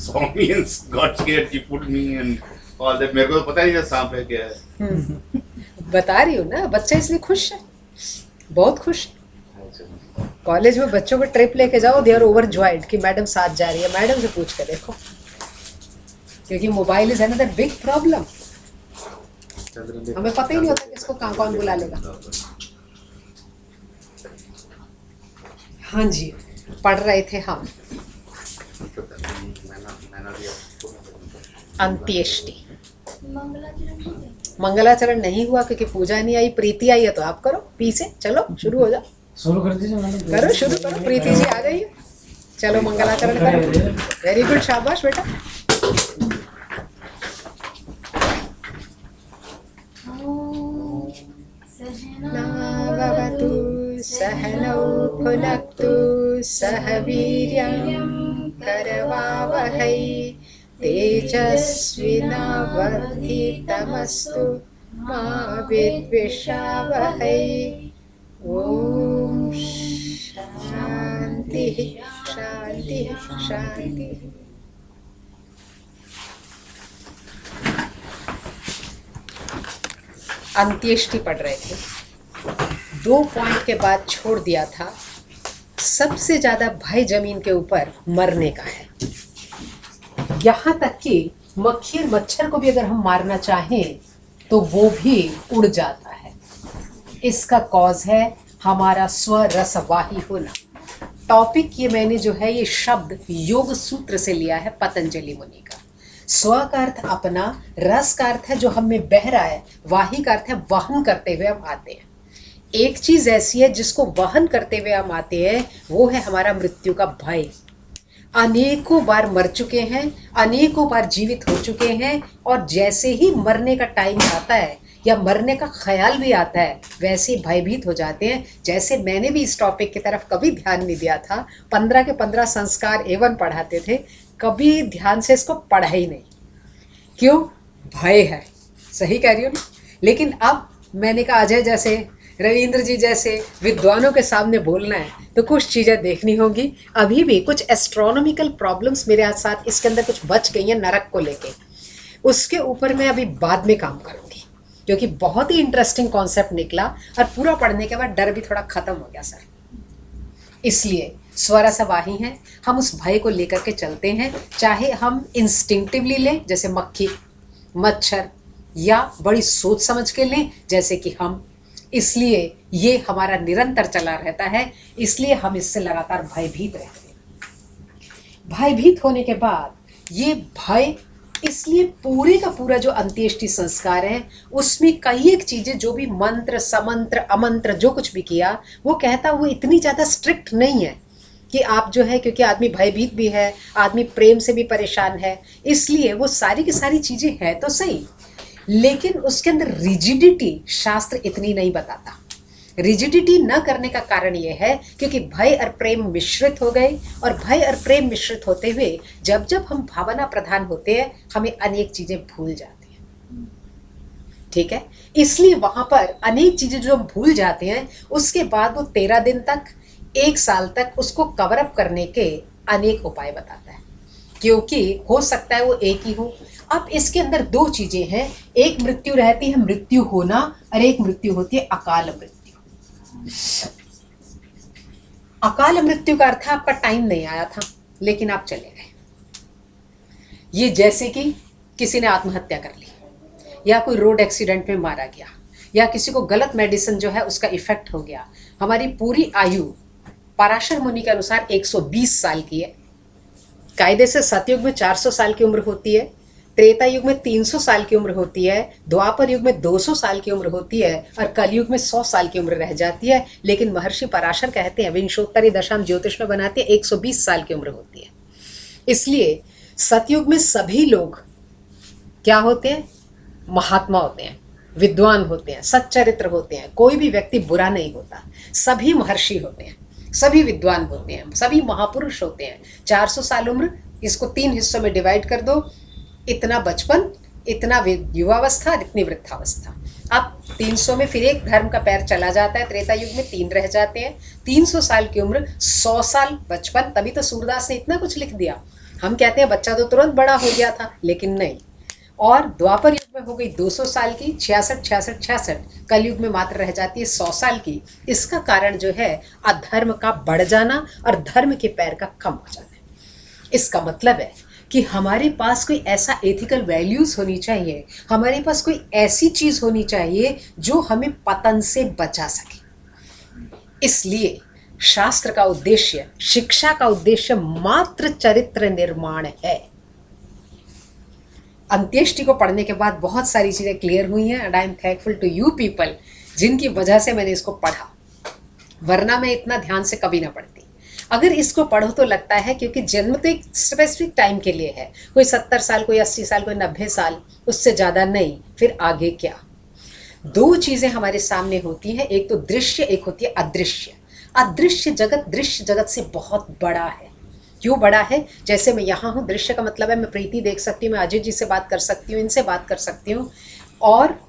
saw me and got scared. She put me and all that. मेरे को तो पता ही नहीं था सांप है क्या है. बता रही हूँ ना, बच्चा इसलिए खुश है, बहुत खुश है. कॉलेज में बच्चों को ट्रिप लेके जाओ, दे आर ओवरजॉयड कि मैडम साथ जा रही है. मैडम से पूछ कर देखो, क्योंकि mobile is another big problem. हमें पता ही नहीं होता किसको कहाँ कौन बुला लेगा. हाँ जी, पढ़ रहे थे हम अंत्येष्टि. मंगलाचरण नहीं हुआ क्योंकि पूजा नहीं आई, प्रीति आई है तो आप करो. पी से चलो शुरू हो जाओ. शुरू कर दीजिए मैडम. करो शुरू करो. प्रीति जी आ गई है, चलो मंगलाचरण करो. वेरी गुड, शाबाश बेटा. सहनावतु सहनौ भुनक्तु सह वीर्यं करवावहै तेजस्विनावधीतमस्तु मा विद्विषावहै. ओम शांति शांति शांति. अंत्येष्टि पढ़ रहे थे. 2 पॉइंट के बाद छोड़ दिया था. सबसे ज्यादा भय जमीन के ऊपर मरने का है. यहाँ तक कि मक्खी और मच्छर को भी अगर हम मारना चाहें तो वो भी उड़ जाता है. इसका कॉज है हमारा स्व रसवाही होना. टॉपिक ये मैंने जो है ये शब्द योग सूत्र से लिया है पतंजलि मुनि का. स्व का अर्थ अपना, रस का अर्थ है जो हम में बह रहा है, वाही का अर्थ है वहन करते हुए हम आते हैं. एक चीज ऐसी है जिसको वहन करते हुए हम आते हैं, वो है हमारा मृत्यु का भय. अनेकों बार मर चुके हैं, अनेकों बार जीवित हो चुके हैं, और जैसे ही मरने का टाइम आता है या मरने का ख्याल भी आता है वैसे ही भयभीत हो जाते हैं. जैसे मैंने भी इस टॉपिक की तरफ कभी ध्यान नहीं दिया था. 15 के 15 संस्कार एवं पढ़ाते थे, कभी ध्यान से इसको पढ़ा ही नहीं. क्यों? भय है. सही कह रही हूँ. लेकिन अब मैंने कहा अजय जैसे, रविंद्र जी जैसे विद्वानों के सामने बोलना है तो कुछ चीज़ें देखनी होगी. अभी भी कुछ एस्ट्रोनॉमिकल प्रॉब्लम्स मेरे साथ इसके अंदर कुछ बच गई हैं नरक को लेके. उसके ऊपर मैं अभी बाद में काम करूँगी, क्योंकि बहुत ही इंटरेस्टिंग कॉन्सेप्ट निकला और पूरा पढ़ने के बाद डर भी थोड़ा ख़त्म हो गया सर. इसलिए स्वरसवाही हैं, हम उस भय को लेकर के चलते हैं, चाहे हम इंस्टिंक्टिवली लें जैसे मक्खी मच्छर, या बड़ी सोच समझ के लें जैसे कि हम. इसलिए ये हमारा निरंतर चला रहता है, इसलिए हम इससे लगातार भयभीत रहते हैं. भयभीत होने के बाद ये भय, इसलिए पूरे का पूरा जो अंत्येष्टि संस्कार है उसमें कई एक चीज़ें जो भी मंत्र समंत्र अमंत्र जो कुछ भी किया, वो कहता वो इतनी ज़्यादा स्ट्रिक्ट नहीं है कि आप जो है, क्योंकि आदमी भयभीत भी है, आदमी प्रेम से भी परेशान है, इसलिए वो सारी की सारी चीज़ें हैं तो सही, लेकिन उसके अंदर रिजिडिटी शास्त्र इतनी नहीं बताता. रिजिडिटी न करने का कारण ये है क्योंकि भय और प्रेम मिश्रित हो गए, और भय और प्रेम मिश्रित होते हुए जब जब हम भावना प्रधान होते हैं हमें अनेक चीज़ें भूल जाती हैं. ठीक है, इसलिए वहाँ पर अनेक चीज़ें जो हम भूल जाते हैं उसके बाद वो 13 दिन तक, 1 साल तक उसको कवर अप करने के अनेक उपाय बताता है, क्योंकि हो सकता है वो एक ही हो. अब इसके अंदर 2 चीज़ें हैं. एक मृत्यु रहती है मृत्यु होना, और एक मृत्यु होती है अकाल मृत्यु. अकाल मृत्यु का अर्थ है आपका टाइम नहीं आया था लेकिन आप चले गए. ये जैसे कि किसी ने आत्महत्या कर ली, या कोई रोड एक्सीडेंट में मारा गया, या किसी को गलत मेडिसिन जो है उसका इफेक्ट हो गया. हमारी पूरी आयु पराशर मुनि के अनुसार 120 साल की है. कायदे से सतयुग में 400 साल की उम्र होती है, त्रेता युग में 300 साल की उम्र होती है, द्वापर युग में 200 साल की उम्र होती है, और कलयुग में 100 साल की उम्र रह जाती है. लेकिन महर्षि पराशर कहते हैं, विंशोत्तरी दशाम ज्योतिष में बनाते हैं, 120 साल की उम्र होती है. इसलिए सतयुग में सभी लोग क्या होते हैं? महात्मा होते हैं, विद्वान होते हैं, सच्चरित्र होते हैं. कोई भी व्यक्ति बुरा नहीं होता. सभी महर्षि होते हैं, सभी विद्वान होते हैं, सभी महापुरुष होते हैं. 400 साल उम्र, इसको 3 हिस्सों में डिवाइड कर दो. इतना बचपन, इतना युवावस्था और इतनी वृद्धावस्था. अब 300 में फिर एक धर्म का पैर चला जाता है, त्रेता युग में 3 रह जाते हैं. 300 साल की उम्र, 100 साल बचपन. तभी तो सूरदास ने इतना कुछ लिख दिया. हम कहते हैं बच्चा तो तुरंत बड़ा हो गया था, लेकिन नहीं। और द्वापर युग में हो गई 200 साल की, 66 कलयुग में मात्र रह जाती है 100 साल की। इसका कारण जो है अधर्म का बढ़ जाना और धर्म के पैर का कम हो जाना। इसका मतलब है कि हमारे पास कोई ऐसा एथिकल वैल्यूज होनी चाहिए, हमारे पास कोई ऐसी चीज होनी चाहिए जो हमें पतन से बचा सके। इसलिए शास्त्र का उद्देश्य, शिक्षा का उद्देश्य मात्र चरित्र निर्माण है। अंत्येष्टि को पढ़ने के बाद बहुत सारी चीजें क्लियर हुई हैं, and I am thankful to you people जिनकी वजह से मैंने इसको पढ़ा, वरना मैं इतना ध्यान से कभी ना पढ़ती। अगर इसको पढ़ो तो लगता है क्योंकि जन्म तो एक स्पेसिफिक टाइम के लिए है, कोई 70 साल, कोई 80 साल, कोई 90 साल, उससे ज़्यादा नहीं, फिर आगे क्या। दो चीज़ें हमारे सामने होती हैं, एक तो दृश्य, एक होती है अदृश्य। अदृश्य जगत दृश्य जगत से बहुत बड़ा है। क्यों बड़ा है? जैसे मैं यहाँ हूँ, दृश्य का मतलब है मैं प्रीति देख सकती हूँ, मैं अजय जी से बात कर सकती हूँ, इनसे बात कर सकती हूँ, और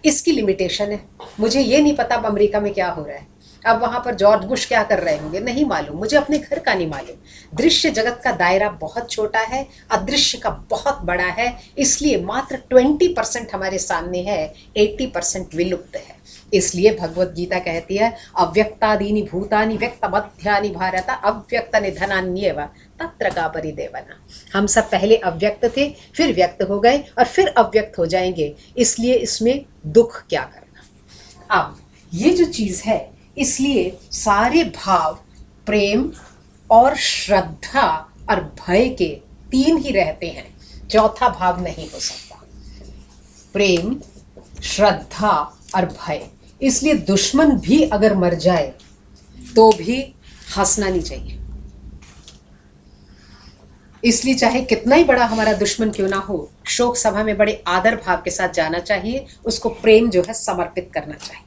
इसकी लिमिटेशन है। मुझे ये नहीं पता अब अमेरिका में क्या हो रहा है, अब वहाँ पर जॉर्ज बुश क्या कर रहे होंगे, नहीं मालूम, मुझे अपने घर का नहीं मालूम। दृश्य जगत का दायरा बहुत छोटा है, अदृश्य का बहुत बड़ा है, इसलिए मात्र 20% हमारे सामने है, 80% विलुप्त है। इसलिए भगवत गीता कहती है अव्यक्तादीनि भूतानि व्यक्त मध्यानि भारत अव्यक्त निधनान्येव तत्र का परिदेवना। हम सब पहले अव्यक्त थे, फिर व्यक्त हो गए और फिर अव्यक्त हो जाएंगे, इसलिए इसमें दुख क्या करना। अब ये जो चीज़ है, इसलिए सारे भाव प्रेम और श्रद्धा और भय के 3 ही रहते हैं, चौथा भाव नहीं हो सकता। प्रेम, श्रद्धा और भय। इसलिए दुश्मन भी अगर मर जाए तो भी हंसना नहीं चाहिए। इसलिए चाहे कितना ही बड़ा हमारा दुश्मन क्यों ना हो, शोक सभा में बड़े आदर भाव के साथ जाना चाहिए, उसको प्रेम जो है समर्पित करना चाहिए।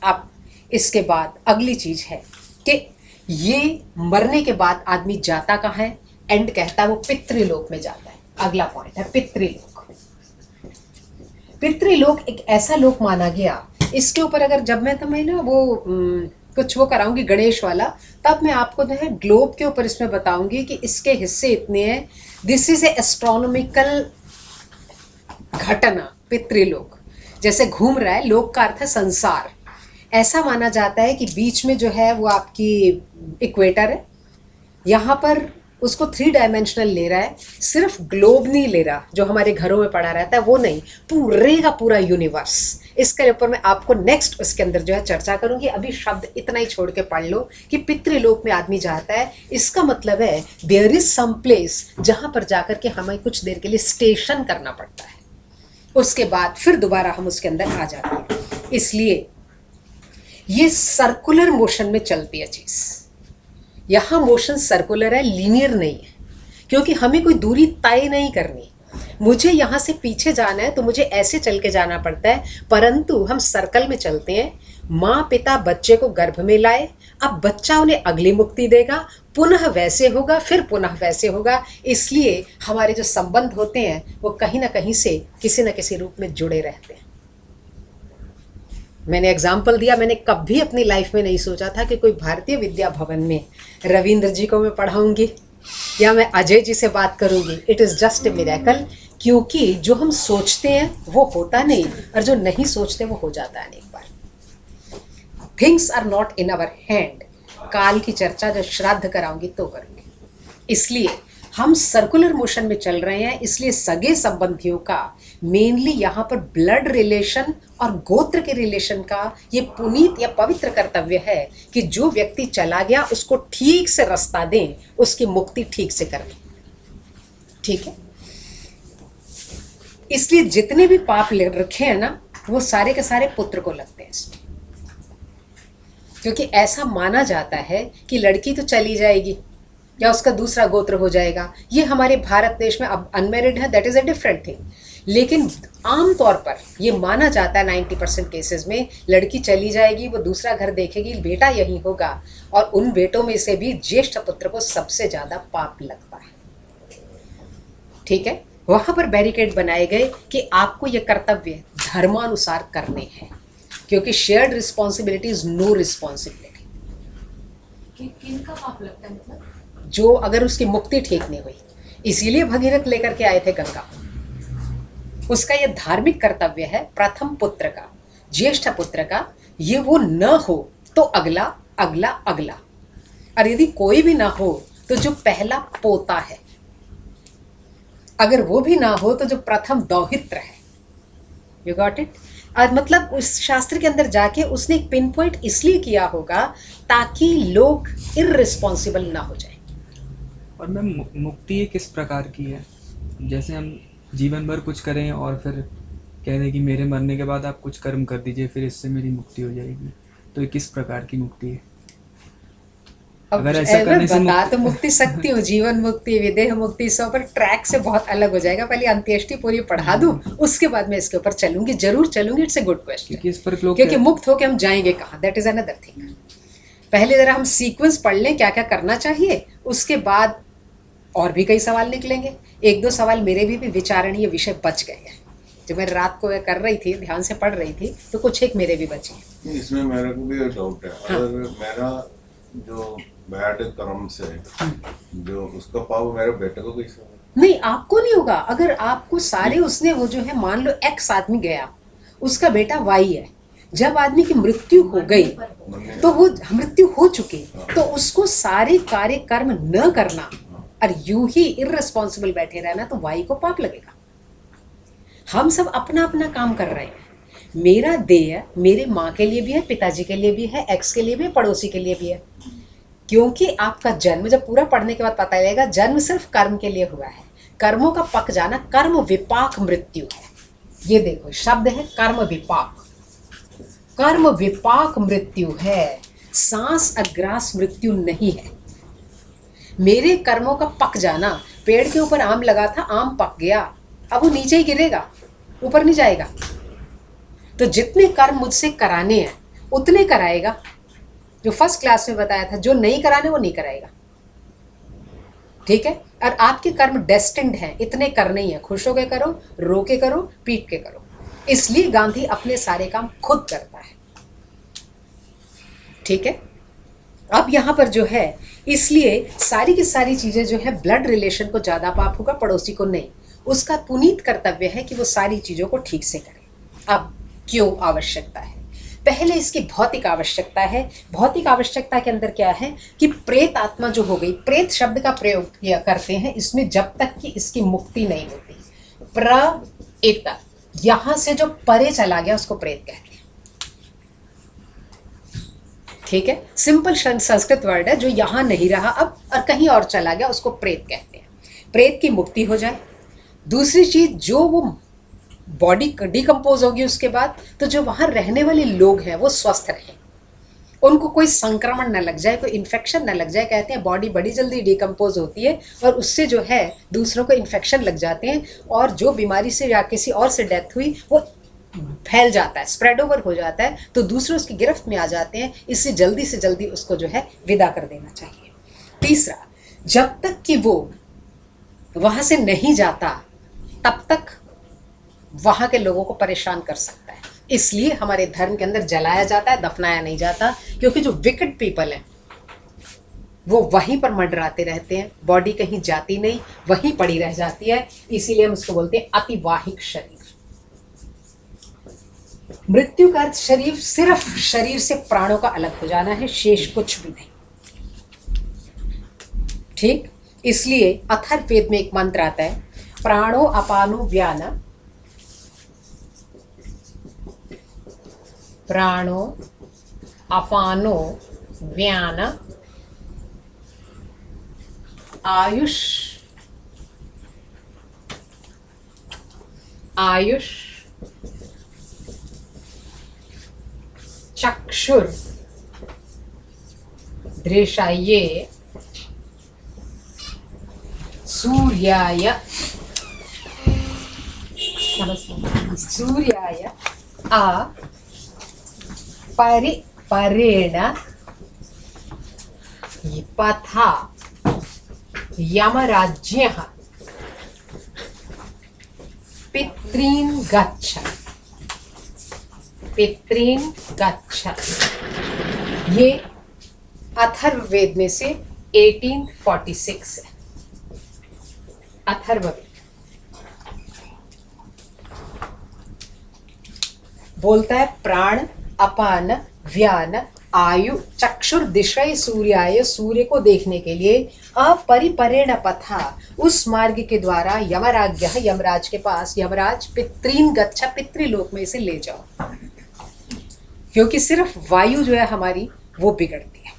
अब इसके बाद अगली चीज है कि ये मरने के बाद आदमी जाता कहाँ है? एंड कहता है वो पितृलोक में जाता है। अगला पॉइंट है पितृलोक। पितृलोक एक ऐसा लोक माना गया, इसके ऊपर अगर जब मैं ना वो कुछ वो कराऊंगी गणेश वाला, तब मैं आपको जो है ग्लोब के ऊपर इसमें बताऊंगी कि इसके हिस्से इतने हैं। दिस इज ए एस्ट्रोनॉमिकल घटना। पितृलोक जैसे घूम रहा है, लोक का अर्थ है संसार। ऐसा माना जाता है कि बीच में जो है वो आपकी इक्वेटर है, यहाँ पर उसको 3 डायमेंशनल ले रहा है। सिर्फ ग्लोब नहीं ले रहा जो हमारे घरों में पड़ा रहता है, वो नहीं, पूरे का पूरा यूनिवर्स। इसके ऊपर मैं आपको नेक्स्ट उसके अंदर जो है चर्चा करूंगी। अभी शब्द इतना ही छोड़ के पढ़ लो कि पितृलोक में आदमी जाता है, इसका मतलब है देयर इज सम प्लेस जहां पर जाकर के हमें कुछ देर के लिए स्टेशन करना पड़ता है, उसके बाद फिर दोबारा हम उसके अंदर आ जाते हैं। इसलिए ये सर्कुलर मोशन में चलती है चीज। यहाँ मोशन सर्कुलर है, लीनियर नहीं है, क्योंकि हमें कोई दूरी तय नहीं करनी। मुझे यहाँ से पीछे जाना है तो मुझे ऐसे चल के जाना पड़ता है, परंतु हम सर्कल में चलते हैं। माँ पिता बच्चे को गर्भ में लाए, अब बच्चा उन्हें अगली मुक्ति देगा, पुनः वैसे होगा, फिर पुनः वैसे होगा। इसलिए हमारे जो संबंध होते हैं वो कहीं ना कहीं से किसी न किसी रूप में जुड़े रहते हैं। मैंने एग्जाम्पल दिया, मैंने कभी अपनी लाइफ में नहीं सोचा था कि कोई भारतीय विद्या भवन में रविंद्र जी को मैं पढ़ाऊंगी या मैं अजय जी से बात करूंगी। It is just a miracle, क्योंकि जो हम सोचते हैं वो होता नहीं, और जो नहीं सोचते वो हो जाता है एक बार। Things are not in our hand. काल की चर्चा जब श्राद्ध कराऊंगी तो करूंगी। इसलिए हम सर्कुलर मोशन में चल रहे हैं, इसलिए सगे संबंधियों का मेनली यहाँ पर ब्लड रिलेशन और गोत्र के रिलेशन का ये पुनीत या पवित्र कर्तव्य है कि जो व्यक्ति चला गया उसको ठीक से रास्ता दें, उसकी मुक्ति ठीक से करें। ठीक है, इसलिए जितने भी पाप रखे हैं ना, वो सारे के सारे पुत्र को लगते हैं इसमें, क्योंकि ऐसा माना जाता है कि लड़की तो चली जाएगी या उसका दूसरा गोत्र हो जाएगा। ये हमारे भारत देश में अब अनमेरिड है, that is a different thing, लेकिन आमतौर पर ये माना जाता है 90% केसेस में लड़की चली जाएगी, वो दूसरा घर देखेगी, बेटा यही होगा, और उन बेटों में से भी ज्येष्ठ पुत्र को सबसे ज्यादा पाप लगता है। ठीक है, वहां पर बैरिकेड बनाए गए कि आपको ये कर्तव्य धर्मानुसार करने हैं, क्योंकि shared responsibility is no responsibility. किनका पाप लगता है मतलब? जो अगर उसकी मुक्ति ठीक नहीं हुई, इसीलिए भगीरथ लेकर के आए थे गंगा। उसका यह धार्मिक कर्तव्य है प्रथम पुत्र का, ज्येष्ठ पुत्र का, ये वो न हो तो अगला अगला अगला, और यदि कोई भी ना हो तो जो पहला पोता है, अगर वो भी ना हो तो जो प्रथम दौहित्र है। You got it? और मतलब उस शास्त्र के अंदर जाके उसने एक पिन पॉइंट इसलिए किया होगा ताकि लोग इररिस्पॉन्सिबल ना हो जाए। और मैम मुक्ति ये किस प्रकार की है? जैसे हम जीवन भर कुछ करें और फिर कह दें कि मेरे मरने के बाद आप कुछ कर्म कर दीजिए, फिर इससे मेरी मुक्ति हो जाएगी, तो ये किस प्रकार की मुक्ति है? अगर ऐसा करने से बता तो मुक्ति सकती हूँ, जीवन मुक्ति, विदेह मुक्ति, सब पर ट्रैक से बहुत अलग हो जाएगा। पहले अंत्येष्टि पूरी पढ़ा दूं, उसके बाद मैं इसके ऊपर चलूंगी, जरूर चलूंगी। इट्स ए गुड क्वेश्चन, क्योंकि मुक्त होके हम जाएंगे कहाँ, दैट इज अनदर थिंग। पहले जरा हम सीक्वेंस पढ़ लें क्या क्या करना चाहिए, उसके बाद और भी कई सवाल निकलेंगे। एक दो सवाल मेरे भी विचारणीय विषय बच गए हैं, जो मैं रात को कर रही थी, ध्यान से पढ़ रही थी, तो कुछ एक मेरे भी बचे। इसमें मेरे को भी डाउट है। हाँ। अगर मेरा जो बैड कर्म से जो उसका पाव मेरे बेटे को कैसे होगा? नहीं, आपको नहीं होगा। अगर आपको सारे उसने वो जो है, मान लो एक्स आदमी गया, उसका बेटा वाई है, जब आदमी की मृत्यु हो गई तो वो मृत्यु हो चुकी, तो उसको सारे कार्य कर्म न करना और यूं ही इररिस्पॉन्सिबल बैठे रहना, तो वाई को पाप लगेगा। हम सब अपना अपना काम कर रहे हैं। मेरा देय मेरे माँ के लिए भी है, पिताजी के लिए भी है, एक्स के लिए भी है, पड़ोसी के लिए भी है। क्योंकि आपका जन्म, जब पूरा पढ़ने के बाद पता लगेगा, जन्म सिर्फ कर्म के लिए हुआ है। कर्मों का पक जाना कर्म विपाक मृत्यु है। ये देखो शब्द है कर्म विपाक, कर्म विपाक मृत्यु है, सांस अग्रास मृत्यु नहीं है। मेरे कर्मों का पक जाना, पेड़ के ऊपर आम लगा था, आम पक गया, अब वो नीचे ही गिरेगा, ऊपर नहीं जाएगा। तो जितने कर्म मुझसे कराने हैं उतने कराएगा, जो फर्स्ट क्लास में बताया था। जो नहीं कराने वो नहीं कराएगा, ठीक है? और आपके कर्म डेस्टिन्ड हैं, इतने करने ही है। खुश होके करो, रो के करो, पीट के करो। इसलिए गांधी अपने सारे काम खुद करता है, ठीक है? अब यहाँ पर जो है, इसलिए सारी की सारी चीजें जो है, ब्लड रिलेशन को ज्यादा पाप होगा, पड़ोसी को नहीं। उसका पुनीत कर्तव्य है कि वो सारी चीजों को ठीक से करे। अब क्यों आवश्यकता है? पहले इसकी भौतिक आवश्यकता है। भौतिक आवश्यकता के अंदर क्या है कि प्रेत आत्मा जो हो गई, प्रेत शब्द का प्रयोग किया करते हैं इसमें, जब तक कि इसकी मुक्ति नहीं होती। प्रेत, यहां से जो परे चला गया उसको प्रेत कहते हैं, ठीक है? सिंपल संस्कृत वर्ड है, जो यहां नहीं रहा अब और कहीं और चला गया, उसको प्रेत कहते हैं। प्रेत की मुक्ति हो जाए। दूसरी चीज, जो वो बॉडी डिकम्पोज होगी उसके बाद, तो जो वहां रहने वाले लोग हैं वो स्वस्थ रहें, उनको कोई संक्रमण न लग जाए, कोई इन्फेक्शन न लग जाए। कहते हैं बॉडी बड़ी जल्दी डिकम्पोज होती है और उससे जो है दूसरों को इन्फेक्शन लग जाते हैं, और जो बीमारी से या किसी और से डेथ हुई वो फैल जाता है, स्प्रेड ओवर हो जाता है, तो दूसरे उसकी गिरफ्त में आ जाते हैं। इससे जल्दी से जल्दी उसको जो है विदा कर देना चाहिए। तीसरा, जब तक कि वो वहां से नहीं जाता तब तक वहां के लोगों को परेशान कर सकता है। इसलिए हमारे धर्म के अंदर जलाया जाता है, दफनाया नहीं जाता, क्योंकि जो विकेट पीपल हैं वो वहीं पर मंडराते रहते हैं, बॉडी कहीं जाती नहीं, वहीं पड़ी रह जाती है। इसीलिए हम उसको बोलते हैं अतिवाहिक शरीर। मृत्यु का अर्थ शरीर, सिर्फ शरीर से प्राणों का अलग हो जाना है, शेष कुछ भी नहीं, ठीक? इसलिए अथर्ववेद में एक मंत्र आता है, प्राणो अपानो व्यान, प्राणो अपानो व्यान आयुष आयुष चक्षुर दृशाये सूर्याय सूर्याय आ परिपरेण पथा यमराज्ञः पितॄन् गच्छ, पितॄन् गच्छ। ये अथर्ववेद में से 1846 है। अथर्ववेद बोलता है प्राण अपान व्यान आयु चक्षुर दिशय सूर्याय, सूर्य को देखने के लिए अपरिपरेण पथा, उस मार्ग के द्वारा यमराज्ञ, यमराज के पास, यमराज पितृन गच्छा, पितृलोक में इसे ले जाओ, क्योंकि सिर्फ वायु जो है हमारी वो बिगड़ती है।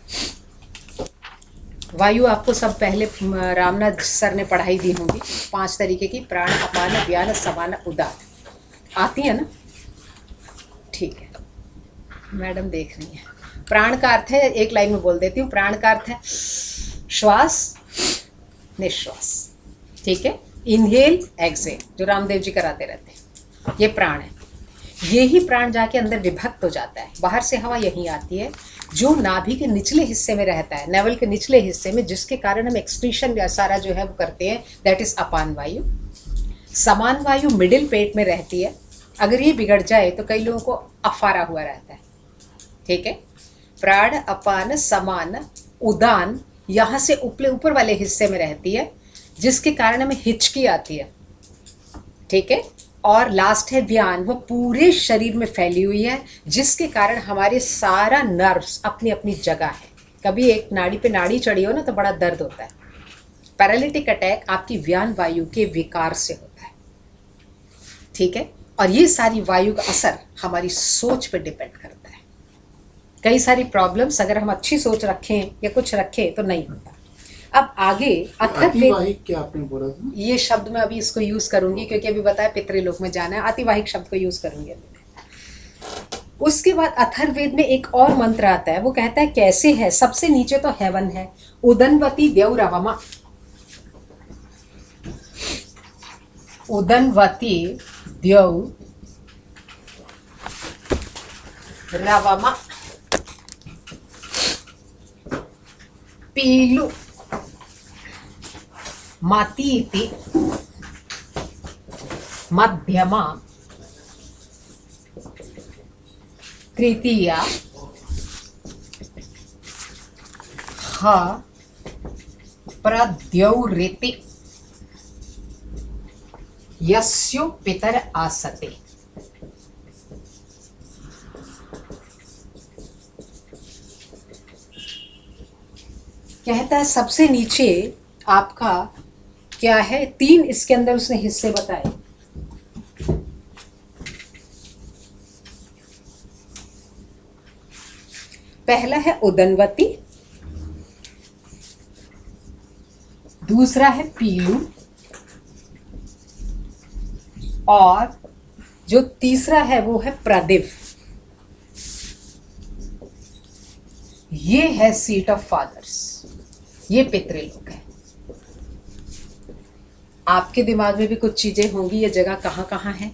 वायु आपको सब पहले रामनाथ सर ने पढ़ाई दी होंगी, 5 तरीके की, प्राण अपान व्यान समान उदान, आती है ना? ठीक है, मैडम देख रही है। प्राण का अर्थ है, एक लाइन में बोल देती हूँ, प्राण का अर्थ है श्वास निश्वास, ठीक है, इनहेल एक्सेल, जो रामदेव जी कराते रहते हैं, ये प्राण है। ये ही प्राण जाके अंदर विभक्त हो जाता है, बाहर से हवा यहीं आती है, जो नाभि के निचले हिस्से में रहता है, नेवल के निचले हिस्से में, जिसके कारण हम एक्सक्रीशन सारा जो है वो करते हैं, दैट इज अपान वायु। समान वायु मिडिल पेट में रहती है, अगर ये बिगड़ जाए तो कई लोगों को अफारा हुआ रहता है, ठीक है। प्राण अपान समान उदान यहाँ से ऊपर वाले हिस्से में रहती है, जिसके कारण हमें हिचकी आती है, ठीक है। और लास्ट है व्यान, वो पूरे शरीर में फैली हुई है, जिसके कारण हमारे सारा नर्व्स अपनी अपनी जगह है। कभी एक नाड़ी पे नाड़ी चढ़ी हो ना तो बड़ा दर्द होता है। पैरालिटिक अटैक आपकी व्यान वायु के विकार से होता है, ठीक है। और ये सारी वायु का असर हमारी सोच पे डिपेंड करता है। कई सारी प्रॉब्लम्स अगर हम अच्छी सोच रखें या कुछ रखें तो नहीं होता। अब आगे अतिवाहिक क्या आपने बोला था? ये शब्द मैं अभी इसको यूज करूंगी, क्योंकि अभी बताया पितृलोक में जाना है, अतिवाहिक शब्द को यूज करूंगी अभी। उसके बाद अथर्ववेद में एक और मंत्र आता है, वो कहता है कैसे है। सबसे नीचे तो हेवन है, उदनवती द्यौरवमा, उदनवती द्यौ रवमा, पीलु मतीति मध्यमा तृतीया ह प्रद्यौरिति यस्यो पितर आसते। कहता है सबसे नीचे आपका क्या है, 3 इसके अंदर उसने हिस्से बताए। पहला है उदनवती, दूसरा है पीलू, और जो तीसरा है वो है प्रदिव। ये है सीट ऑफ फादर्स, ये पितृलोक है। आपके दिमाग में भी कुछ चीजें होंगी, ये जगह कहाँ कहाँ है,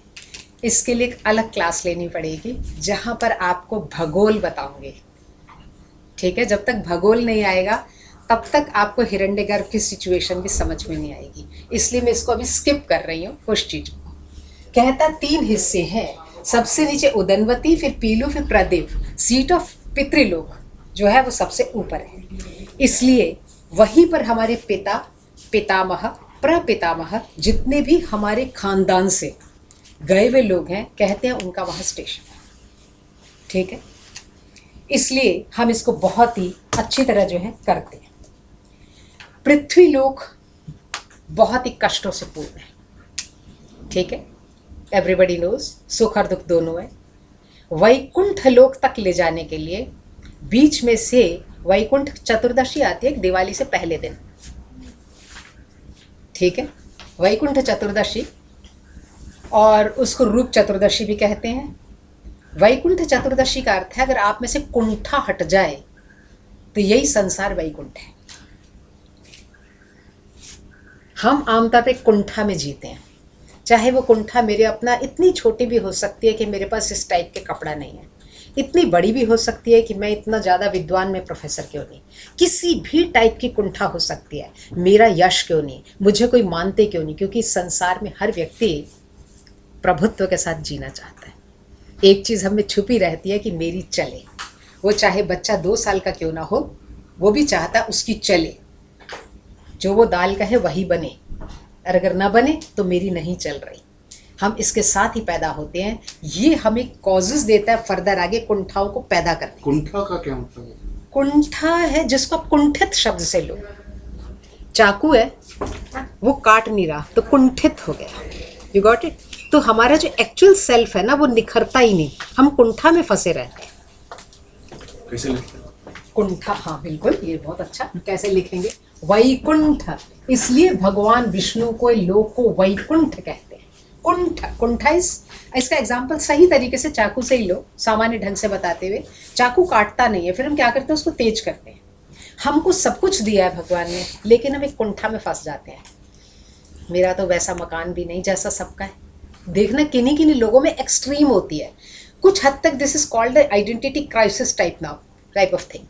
इसके लिए एक अलग क्लास लेनी पड़ेगी, जहां पर आपको भूगोल बताऊंगे, ठीक है। जब तक भूगोल नहीं आएगा तब तक आपको हिरण्यगर्भ की सिचुएशन भी समझ में नहीं आएगी, इसलिए मैं इसको अभी स्किप कर रही हूँ कुछ चीजों को। कहता 3 हिस्से हैं, सबसे नीचे उदनवती, फिर पीलू, फिर प्रदिव। सीट ऑफ पितृलोक जो है वो सबसे ऊपर है, इसलिए वहीं पर हमारे पिता, पितामह, प्रपितामह, जितने भी हमारे खानदान से गए हुए लोग हैं, कहते हैं उनका वहाँ स्टेशन है, ठीक है। इसलिए हम इसको बहुत ही अच्छी तरह जो है करते हैं। पृथ्वीलोक बहुत ही कष्टों से पूर्ण है, ठीक है, एवरीबडी नोज, सुख और दुख दोनों है। वैकुंठ लोक तक ले जाने के लिए बीच में से वैकुंठ चतुर्दशी आती है दिवाली से पहले दिन, ठीक है, वैकुंठ चतुर्दशी, और उसको रूप चतुर्दशी भी कहते हैं। वैकुंठ चतुर्दशी का अर्थ है अगर आप में से कुंठा हट जाए तो यही संसार वैकुंठ है। हम आमतौर पे कुंठा में जीते हैं, चाहे वो कुंठा मेरे अपना इतनी छोटी भी हो सकती है कि मेरे पास इस टाइप के कपड़ा नहीं है, इतनी बड़ी भी हो सकती है कि मैं इतना ज़्यादा विद्वान में प्रोफेसर क्यों नहीं, किसी भी टाइप की कुंठा हो सकती है, मेरा यश क्यों नहीं, मुझे कोई मानते क्यों नहीं, क्योंकि संसार में हर व्यक्ति प्रभुत्व के साथ जीना चाहता है। एक चीज़ हम में छुपी रहती है कि मेरी चले, वो चाहे बच्चा 2 साल का क्यों ना हो, वो भी चाहता उसकी चले, जो वो दाल का है वही बने, और अगर ना बने तो मेरी नहीं चल रही। हम इसके साथ ही पैदा होते हैं, ये हमें कॉजेज देता है फर्दर आगे कुंठाओं को पैदा करने। कुंठा का क्या मतलब है? कुंठा है जिसको आप कुंठित शब्द से लो। चाकू है, वो काट नहीं रहा तो कुंठित हो गया। You got it? तो हमारा जो एक्चुअल सेल्फ है ना, वो निखरता ही नहीं, हम कुंठा में फंसे रहते हैं। कैसे लिखते हैं? कुंठा, हाँ बिल्कुल, ये बहुत अच्छा। कैसे लिखेंगे? वैकुंठ। इसलिए भगवान विष्णु को लोग को वैकुंठ कहते हैं। कुंठ, कुंठा इसका एग्जाम्पल सही तरीके से चाकू से ही लो, सामान्य ढंग से बताते हुए। चाकू काटता नहीं है, फिर हम क्या करते हैं? उसको तेज करते हैं। हमको सब कुछ दिया है भगवान ने, लेकिन हम एक कुंठा में फंस जाते हैं। मेरा तो वैसा मकान भी नहीं जैसा सबका है। देखना किन्हीं किन्हीं लोगों में एक्सट्रीम होती है। कुछ हद तक this is called identity crisis type of thing.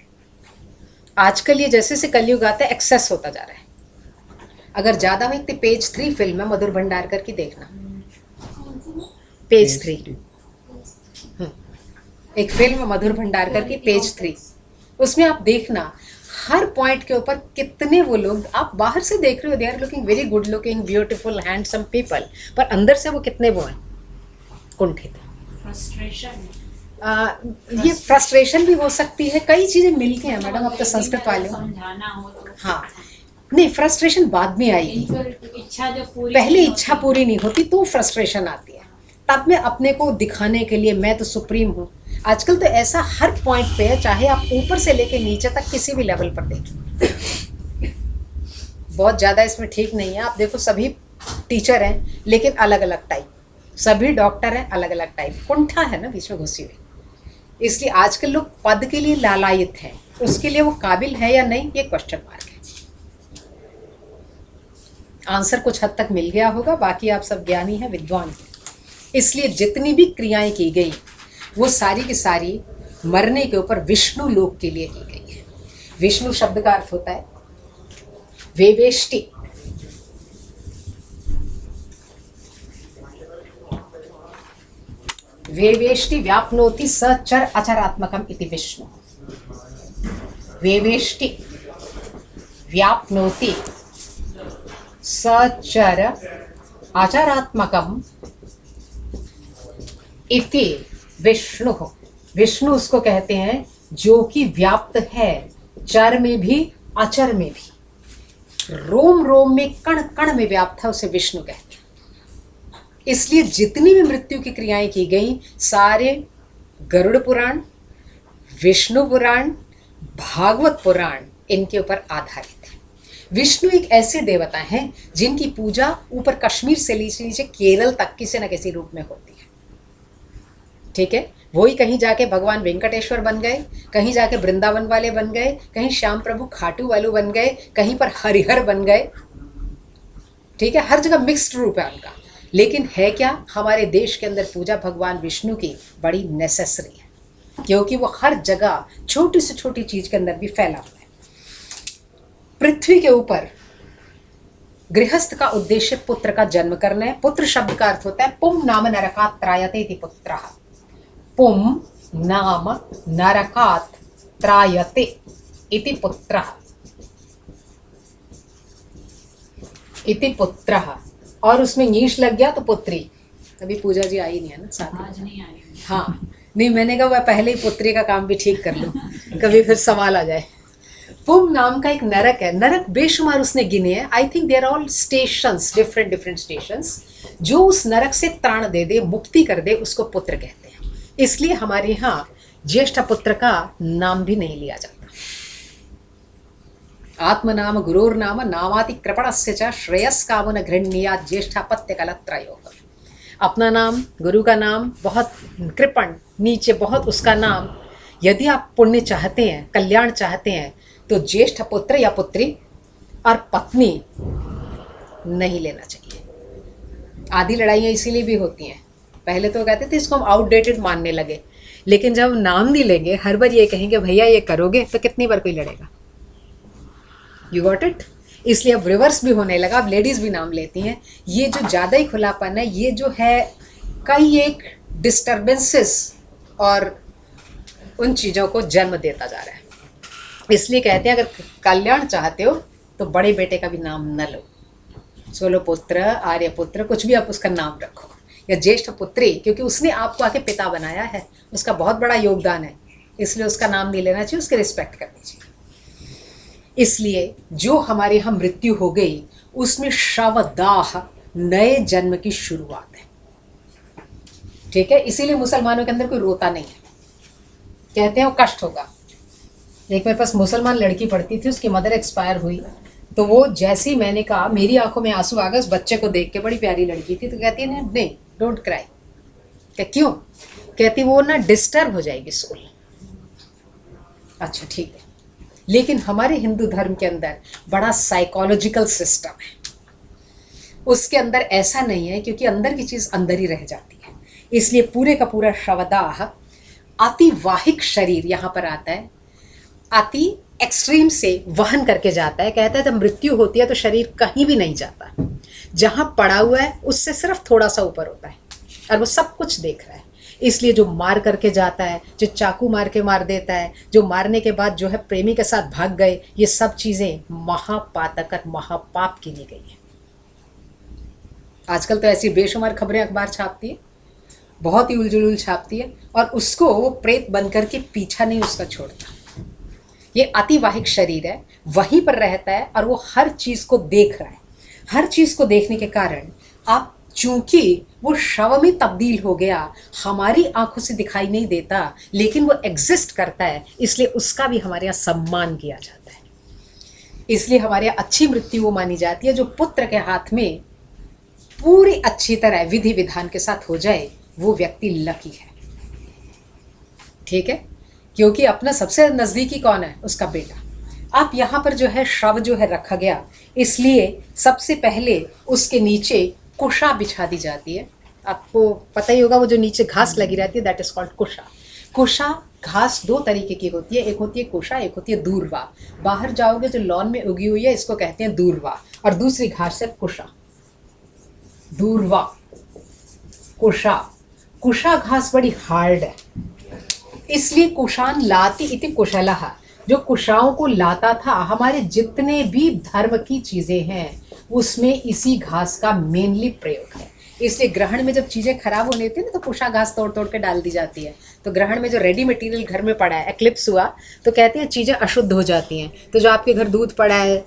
आजकल ये जैसे से कलयुग आता है, एक्सेस होता जा रहा है। अगर ज्यादा हुई तो पेज 3 फिल्म है मधुर भंडारकर की, देखना पेज 3। एक फिल्म मधुर भंडारकर की पेज 3, उसमें आप देखना हर पॉइंट के ऊपर कितने वो लोग, आप बाहर से देख रहे हो they are looking very good looking beautiful handsome people, पर अंदर से वो कितने वो हैं? कुंठित। ये फ्रस्ट्रेशन भी हो सकती है, कई चीजें मिलके हैं मैडम, अब तो संस्कृत वाले हो। हाँ नहीं, फ्रस्ट्रेशन बाद में आएगी, पहले इच्छा पूरी नहीं होती तो फ्रस्ट्रेशन आती है। तब मैं अपने को दिखाने के लिए मैं तो सुप्रीम हूँ। आजकल तो ऐसा हर पॉइंट पे है, चाहे आप ऊपर से लेके नीचे तक किसी भी लेवल पर देखिए। बहुत ज़्यादा इसमें ठीक नहीं है। आप देखो सभी टीचर हैं लेकिन अलग अलग टाइप, सभी डॉक्टर हैं अलग अलग टाइप। कुंठा है ना बीच में घुसी हुई, इसलिए आजकल लोग पद के लिए लालायित हैं, उसके लिए वो काबिल है या नहीं ये क्वेश्चन मार्क है। आंसर कुछ हद तक मिल गया होगा, बाकी आप सब ज्ञानी हैं, विद्वान हैं। इसलिए जितनी भी क्रियाएं की गई वो सारी की सारी मरने के ऊपर विष्णु लोक के लिए की गई है। विष्णु शब्द का अर्थ होता है वेवेष्टि। वेवेष्टि व्याप्नोति सचर अचरात्मकम इति विष्णु। वेवेष्टि व्याप्नोति सचर अचरात्मकम इति विष्णु। विष्णु उसको कहते हैं जो कि व्याप्त है, चर में भी अचर में भी, रोम रोम में कण कण में व्याप्त है, उसे विष्णु कहते हैं। इसलिए जितनी भी मृत्यु की क्रियाएं की गई सारे गरुड़ पुराण, विष्णु पुराण, भागवत पुराण इनके ऊपर आधारित है। विष्णु एक ऐसे देवता हैं जिनकी पूजा ऊपर कश्मीर से नीचे केरल तक किसी न किसी रूप में होती है। ठीक है, वही कहीं जाके भगवान वेंकटेश्वर बन गए, कहीं जाके वृंदावन वाले बन गए, कहीं श्याम प्रभु खाटू वालू बन गए, कहीं पर हरिहर बन गए। ठीक है, हर जगह मिक्स्ड रूप है उनका, लेकिन है क्या? हमारे देश के अंदर पूजा भगवान विष्णु की बड़ी नेसेसरी है, क्योंकि वो हर जगह छोटी से छोटी चीज के अंदर भी फैला हुआ है। पृथ्वी के ऊपर गृहस्थ का उद्देश्य पुत्र का जन्म करना है। पुत्र शब्द का अर्थ होता है पुम नाम नरकात् त्रायते इति पुत्रः। पुम नाम नरकात् त्रायते इति पुत्रः, इति पुत्रः, और उसमें नीश लग गया तो पुत्री। अभी पूजा जी आई नहीं है ना साथ में? आज नहीं आई। हाँ नहीं, मैंने कहा वह पहले ही पुत्री का काम भी ठीक कर लो, कभी फिर सवाल आ जाए। पुम नाम का एक नरक है, नरक बेशुमार उसने गिने हैं। I think they're all stations, different stations. जो उस नरक से त्राण दे दे, मुक्ति कर दे, उसको पुत्र कहते हैं। इसलिए हमारे यहाँ ज्येष्ठ पुत्र का नाम भी नहीं लिया जाता। आत्मनाम गुरुर्नाम नामाति कृपणस्य च श्रेयस्कामो न गृह्णीयात् ज्येष्ठापत्य कलत्रयोः। अपना नाम, गुरु का नाम, बहुत कृपण नीचे, बहुत उसका नाम। यदि आप पुण्य चाहते हैं, कल्याण चाहते हैं, तो ज्येष्ठ पुत्र या पुत्री और पत्नी नहीं लेना चाहिए। आधी लड़ाइयाँ इसीलिए भी होती हैं। पहले तो कहते थे इसको हम आउटडेटेड मानने लगे, लेकिन जब नाम नहीं लेंगे, हर बार ये कहेंगे भैया ये करोगे, तो कितनी बार कोई लड़ेगा? You got it? इसलिए अब रिवर्स भी होने लगा, अब लेडीज भी नाम लेती हैं। ये जो ज़्यादा ही खुलापन है, ये जो है कई एक डिस्टर्बेंसेस और उन चीज़ों को जन्म देता जा रहा है। इसलिए कहते हैं अगर कल्याण चाहते हो तो बड़े बेटे का भी नाम न लो, सोलोपुत्र, आर्यपुत्र, कुछ भी आप उसका नाम रखो, या ज्येष्ठ पुत्री, क्योंकि उसने आपको आके पिता बनाया है, उसका बहुत बड़ा योगदान है, इसलिए उसका नाम नहीं लेना चाहिए, उसकी रिस्पेक्ट करनी चाहिए। इसलिए जो हमारे यहाँ मृत्यु हो गई उसमें शवदाह नए जन्म की शुरुआत है। ठीक है, इसीलिए मुसलमानों के अंदर कोई रोता नहीं है, कहते हैं वो कष्ट होगा। एक मेरे पास मुसलमान लड़की पढ़ती थी, उसकी मदर एक्सपायर हुई, तो वो जैसे ही मैंने कहा, मेरी आंखों में आंसू आ गए उस बच्चे को देख के, बड़ी प्यारी लड़की थी, तो कहती है नहीं डोंट क्राई। क्या क्यों? कहती वो ना डिस्टर्ब हो जाएगी सोल। अच्छा ठीक है, लेकिन हमारे हिंदू धर्म के अंदर बड़ा साइकोलॉजिकल सिस्टम है, उसके अंदर ऐसा नहीं है, क्योंकि अंदर की चीज अंदर ही रह जाती है। इसलिए पूरे का पूरा शवदाह अतिवाहिक शरीर यहाँ पर आता है, अति एक्सट्रीम से वहन करके जाता है। कहता है जब मृत्यु होती है तो शरीर कहीं भी नहीं जाता, जहां पड़ा हुआ है उससे सिर्फ थोड़ा सा ऊपर होता है, और वो सब कुछ देख रहा है। इसलिए जो मार करके जाता है, जो चाकू मार के मार देता है, जो मारने के बाद जो है प्रेमी के साथ भाग गए, ये सब चीजें महापातक और महापाप गिनी गई है। आजकल तो ऐसी बेशुमार खबरें अखबार छापती है, बहुत ही उलझुल छापती है, और उसको वो प्रेत बन करके पीछा नहीं उसका छोड़ता। ये अतिवाहिक शरीर है, वहीं पर रहता है और वो हर चीज को देख रहा है। हर चीज को देखने के कारण आप, चूंकि वो शव में तब्दील हो गया, हमारी आंखों से दिखाई नहीं देता, लेकिन वो एग्जिस्ट करता है, इसलिए उसका भी हमारे यहाँ सम्मान किया जाता है। इसलिए हमारे यहाँ अच्छी मृत्यु वो मानी जाती है जो पुत्र के हाथ में पूरी अच्छी तरह विधि विधान के साथ हो जाए, वो व्यक्ति लकी है। ठीक है, क्योंकि अपना सबसे नजदीकी कौन है? उसका बेटा। अब यहाँ पर जो है शव जो है रखा गया, इसलिए सबसे पहले उसके नीचे कुशा बिछा दी जाती है। आपको पता ही होगा वो जो नीचे घास लगी रहती है, दैट इज कॉल्ड कुशा। कुशा घास दो तरीके की होती है, एक होती है कुशा, एक होती है दूर्वा। बाहर जाओगे जो लॉन में उगी हुई है, इसको कहते हैं दूर्वा, और दूसरी घास है कुशा। दूर्वा, कुशा। कुशा घास बड़ी हार्ड है, इसलिए कुशान लाती इति कुशलः, जो कुशाओं को लाता था। हमारे जितने भी धर्म की चीजें हैं उसमें इसी घास का मेनली प्रयोग है। इसलिए ग्रहण में जब चीजें खराब होने थी ना, तो कुशा घास तोड़ तोड़ के डाल दी जाती है। तो ग्रहण में जो रेडी मटेरियल घर में पड़ा है, एक्लिप्स हुआ तो कहते हैं चीजें अशुद्ध हो जाती हैं। तो जो आपके घर दूध पड़ा है,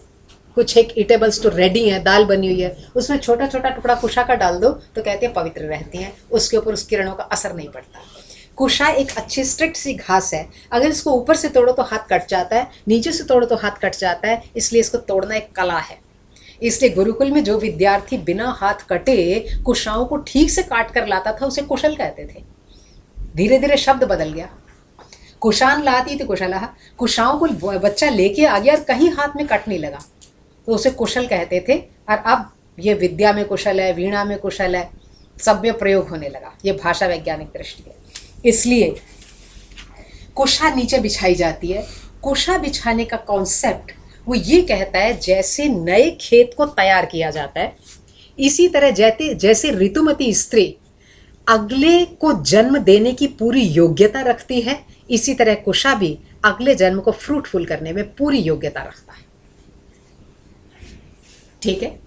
कुछ एक ईटेबल्स तो रेडी है, दाल बनी हुई है, उसमें छोटा छोटा टुकड़ा कुशा का डाल दो तो कहते हैं पवित्र रहती हैं, उसके ऊपर उस किरणों का असर नहीं पड़ता। कुशा एक अच्छी स्ट्रिक्ट सी घास है, अगर इसको ऊपर से तोड़ो तो हाथ कट जाता है, नीचे से तोड़ो तो हाथ कट जाता है, इसलिए इसको तोड़ना एक कला है। इसलिए गुरुकुल में जो विद्यार्थी बिना हाथ कटे कुशाओं को ठीक से काट कर लाता था उसे कुशल कहते थे। धीरे धीरे शब्द बदल गया, कुशान लाती थी कुशलः, कुशाओं को बच्चा लेके आ गया और कहीं हाथ में कट नहीं लगा तो उसे कुशल कहते थे। और अब ये विद्या में कुशल है, वीणा में कुशल है, सब में प्रयोग होने लगा। ये भाषा वैज्ञानिक दृष्टि है। इसलिए कुशा नीचे बिछाई जाती है। कुशा बिछाने का कॉन्सेप्ट वो ये कहता है जैसे नए खेत को तैयार किया जाता है, इसी तरह जैसे ऋतुमती स्त्री अगले को जन्म देने की पूरी योग्यता रखती है, इसी तरह कुशा भी अगले जन्म को फ्रूटफुल करने में पूरी योग्यता रखता है। ठीक है,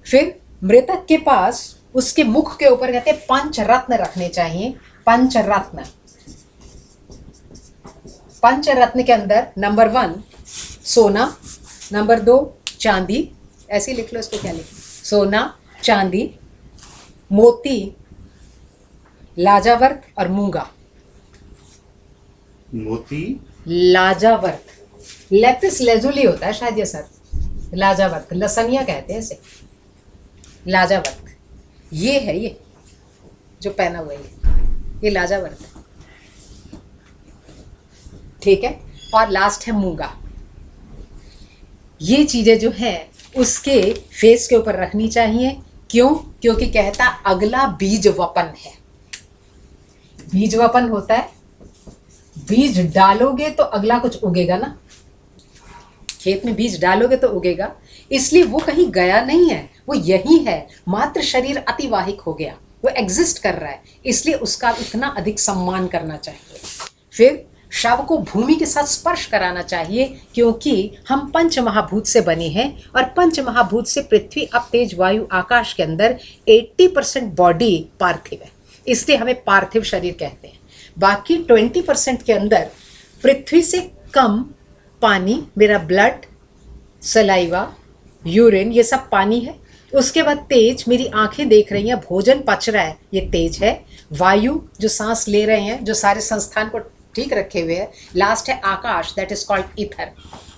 फिर मृतक के पास उसके मुख के ऊपर कहते हैं पंचरत्न रखने चाहिए। पंचरत्न, पंचरत्न के अंदर नंबर 1 सोना, नंबर 2 चांदी, ऐसे लिख लो इसको, क्या लिख, सोना, चांदी, मोती, लाजावर्त और मूंगा। मोती, लाजावर्त, लैपिस लेजुली होता है शायद ये सर, लाजावर्त, लसनिया कहते हैं इसे, लाजावर्त। ये है, ये जो पहना हुआ है ये लाजावर्त है। ठीक है, और लास्ट है मूंगा। ये चीजें जो है उसके फेस के ऊपर रखनी चाहिए। क्यों? क्योंकि कहता अगला बीज वपन है। बीज वपन होता है, बीज डालोगे तो अगला कुछ उगेगा ना, खेत में बीज डालोगे तो उगेगा। इसलिए वो कहीं गया नहीं है, वो यही है, मात्र शरीर अतिवाहिक हो गया, वो एग्जिस्ट कर रहा है, इसलिए उसका इतना अधिक सम्मान करना चाहिए। फिर शव को भूमि के साथ स्पर्श कराना चाहिए, क्योंकि हम पंच महाभूत से बने हैं और पंच महाभूत से पृथ्वी, अप, तेज, वायु, आकाश के अंदर 80% बॉडी पार्थिव है, इसलिए हमें पार्थिव शरीर कहते हैं। बाकी 20% के अंदर पृथ्वी से कम पानी, मेरा ब्लड, सलाइवा, यूरिन, ये सब पानी है। उसके बाद तेज, मेरी आंखें देख रही हैं, भोजन पच रहा है, ये तेज है। वायु, जो सांस ले रहे हैं, जो सारे संस्थान को ठीक रखे हुए है। लास्ट है आकाश, दैट इज कॉल्ड ईथर।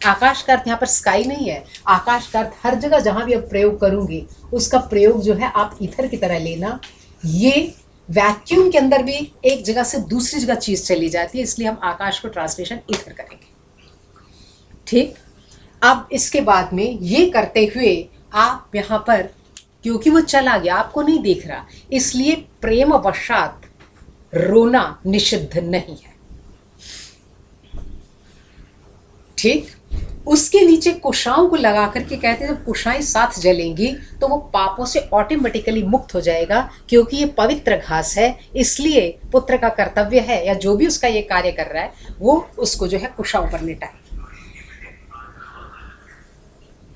आकाश का अर्थ यहाँ पर स्काई नहीं है, आकाश का अर्थ हर जगह जहां भी अब प्रयोग करूंगी उसका प्रयोग जो है आप ईथर की तरह लेना। ये वैक्यूम के अंदर भी एक जगह से दूसरी जगह चीज चली जाती है, इसलिए हम आकाश को ट्रांसलेशन ईथर करेंगे। ठीक, अब इसके बाद में ये करते हुए आप यहाँ पर, क्योंकि वो चला गया, आपको नहीं दिख रहा, इसलिए प्रेम वशात रोना निषिद्ध नहीं है। ठीक, उसके नीचे कुशाओं को लगा करके कहते हैं जब कुशाएं साथ जलेंगी तो वो पापों से ऑटोमेटिकली मुक्त हो जाएगा, क्योंकि ये पवित्र घास है, इसलिए पुत्र का कर्तव्य है या जो भी उसका ये कार्य कर रहा है वो उसको जो है कुशाओं पर लिटाए।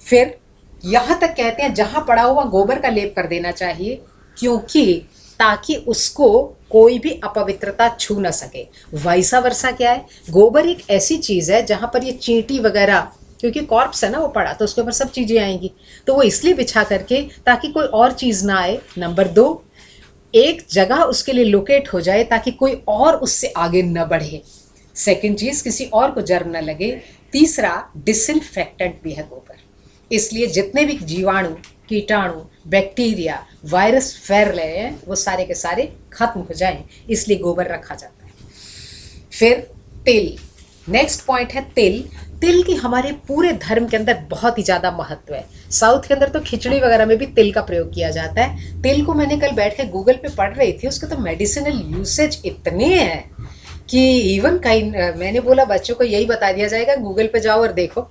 फिर यहां तक कहते हैं जहां पड़ा हुआ गोबर का लेप कर देना चाहिए, क्योंकि ताकि उसको कोई भी अपवित्रता छू ना सके। वैसा वर्षा क्या है, गोबर एक ऐसी चीज है जहां पर ये चींटी वगैरह, क्योंकि कॉर्प्स है ना वो पड़ा, तो उसके ऊपर सब चीजें आएंगी, तो वो इसलिए बिछा करके ताकि कोई और चीज ना आए। नंबर 2, एक जगह उसके लिए लोकेट हो जाए ताकि कोई और उससे आगे न बढ़े। सेकंड चीज, किसी और को जर्म न लगे। तीसरा, डिसइंफेक्टेंट भी है गोबर, इसलिए जितने भी जीवाणु, कीटाणु, बैक्टीरिया, वायरस फैल रहे हैं वो सारे के सारे खत्म हो जाएं, इसलिए गोबर रखा जाता है। फिर तिल, नेक्स्ट पॉइंट है तिल। तिल की हमारे पूरे धर्म के अंदर बहुत ही ज़्यादा महत्व है। साउथ के अंदर तो खिचड़ी वगैरह में भी तिल का प्रयोग किया जाता है। तिल को मैंने कल बैठ के गूगल पे पढ़ रही थी, उसके तो मेडिसिनल यूसेज इतने हैं कि इवन मैंने बोला बच्चों को यही बता दिया जाएगा, गूगल पे जाओ और देखो,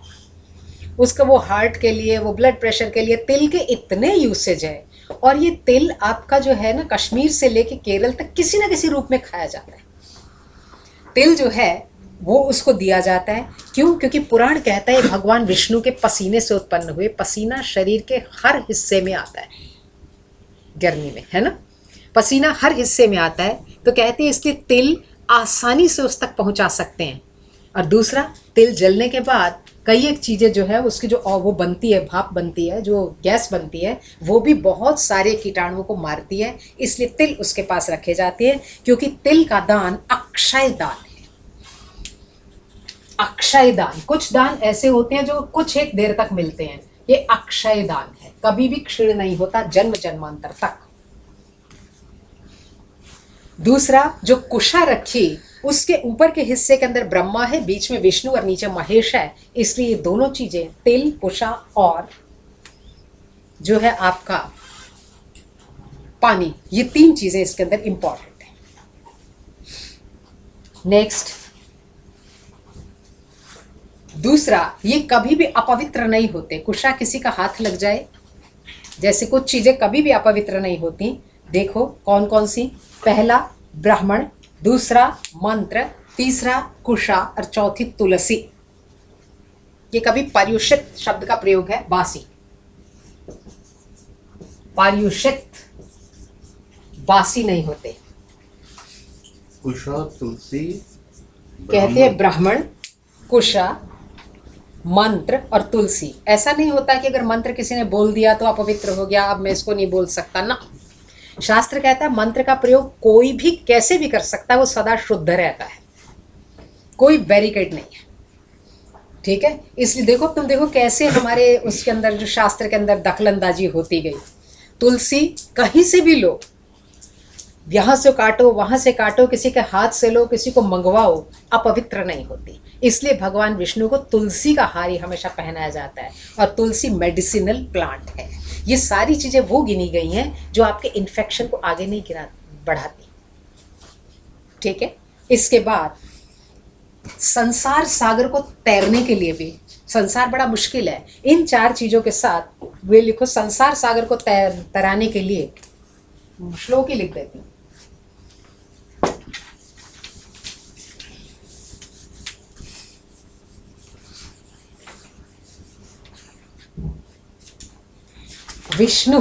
उसका वो हार्ट के लिए, वो ब्लड प्रेशर के लिए तिल के इतने यूसेज है। और ये तिल आपका जो है ना, कश्मीर से लेके केरल तक किसी ना किसी रूप में खाया जाता है। तिल जो है वो उसको दिया जाता है, क्यों? क्योंकि पुराण कहता है भगवान विष्णु के पसीने से उत्पन्न हुए। पसीना शरीर के हर हिस्से में आता है, गर्मी में, है ना, पसीना हर हिस्से में आता है, तो कहते हैं इसलिए तिल आसानी से उस तक पहुंचा सकते हैं। और दूसरा, तिल जलने के बाद कई एक चीज़ें जो है उसकी जो वो बनती है, भाप बनती है, जो गैस बनती है, वो भी बहुत सारे कीटाणुओं को मारती है, इसलिए तिल उसके पास रखे जाते हैं, क्योंकि तिल का दान अक्षय दान है। अक्षय दान, कुछ दान ऐसे होते हैं जो कुछ एक देर तक मिलते हैं, ये अक्षय दान है, कभी भी क्षीण नहीं होता, जन्म जन्मांतर तक। दूसरा, जो कुशा रखी उसके ऊपर के हिस्से के अंदर ब्रह्मा है, बीच में विष्णु और नीचे महेश है, इसलिए ये दोनों चीजें, तिल, कुशा और जो है आपका पानी, ये 3 चीजें इसके अंदर इंपॉर्टेंट है। नेक्स्ट, दूसरा, ये कभी भी अपवित्र नहीं होते। कुशा किसी का हाथ लग जाए, जैसे कुछ चीजें कभी भी अपवित्र नहीं होती। देखो कौन कौन सी, पहला ब्राह्मण, दूसरा मंत्र, तीसरा कुशा और चौथी तुलसी। ये कभी पर्युषित शब्द का प्रयोग है, बासी, पर्युषित, बासी नहीं होते। कुशा, तुलसी, कहते हैं ब्राह्मण, कुशा, मंत्र और तुलसी। ऐसा नहीं होता कि अगर मंत्र किसी ने बोल दिया तो अपवित्र हो गया, अब मैं इसको नहीं बोल सकता ना। शास्त्र कहता है मंत्र का प्रयोग कोई भी कैसे भी कर सकता है, वो सदा शुद्ध रहता है, कोई बैरिकेड नहीं है। ठीक है, इसलिए देखो, तुम देखो कैसे हमारे उसके अंदर जो शास्त्र के अंदर दखलंदाजी होती गई। तुलसी कहीं से भी लो, यहाँ से काटो, वहां से काटो, किसी के हाथ से लो, किसी को मंगवाओ, अपवित्र नहीं होती। इसलिए भगवान विष्णु को तुलसी का हार ही हमेशा पहनाया जाता है, और तुलसी मेडिसिनल प्लांट है। ये सारी चीजें वो गिनी गई हैं जो आपके इन्फेक्शन को आगे नहीं बढ़ाती। ठीक है, इसके बाद संसार सागर को तैरने के लिए भी, संसार बड़ा मुश्किल है, इन 4 चीजों के साथ वे लिखो, संसार सागर को तैराने के लिए श्लोक ही लिख देती हूँ। विष्णु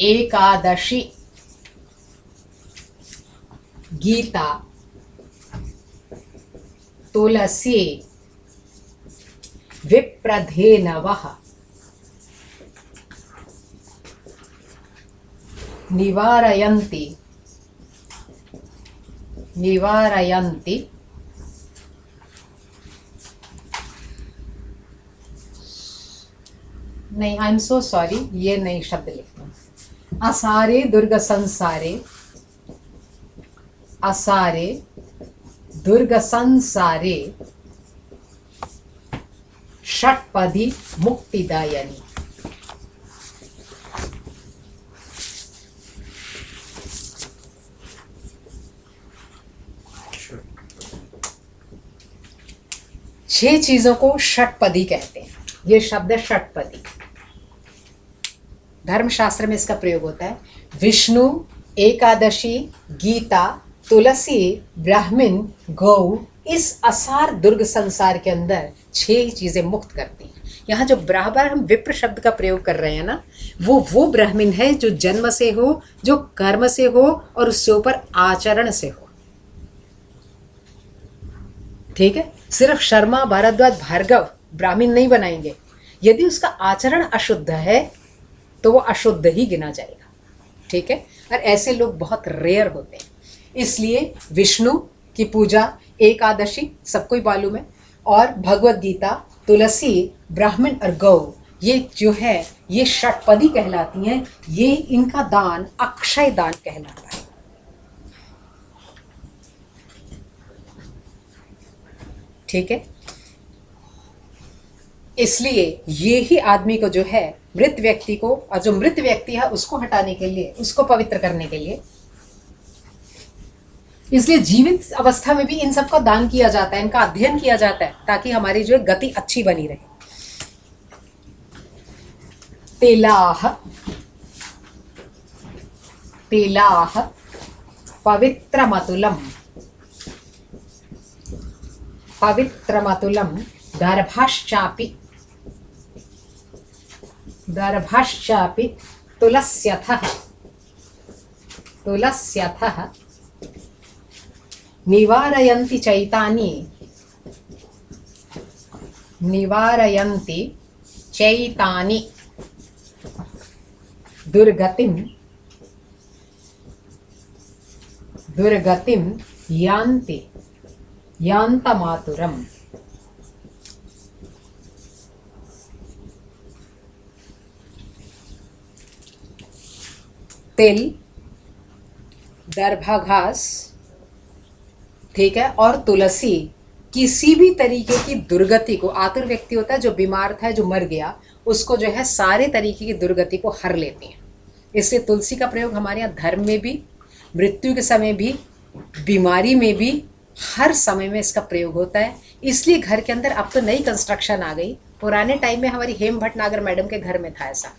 एकादशी गीता तुलसी विप्रधेनवः निवारयन्ति नहीं, आई एम सो सॉरी, ये नई शब्द लिखना। असारे दुर्ग संसारे, असारे दुर्ग संसारे षट्पदी मुक्तिदायनी। छह चीजों को षट्पदी कहते हैं। ये शब्द है षट्पदी। धर्मशास्त्र में इसका प्रयोग होता है। विष्णु, एकादशी, गीता, तुलसी, ब्राह्मण, गौ, इस असार दुर्ग संसार के अंदर छह चीजें मुक्त करती हैं। यहाँ जो बराबर हम विप्र शब्द का प्रयोग कर रहे हैं ना, वो ब्राह्मण है जो जन्म से हो, जो कर्म से हो और उससे ऊपर आचरण से हो। ठीक है, सिर्फ शर्मा, भारद्वाज, भार्गव ब्राह्मण नहीं बनाएंगे। यदि उसका आचरण अशुद्ध है तो वो अशुद्ध ही गिना जाएगा। ठीक है, और ऐसे लोग बहुत रेयर होते हैं। इसलिए विष्णु की पूजा, एकादशी सबको ही मालूम है, और भगवत गीता, तुलसी, ब्राह्मण और गौ, ये जो है ये षट्पदी कहलाती हैं। ये इनका दान अक्षय दान कहलाता है। ठीक है, इसलिए ये ही आदमी को जो है, मृत व्यक्ति को, और जो मृत व्यक्ति है उसको हटाने के लिए, उसको पवित्र करने के लिए, इसलिए जीवित अवस्था में भी इन सब का दान किया जाता है, इनका अध्ययन किया जाता है, ताकि हमारी जो गति अच्छी बनी रहे। तिलाह, तिलाह पवित्रमतुलम, पवित्रमतुलम दर्भाश्चापि, दर्भाश्चापि तुलस्यथः, तुलस्यथः निवारयन्ति चैतानि, निवारयन्ति चैतानि दुर्गतिं, दुर्गतिं यान्ति, यान्तमातुरम्। तिल, दरभा घास, ठीक है, और तुलसी किसी भी तरीके की दुर्गति को, आतुर व्यक्ति होता है जो बीमार था, जो मर गया, उसको जो है सारे तरीके की दुर्गति को हर लेती हैं। इसलिए तुलसी का प्रयोग हमारे यहाँ धर्म में भी, मृत्यु के समय भी, बीमारी में भी, हर समय में इसका प्रयोग होता है। इसलिए घर के अंदर अब तो नई कंस्ट्रक्शन आ गई। पुराने टाइम में हमारी हेम भटनागर मैडम के घर में था ऐसा,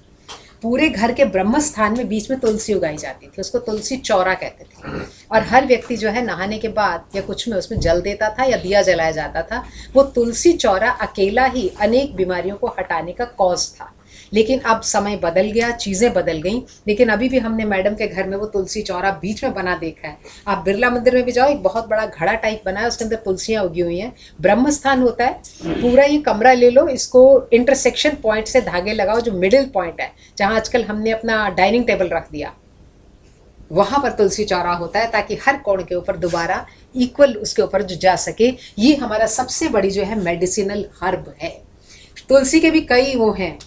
पूरे घर के ब्रह्म स्थान में बीच में तुलसी उगाई जाती थी, उसको तुलसी चौरा कहते थे। और हर व्यक्ति जो है नहाने के बाद या कुछ में उसमें जल देता था या दिया जलाया जाता था। वो तुलसी चौरा अकेला ही अनेक बीमारियों को हटाने का कॉज था। लेकिन अब समय बदल गया, चीज़ें बदल गई, लेकिन अभी भी हमने मैडम के घर में वो तुलसी चौरा बीच में बना देखा है। आप बिरला मंदिर में भी जाओ, एक बहुत बड़ा घड़ा टाइप बना है, उसके अंदर तुलसियाँ उगी हुई हैं, ब्रह्म स्थान होता है। पूरा ये कमरा ले लो, इसको इंटरसेक्शन पॉइंट से धागे लगाओ, जो मिडिल पॉइंट है जहाँ आजकल हमने अपना डाइनिंग टेबल रख दिया, वहाँ पर तुलसी चौरा होता है, ताकि हर कोण के ऊपर दोबारा इक्वल उसके ऊपर जो जा सके। ये हमारा सबसे बड़ी जो है मेडिसिनल हर्ब है। तुलसी के भी कई वो हैं,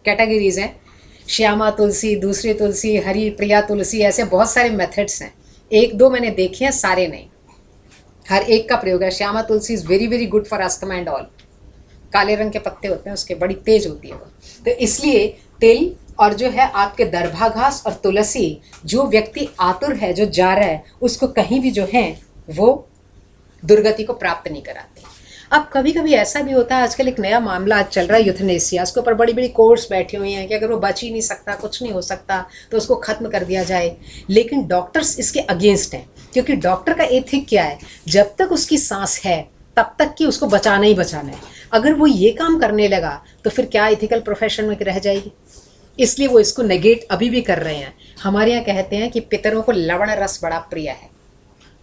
कैटेगरीज हैं, श्यामा तुलसी, दूसरी तुलसी, हरी प्रिया तुलसी, ऐसे बहुत सारे मेथड्स हैं। एक दो मैंने देखे हैं, सारे नहीं, हर एक का प्रयोग है। Shyama Tulsi is very very good for asthma and all. काले रंग के पत्ते होते हैं उसके, बड़ी तेज होती है वो। तो इसलिए तिल और जो है आपके दरभा घास और तुलसी, जो व्यक्ति आतुर है, जो जा रहा है, उसको कहीं भी जो है वो दुर्गति को प्राप्त नहीं कराते। अब कभी कभी ऐसा भी होता है, आजकल एक नया मामला आज चल रहा है यूथनेसिया, उसके ऊपर बड़ी बड़ी कोर्ट्स बैठी हुई हैं कि अगर वो बच ही नहीं सकता, कुछ नहीं हो सकता, तो उसको खत्म कर दिया जाए। लेकिन डॉक्टर्स इसके अगेंस्ट हैं, क्योंकि डॉक्टर का एथिक क्या है, जब तक उसकी सांस है तब तक कि उसको बचाना ही बचाना है। अगर वो ये काम करने लगा तो फिर क्या एथिकल प्रोफेशन में रह जाएगी। इसलिए वो इसको नेगेट अभी भी कर रहे हैं। हमारे यहाँ कहते हैं कि पितरों को लवण रस बड़ा प्रिय है।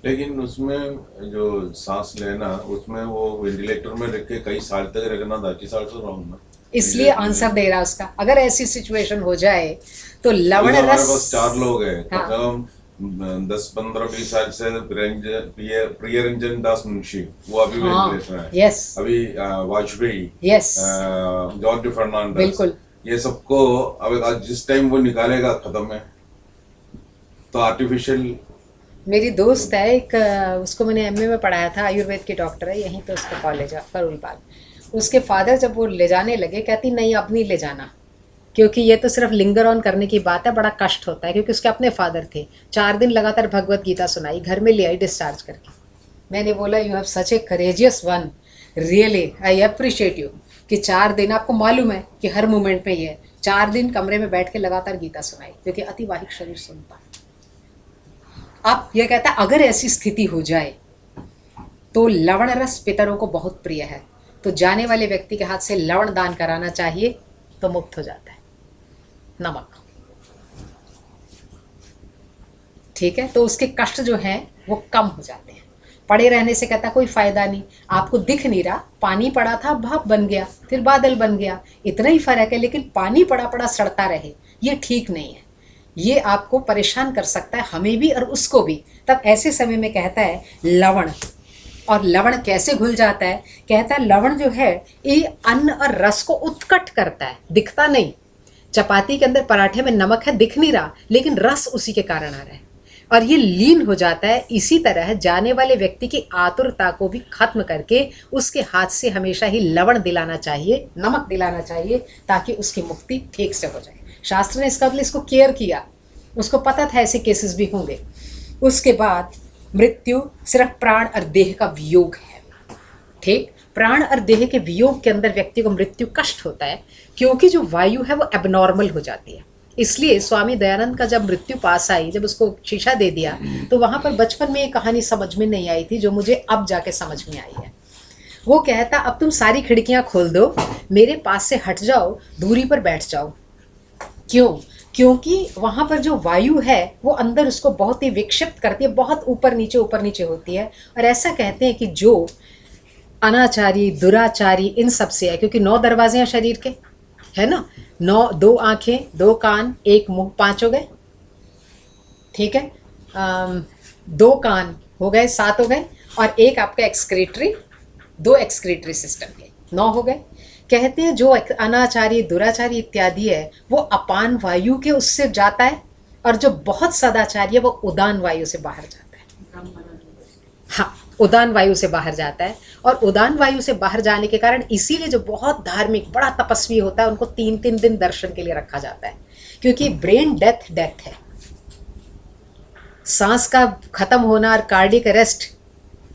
लेकिन उसमें जो सांस लेना, उसमें वो वेंटिलेटर में रख के कई साल तक रखना, 30 साल से रहा हूँ। इसलिए आंसर दे रहा उसका। अगर ऐसी सिचुएशन हो जाए तो लवण हमारे रस। पास 4 लोग हैं, हाँ। कम 10-15-20 साल से प्रिय रंजन दास मुंशी, वो अभी हाँ, वेंटिलेटर है। यस अभी वाजपेयी, यस जॉर्ज फर्नांडिस, बिल्कुल। ये सबको अब आज जिस टाइम वो निकालेगा खत्म है। तो आर्टिफिशियल। मेरी दोस्त है एक, उसको मैंने एमए में पढ़ाया था, आयुर्वेद की डॉक्टर है, यहीं पे उसका कॉलेज है करोलबाग। उसके फादर जब वो ले जाने लगे, कहती नहीं अब नहीं ले जाना, क्योंकि ये तो सिर्फ लिंगर ऑन करने की बात है, बड़ा कष्ट होता है। क्योंकि उसके अपने फादर थे, 4 दिन लगातार भगवत गीता सुनाई, घर में ले आई डिस्चार्ज करके। मैंने बोला you have such A courageous one, really I appreciate you, कि 4 दिन, आपको मालूम है कि हर मोमेंट में ये 4 दिन कमरे में बैठ के लगातार गीता सुनाई, क्योंकि अतिवाहिक शरीर सुनता। अब यह कहता है अगर ऐसी स्थिति हो जाए तो लवण रस पितरों को बहुत प्रिय है, तो जाने वाले व्यक्ति के हाथ से लवण दान कराना चाहिए, तो मुक्त हो जाता है नमक। ठीक है, तो उसके कष्ट जो हैं वो कम हो जाते हैं। पड़े रहने से कहता कोई फायदा नहीं, आपको दिख नहीं रहा, पानी पड़ा था भाप बन गया, फिर बादल बन गया, इतना ही फर्क है। लेकिन पानी पड़ा पड़ा सड़ता रहे, ये ठीक नहीं है, ये आपको परेशान कर सकता है, हमें भी और उसको भी। तब ऐसे समय में कहता है लवण। और लवण कैसे घुल जाता है? कहता है लवण जो है ये अन्न और रस को उत्कट करता है, दिखता नहीं। चपाती के अंदर, पराठे में नमक है, दिख नहीं रहा, लेकिन रस उसी के कारण आ रहा है और ये लीन हो जाता है। इसी तरह जाने वाले व्यक्ति की आतुरता को भी खत्म करके उसके हाथ से हमेशा ही लवण दिलाना चाहिए, नमक दिलाना चाहिए, ताकि उसकी मुक्ति ठीक से हो जाए। शास्त्र ने इसका मतलब इसको केयर किया, उसको पता था ऐसे केसेस भी होंगे। उसके बाद मृत्यु सिर्फ प्राण और देह का वियोग है। ठीक, प्राण और देह के वियोग के अंदर व्यक्ति को मृत्यु कष्ट होता है, क्योंकि जो वायु है वो एबनॉर्मल हो जाती है। इसलिए स्वामी दयानंद का जब मृत्यु पास आई, जब उसको शीशा दे दिया, तो वहां पर बचपन में ये कहानी समझ में नहीं आई थी, जो मुझे अब जाके समझ में आई है। वो कहता अब तुम सारी खिड़कियां खोल दो, मेरे पास से हट जाओ, दूरी पर बैठ जाओ। क्यों? क्योंकि वहाँ पर जो वायु है वो अंदर उसको बहुत ही विक्षिप्त करती है, बहुत ऊपर नीचे होती है। और ऐसा कहते हैं कि जो अनाचारी, दुराचारी, इन सब से है, क्योंकि 9 दरवाजे हैं शरीर के, है ना, 2 आँखें, 2 कान, 1 मुंह, 5 हो गए। ठीक है, 2 कान हो गए, 7 हो गए, और 1 आपका एक्सक्रीटरी, 2 एक्सक्रीटरी सिस्टम के, 9 हो गए। कहते हैं जो अनाचारी, दुराचारी इत्यादि है वो अपान वायु के उससे जाता है, और जो बहुत सदाचारी है वो उदान वायु से बाहर जाता है। हाँ, उदान वायु से बाहर जाता है। और उदान वायु से बाहर जाने के कारण इसीलिए जो बहुत धार्मिक, बड़ा तपस्वी होता है, उनको 3-3 दिन दर्शन के लिए रखा जाता है, क्योंकि ब्रेन डेथ है। सांस का खत्म होना और कार्डियक अरेस्ट,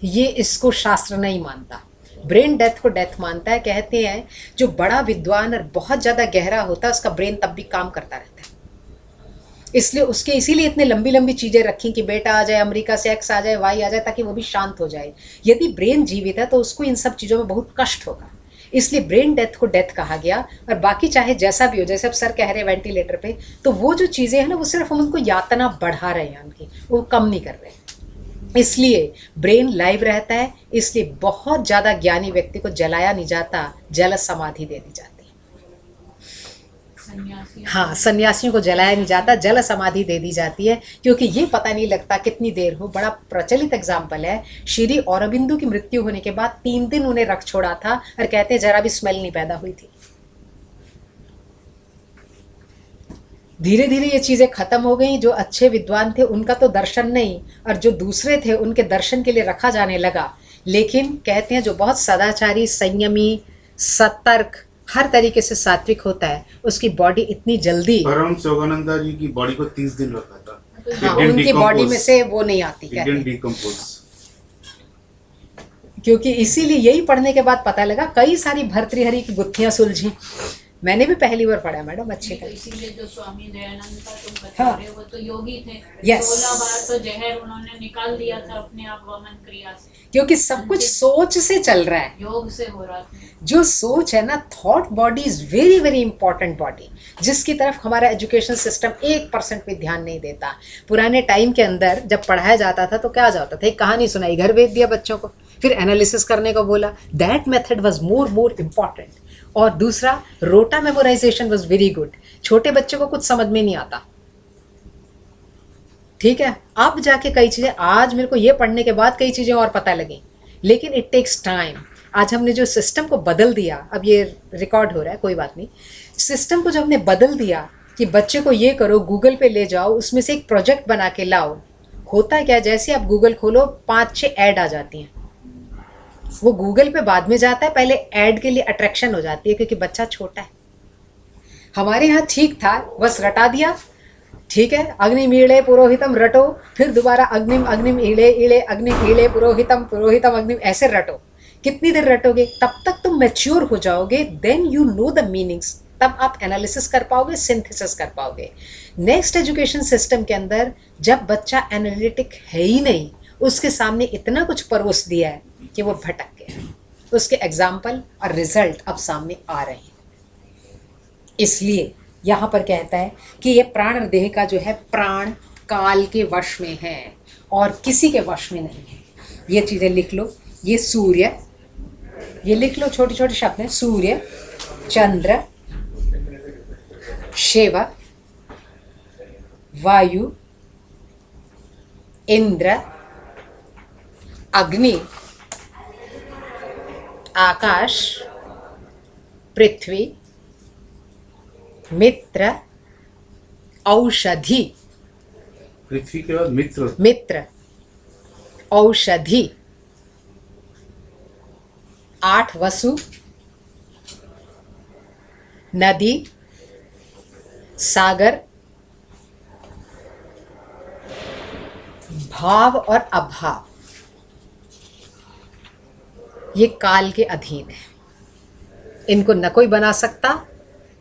ये इसको शास्त्र नहीं मानता, ब्रेन डेथ को डेथ मानता है। कहते हैं जो बड़ा विद्वान और बहुत ज़्यादा गहरा होता है उसका ब्रेन तब भी काम करता रहता है। इसलिए उसके इसीलिए इतने लंबी लंबी चीज़ें रखी कि बेटा आ जाए, अमेरिका से एक्स आ जाए, वाई आ जाए, ताकि वो भी शांत हो जाए। यदि ब्रेन जीवित है तो उसको इन सब चीज़ों में बहुत कष्ट होगा, इसलिए ब्रेन डेथ को डेथ कहा गया। और बाकी चाहे जैसा भी हो, जैसे अब सर कह रहे हैं वेंटिलेटर पे, तो वो जो चीज़ें हैं ना, वो सिर्फ हम उनको यातना बढ़ा रहे हैं, उनकी वो कम नहीं कर रहे। इसलिए ब्रेन लाइव रहता है, इसलिए बहुत ज़्यादा ज्ञानी व्यक्ति को जलाया नहीं जाता, जल समाधि दे दी जाती है। हाँ, सन्यासियों को जलाया नहीं जाता, जल समाधि दे दी जाती है, क्योंकि ये पता नहीं लगता कितनी देर हो। बड़ा प्रचलित एग्जाम्पल है, श्री औरबिंदु की मृत्यु होने के बाद 3 दिन उन्हें रख छोड़ा था, और कहते हैं जरा भी स्मेल नहीं पैदा हुई थी। धीरे धीरे ये चीज़ें खत्म हो गई। जो अच्छे विद्वान थे उनका तो दर्शन नहीं, और जो दूसरे थे उनके दर्शन के लिए रखा जाने लगा। लेकिन कहते हैं जो बहुत सदाचारी, संयमी, सतर्क, हर तरीके से सात्विक होता है, उसकी बॉडी इतनी जल्दी, परम सोगानंदा जी की बॉडी को 30 दिन रखा था। हाँ, उनकी बॉडी में से वो नहीं आती, क्योंकि इसीलिए यही पढ़ने के बाद पता लगा, कई सारी भर्तृहरि की गुत्थियां सुलझी। मैंने भी पहली बार पढ़ा मैडम, अच्छे तो का। इसीलिए जो स्वामी दयानंद का तुम बता हाँ। रहे हो वो तो योगी थे। Yes. 16 बार तो जहर उन्होंने निकाल दिया था अपने आप वमन क्रिया से। क्योंकि सब कुछ सोच से चल रहा है। योग से हो रहा था। जो सोच है ना, thought body is very very important body, जिसकी तरफ हमारा एजुकेशन सिस्टम 1% भी ध्यान नहीं देता। पुराने टाइम के अंदर जब पढ़ाया जाता था तो क्या जाता था, एक कहानी सुनाई, घर भेज दिया बच्चों को, फिर एनालिसिस करने को बोला। That method was more important. और दूसरा, रोटा मेमोराइजेशन वाज वेरी गुड। छोटे बच्चों को कुछ समझ में नहीं आता, ठीक है। अब जाके कई चीज़ें, आज मेरे को ये पढ़ने के बाद कई चीज़ें और पता लगी, लेकिन इट टेक्स टाइम। आज हमने जो सिस्टम को बदल दिया, अब ये रिकॉर्ड हो रहा है, कोई बात नहीं, सिस्टम को जो हमने बदल दिया कि बच्चे को ये करो, गूगल पे ले जाओ, उसमें से एक प्रोजेक्ट बना के लाओ। होता क्या, जैसे आप गूगल खोलो 5-6 ऐड आ जाती हैं। वो गूगल पे बाद में जाता है, पहले ऐड के लिए अट्रैक्शन हो जाती है क्योंकि बच्चा छोटा है। हमारे यहाँ ठीक था, बस रटा दिया, ठीक है, अग्निम ईड़े पुरोहितम रटो, फिर दोबारा अग्निम अग्निम ईड़े ईड़े अग्निम ईड़े पुरोहितम पुरोहितम अग्निम, ऐसे रटो। कितनी देर रटोगे, तब तक तुम मैच्योर हो जाओगे, then you know the meanings, तब आप एनालिसिस कर पाओगे, सिंथेसिस कर पाओगे। नेक्स्ट एजुकेशन सिस्टम के अंदर जब बच्चा एनालिटिक है ही नहीं, उसके सामने इतना कुछ परोस दिया है कि वो भटक गया। उसके एग्जाम्पल और रिजल्ट अब सामने आ रहे हैं। इसलिए यहाँ पर कहता है कि ये प्राण और देह का जो है, प्राण काल के वश में है और किसी के वश में नहीं है। ये चीज़ें लिख लो। ये सूर्य, ये लिख लो, छोटे छोटे शब्द हैं। सूर्य, चंद्र, शिव, वायु, इंद्र, अग्नि, आकाश, पृथ्वी, मित्र, औषधि, पृथ्वी के बाद मित्र, मित्र, औषधि, 8 वसु, नदी, सागर, भाव और अभाव, ये काल के अधीन है। इनको न कोई बना सकता,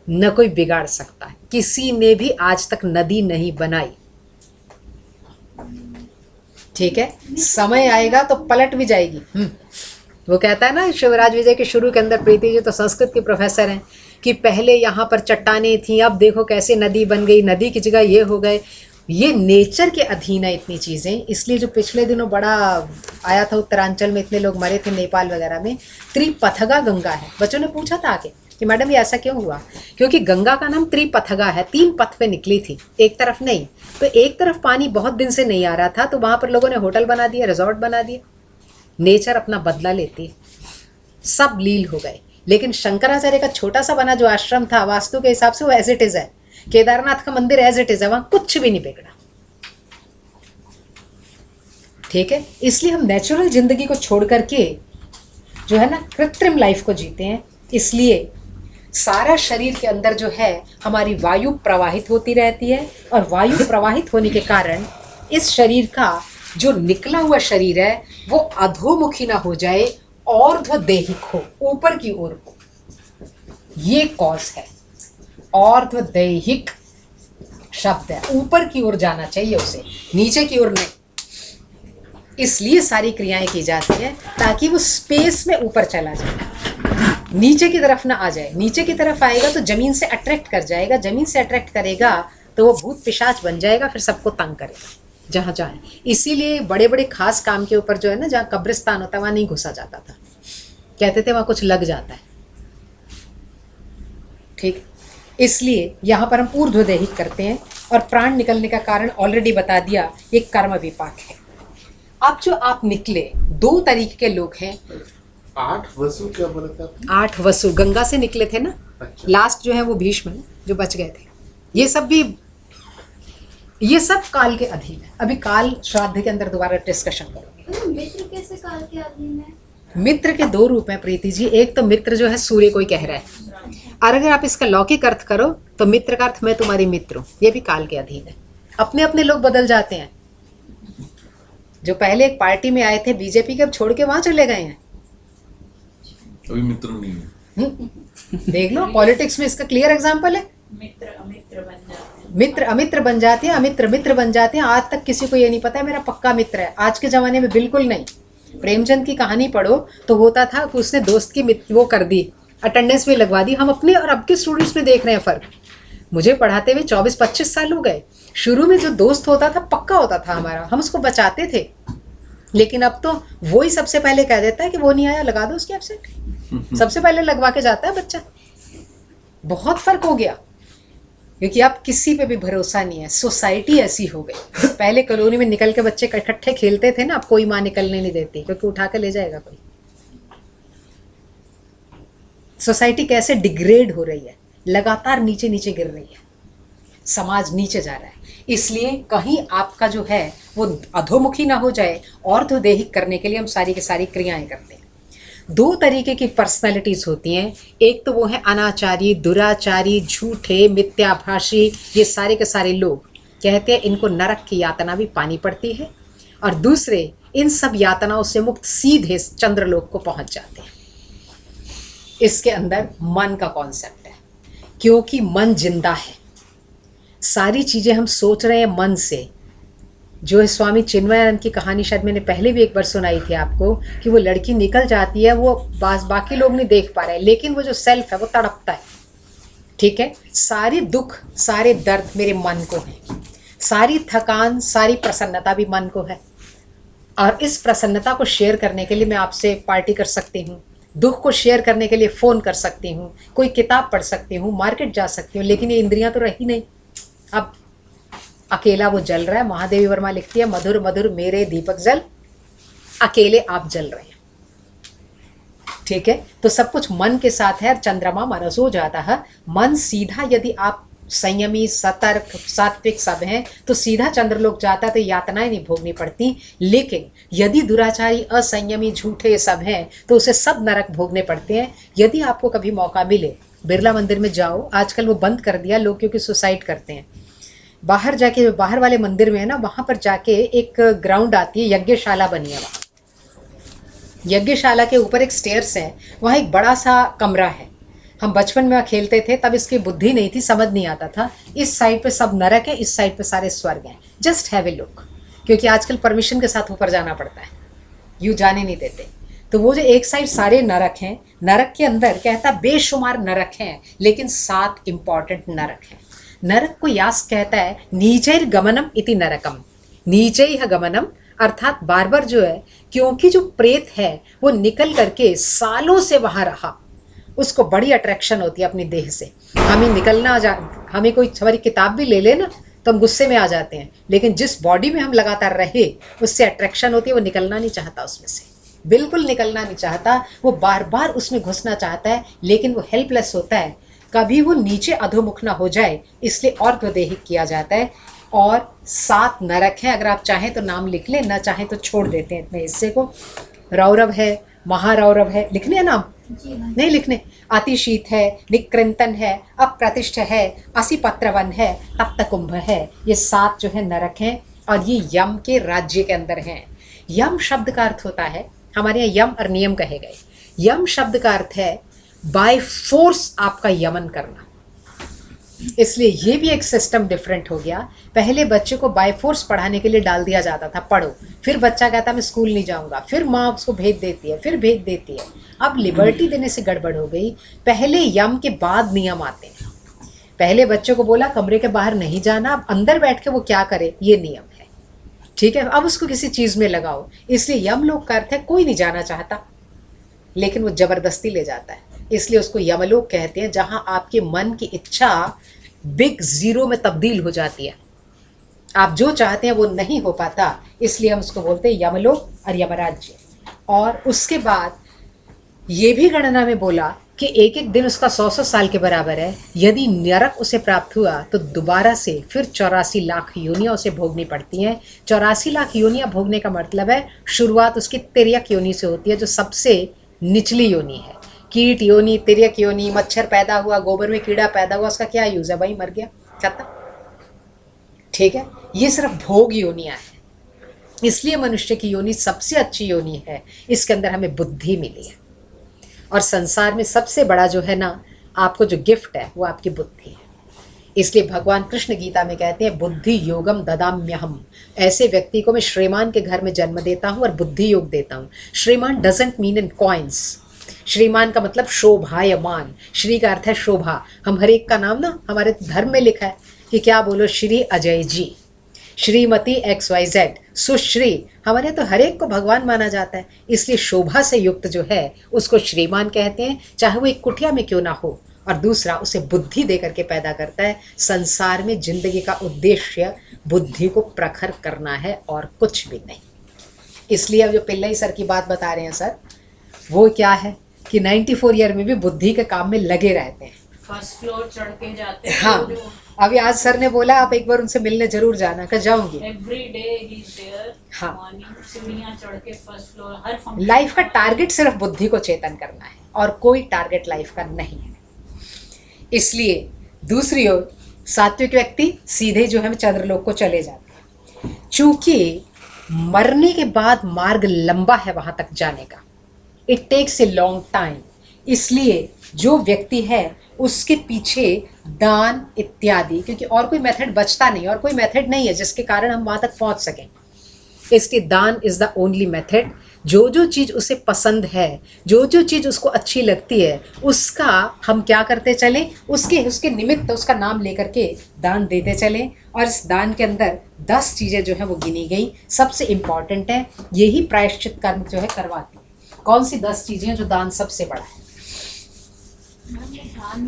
न कोई बिगाड़ सकता। किसी ने भी आज तक नदी नहीं बनाई, ठीक है। समय आएगा तो पलट भी जाएगी। वो कहता है ना शिवराज विजय के शुरू के अंदर, प्रीति जी तो संस्कृत के प्रोफेसर हैं, कि पहले यहाँ पर चट्टानें थी, अब देखो कैसे नदी बन गई, नदी की जगह ये हो गए। ये नेचर के अधीन है इतनी चीज़ें। इसलिए जो पिछले दिनों बड़ा आया था उत्तरांचल में, इतने लोग मरे थे नेपाल वगैरह में, त्रिपथगा गंगा है। बच्चों ने पूछा था आके कि मैडम ये ऐसा क्यों हुआ, क्योंकि गंगा का नाम त्रिपथगा है, 3 पथ पे निकली थी, एक तरफ नहीं। तो एक तरफ पानी बहुत दिन से नहीं आ रहा था, तो वहाँ पर लोगों ने होटल बना दिया, रिजॉर्ट बना दिए। नेचर अपना बदला लेती है, सब लील हो गए। लेकिन शंकराचार्य का छोटा सा बना जो आश्रम था, वास्तु के हिसाब से वो एज इट इज़ है। केदारनाथ का मंदिर एज इट इज़ है, वहाँ कुछ भी नहीं बिगड़ा, ठीक है। इसलिए हम नेचुरल जिंदगी को छोड़ करके जो है ना, कृत्रिम लाइफ को जीते हैं। इसलिए सारा शरीर के अंदर जो है हमारी वायु प्रवाहित होती रहती है, और वायु प्रवाहित होने के कारण इस शरीर का जो निकला हुआ शरीर है वो अधोमुखी ना हो जाए, और्ध्वदेहिक हो, ऊपर की ओर हो। ये कॉज है, और्ध्वदेहिक शब्द है, ऊपर की ओर जाना चाहिए उसे, नीचे की ओर नहीं। इसलिए सारी क्रियाएं की जाती है ताकि वो स्पेस में ऊपर चला जाए, नीचे की तरफ ना आ जाए। नीचे की तरफ आएगा तो जमीन से अट्रैक्ट कर जाएगा, जमीन से अट्रैक्ट करेगा तो वो भूत पिशाच बन जाएगा, फिर सबको तंग करेगा जहाँ जाए। इसीलिए बड़े बड़े खास काम के ऊपर जो है ना, जहाँ कब्रिस्तान होता है वहाँ नहीं घुसा जाता था, कहते थे वहाँ कुछ लग जाता है, ठीक। इसलिए यहाँ पर हम ऊर्ध्वदेहिक करते हैं, और प्राण निकलने का कारण ऑलरेडी बता दिया, ये कर्म विपाक है। अब जो आप निकले, 2 तरीके के लोग हैं। 8 वसु क्या बोला था आपने? 8 वसु गंगा से निकले थे ना। अच्छा। लास्ट जो है वो भीष्म है, जो बच गए थे। ये सब भी, ये सब काल के अधीन है। अभी काल श्राद्ध के अंदर दोबारा डिस्कशन करोगे। मित्र कैसे काल के अधीन है? मित्र के 2 रूप हैं प्रीति जी। एक तो मित्र जो है सूर्य को ही कह रहा है, और अगर आप इसका लौकिक अर्थ करो तो मित्र का अर्थ मैं तुम्हारी मित्र हूँ, ये भी काल के अधीन है। अपने अपने लोग बदल जाते हैं। जो पहले एक पार्टी में आए थे बीजेपी के, अब छोड़ के वहां चले गए हैं। अभी मित्र नहीं है। देख लो, पॉलिटिक्स में इसका क्लियर एग्जाम्पल है। मित्र अमित्र बन जाते हैं। मित्र अमित्र बन जाते हैं, अमित्र मित्र बन जाते हैं। आज तक किसी को ये नहीं पता है मेरा पक्का मित्र है, आज के ज़माने में बिल्कुल नहीं। प्रेमचंद की कहानी पढ़ो तो होता था कि उसने दोस्त की वो कर दी, अटेंडेंस भी लगवा दी। हम अपने और अब के स्टूडेंट्स में देख रहे हैं फ़र्क। मुझे पढ़ाते हुए 24-25 साल हो गए। शुरू में जो दोस्त होता था पक्का होता था हमारा, हम उसको बचाते थे। लेकिन अब तो वो ही सबसे पहले कह देता है कि वो नहीं आया, लगा दो उसकी एब्सेंट। सबसे पहले लगवा के जाता है बच्चा। बहुत फ़र्क हो गया, क्योंकि अब किसी पे भी भरोसा नहीं है। सोसाइटी ऐसी हो गई। पहले कॉलोनी में निकल के बच्चे इकट्ठे खेलते थे ना, अब कोई माँ निकलने नहीं देती, क्योंकि उठा के ले जाएगा कोई। सोसाइटी कैसे डिग्रेड हो रही है, लगातार नीचे नीचे गिर रही है, समाज नीचे जा रहा है। इसलिए कहीं आपका जो है वो अधोमुखी ना हो जाए, ऑर्थोदेहिक करने के लिए हम सारी की सारी क्रियाएं करते हैं। 2 तरीके की पर्सनालिटीज होती हैं। एक तो वो है अनाचारी, दुराचारी, झूठे, मिथ्याभाषी। ये सारे के सारे लोग कहते हैं इनको नरक की यातना भी पानी पड़ती है। और दूसरे इन सब यातनाओं से मुक्त सीधे चंद्रलोक को पहुंच जाते हैं। इसके अंदर मन का कॉन्सेप्ट है, क्योंकि मन जिंदा है। सारी चीज़ें हम सोच रहे हैं मन से। जो है स्वामी चिन्मयानंद की कहानी, शायद मैंने पहले भी एक बार सुनाई थी आपको, कि वो लड़की निकल जाती है, वो बाकी लोग नहीं देख पा रहे, लेकिन वो जो सेल्फ है वो तड़पता है। ठीक है, सारी दुख सारे दर्द मेरे मन को है, सारी थकान सारी प्रसन्नता भी मन को है। और इस प्रसन्नता को शेयर करने के लिए मैं आपसे पार्टी कर सकती हूँ, दुख को शेयर करने के लिए फ़ोन कर सकती हूँ, कोई किताब पढ़ सकती हूँ, मार्केट जा सकती हूँ, लेकिन ये इंद्रियां तो रही नहीं। अब अकेला वो जल रहा है। महादेवी वर्मा लिखती है, मधुर मधुर मेरे दीपक जल, अकेले आप जल रहे हैं। ठीक है, तो सब कुछ मन के साथ है। चंद्रमा मनसो जाता है। मन सीधा, यदि आप संयमी, सतर्क, सात्विक सब हैं तो सीधा चंद्रलोक जाता है, तो यातनाएं नहीं भोगनी पड़ती। लेकिन यदि दुराचारी, असंयमी, झूठे सब हैं तो उसे सब नरक भोगने पड़ते हैं। यदि आपको कभी मौका मिले, बिरला मंदिर में जाओ। आजकल वो बंद कर दिया लोग, क्योंकि सुसाइड करते हैं। बाहर जाके, बाहर वाले मंदिर में है ना, वहाँ पर जाके एक ग्राउंड आती है, यज्ञशाला बनी है वहाँ। यज्ञशाला के ऊपर एक स्टेयर्स है, वहाँ एक बड़ा सा कमरा है। हम बचपन में खेलते थे, तब इसकी बुद्धि नहीं थी, समझ नहीं आता था। इस साइड पे सब नरक है, इस साइड पे सारे स्वर्ग हैं। जस्ट हैव ए लुक, क्योंकि आजकल परमिशन के साथ ऊपर जाना पड़ता है, यूँ जाने नहीं देते। तो वो जो एक साइड सारे नरक हैं, नरक के अंदर कहता बेशुमार नरक हैं, लेकिन 7 इंपॉर्टेंट नरक हैं। नरक को यास कहता है नीचैर गमनम इति नरकम, नीचैह गमनम, अर्थात बार बार जो है, क्योंकि जो प्रेत है वो निकल करके सालों से वहाँ रहा, उसको बड़ी अट्रैक्शन होती है अपनी देह से। हमें निकलना हमें कोई हमारी किताब भी ले ले ना तो हम गुस्से में आ जाते हैं, लेकिन जिस बॉडी में हम लगातार रहे उससे अट्रैक्शन होती है। वो निकलना नहीं चाहता उसमें से, बिल्कुल निकलना नहीं चाहता। वो बार बार उसमें घुसना चाहता है, लेकिन वो हेल्पलेस होता है। कभी वो नीचे अधोमुख ना हो जाए, इसलिए ऑर्थोदेहिक किया जाता है। और 7 नरक हैं, अगर आप चाहें तो नाम लिख लें, ना चाहें तो छोड़ देते हैं इतने हिस्से को। रौरव है, महारौरव है, लिखने हैं नाम? नहीं लिखने। अतिशीत है, निकृंतन है, अप्रतिष्ठ है, असिपत्रवन है, तप्तकुंभ है। ये 7 जो है नरक हैं, और ये यम के राज्य के अंदर हैं। यम शब्द का अर्थ होता है, हमारे यहाँ यम और नियम कहे गए। यम शब्द का अर्थ है बाय फोर्स आपका यमन करना। इसलिए ये भी एक सिस्टम डिफरेंट हो गया। पहले बच्चे को बाय फोर्स पढ़ाने के लिए डाल दिया जाता था, पढ़ो, फिर बच्चा कहता मैं स्कूल नहीं जाऊंगा, फिर माँ उसको भेज देती है, फिर भेज देती है। अब लिबर्टी देने से गड़बड़ हो गई। पहले यम के बाद नियम आते हैं। पहले बच्चे को बोला कमरे के बाहर नहीं जाना, अब अंदर बैठ के वो क्या करे, ये नियम है। ठीक है, अब उसको किसी चीज़ में लगाओ। इसलिए यम लोक का अर्थ है कोई नहीं जाना चाहता, लेकिन वो जबरदस्ती ले जाता है, इसलिए उसको यमलोक कहते हैं, जहां आपके मन की इच्छा बिग जीरो में तब्दील हो जाती है। आप जो चाहते हैं वो नहीं हो पाता, इसलिए हम उसको बोलते हैं यमलोक और यमराज्य। और उसके बाद ये भी गणना में बोला कि एक एक दिन उसका 100 साल के बराबर है। यदि नरक उसे प्राप्त हुआ तो दोबारा से फिर 84 लाख योनियाँ उसे भोगनी पड़ती हैं। 84 लाख योनियाँ भोगने का मतलब है शुरुआत उसकी तिर्यक योनि से होती है, जो सबसे निचली योनि है। कीट योनि, तिर्यक योनि, मच्छर पैदा हुआ, गोबर में कीड़ा पैदा हुआ, उसका क्या यूज़ है भाई, मर गया, खत्म। ठीक है, ये सिर्फ भोग योनियाँ हैं। इसलिए मनुष्य की योनि सबसे अच्छी योनि है, इसके अंदर हमें बुद्धि मिली है। और संसार में सबसे बड़ा जो है ना आपको जो गिफ्ट है वो आपकी बुद्धि है। इसलिए भगवान कृष्ण गीता में कहते हैं बुद्धि योगम ददाम्यहम, ऐसे व्यक्ति को मैं श्रीमान के घर में जन्म देता हूँ और बुद्धि योग देता हूँ। श्रीमान डजंट मीन इन कॉइन्स, श्रीमान का मतलब शोभायमान, श्री का अर्थ है शोभा। हम हर एक का नाम ना हमारे धर्म में लिखा है कि क्या बोलो, श्री अजय जी, श्रीमती XYZ, सुश्री, हमारे तो हर एक को भगवान माना जाता है। इसलिए शोभा से युक्त जो है उसको श्रीमान कहते हैं, चाहे वो एक कुटिया में क्यों ना हो। और दूसरा, उसे बुद्धि दे करके पैदा करता है। संसार में जिंदगी का उद्देश्य बुद्धि को प्रखर करना है और कुछ भी नहीं। इसलिए अब जो पिल्लई सर की बात बता रहे हैं सर, वो क्या है कि 94 ईयर में भी बुद्धि के काम में लगे रहते हैं। फर्स्ट फ्लोर चढ़ के जाते हैं। हाँ, अभी आज सर ने बोला आप एक बार उनसे मिलने जरूर जाना, कर जाऊंगी। Every day he is there. हाँ। मॉर्निंग सीढ़ियां चढ़ के फर्स्ट फ्लोर हर फंक्शन। लाइफ का टारगेट सिर्फ बुद्धि को चेतन करना है और कोई टारगेट लाइफ का नहीं है। इसलिए दूसरी ओर सात्विक व्यक्ति सीधे जो है चंद्रलोक को चले जाते हैं। चूंकि मरने के बाद मार्ग लंबा है वहां तक जाने का, it takes a long time. इसलिए जो व्यक्ति है उसके पीछे दान इत्यादि, क्योंकि और कोई मेथड बचता नहीं, और कोई मेथड नहीं है जिसके कारण हम वहां तक पहुंच सकें। इसलिए दान इज द ओनली मेथड। जो जो चीज़ उसे पसंद है, जो जो चीज़ उसको अच्छी लगती है, उसका हम क्या करते चलें, उसके निमित्त उसका नाम लेकर के दान देते चलें। और इस दान के अंदर 10 चीज़ें जो है वो गिनी गई, सबसे इम्पॉर्टेंट है, यही प्रायश्चित कर्म जो है करवाती है। कौन सी 10 चीज़ें जो दान सबसे बड़ा है? दान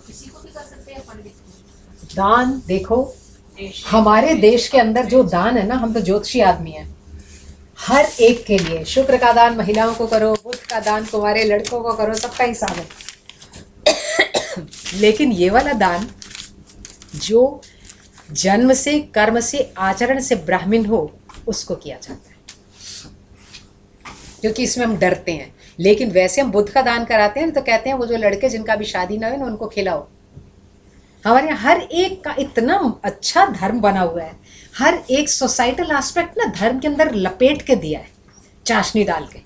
किसी को भी कर सकते हैं, पंडित को? दान देखो, हमारे देश के अंदर जो दान है ना, हम तो ज्योतिषी आदमी हैं, हर एक के लिए शुक्र का दान महिलाओं को करो, बुध का दान कुंवारे लड़कों को करो, सबका हिसाब है। लेकिन ये वाला दान जो जन्म से, कर्म से, आचरण से ब्राह्मण हो, उसको किया जाता है, क्योंकि इसमें हम डरते हैं। लेकिन वैसे हम बुध का दान कराते हैं तो कहते हैं वो जो लड़के जिनका भी शादी ना हो ना, उनको खिलाओ। हमारे यहाँ हर एक का इतना अच्छा धर्म बना हुआ है, हर एक सोसाइटल एस्पेक्ट ना धर्म के अंदर लपेट के दिया है, चाशनी डाल के,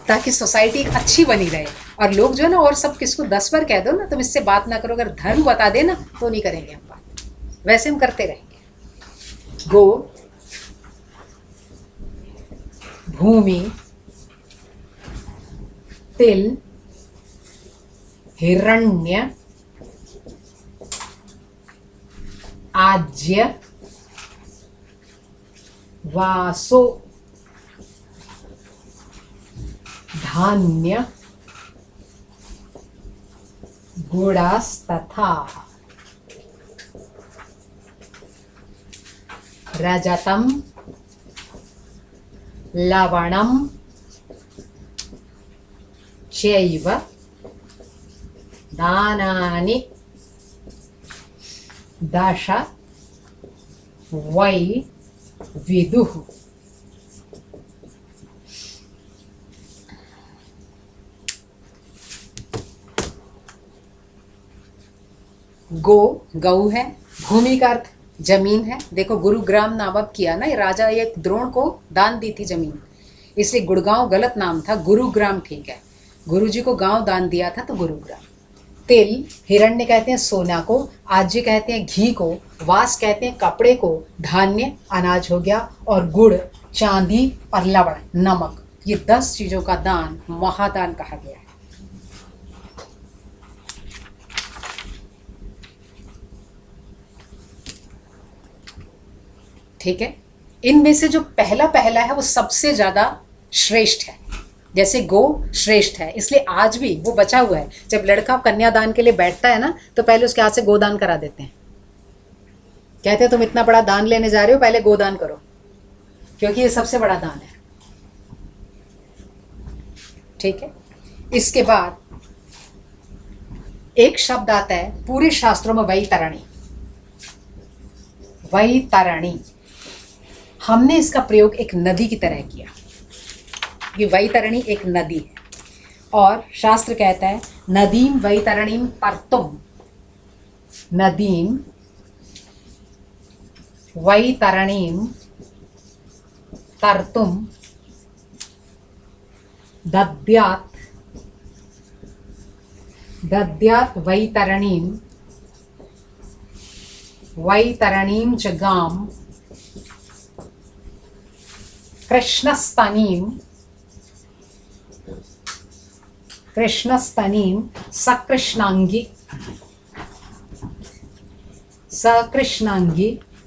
ताकि सोसाइटी अच्छी बनी रहे। और लोग जो है ना, और सब किसको 10 बार कह दो ना तुम इससे बात ना करो, अगर धर्म बता दे ना तो नहीं करेंगे हम बात, वैसे हम करते रहेंगे। गो, भूमि, तिल, हिरण्य, आज्य, वासो, धान्य, गुड़ास्तथा रजतम, लवणम चैव दानानि 10 वै विदुः। गो, गऊ है, भूमि का अर्थ जमीन है। देखो गुरुग्राम नामक किया ना, ये राजा एक द्रोण को दान दी थी जमीन, इसलिए गुड़गांव गलत नाम था, गुरुग्राम ठीक है। गुरुजी को गांव दान दिया था तो गुरुग्राम। तिल, हिरण्य कहते हैं सोना को, आज्य कहते हैं घी को, वास कहते हैं कपड़े को, धान्य अनाज हो गया, और गुड़ चांदी, और लवण नमक, ये 10 चीजों का दान महादान कहा गया है। ठीक है, इनमें से जो पहला है वो सबसे ज्यादा श्रेष्ठ है। जैसे गो श्रेष्ठ है, इसलिए आज भी वो बचा हुआ है। जब लड़का कन्यादान के लिए बैठता है ना, तो पहले उसके हाथ से गोदान करा देते हैं। कहते हैं तुम इतना बड़ा दान लेने जा रहे हो, पहले गोदान करो, क्योंकि ये सबसे बड़ा दान है। ठीक है, इसके बाद एक शब्द आता है पूरे शास्त्रों में, वैतरणी। वैतरणी, हमने इसका प्रयोग एक नदी की तरह किया कि वैतरणी एक नदी है, और शास्त्र कहता है नदीम वैतरणीम तर्तुम, नदीम वैतरणीम तर्तुम दद्यात् दद्यात् वैतरणीं च गां कृष्णस्तनीं सकृष्णांगी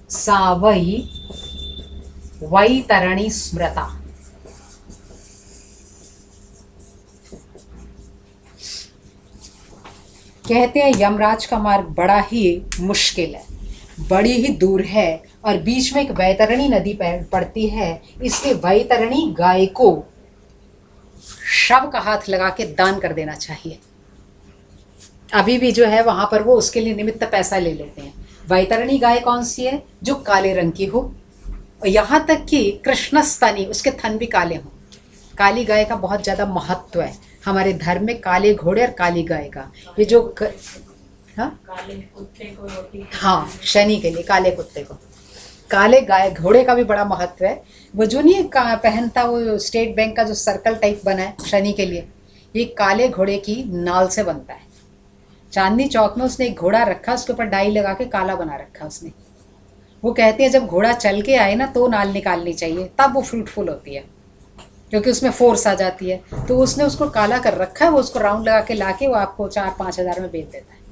सा वैतरणी स्मृता। कहते हैं यमराज का मार्ग बड़ा ही मुश्किल है, बड़ी ही दूर है, और बीच में एक वैतरणी नदी पड़ती है, इसलिए वैतरणी गाय को शव का हाथ लगा के दान कर देना चाहिए। अभी भी जो है वहां पर वो उसके लिए निमित्त पैसा ले लेते हैं। वैतरणी गाय कौन सी है? जो काले रंग की हो, और यहाँ तक कि कृष्णस्तनी, उसके थन भी काले हों। काली गाय का बहुत ज़्यादा महत्व है हमारे धर्म में, काले घोड़े और काली गाय का। ये जो हाँ काले कुत्ते को रोटी, हाँ, शनि के लिए काले कुत्ते को, काले गाय घोड़े का भी बड़ा महत्व है। वो जो नहीं पहनता वो स्टेट बैंक का जो सर्कल टाइप बना है शनि के लिए, ये काले घोड़े की नाल से बनता है। चांदनी चौक में उसने एक घोड़ा रखा, उसके ऊपर डाई लगा के काला बना रखा उसने। वो कहते हैं जब घोड़ा चल के आए ना तो नाल निकालनी चाहिए, तब वो फ्रूटफुल होती है, क्योंकि उसमें फोर्स आ जाती है। तो उसने उसको काला कर रखा है, वो उसको राउंड लगा के लाके वो आपको 4-5 हज़ार में बेच देता है।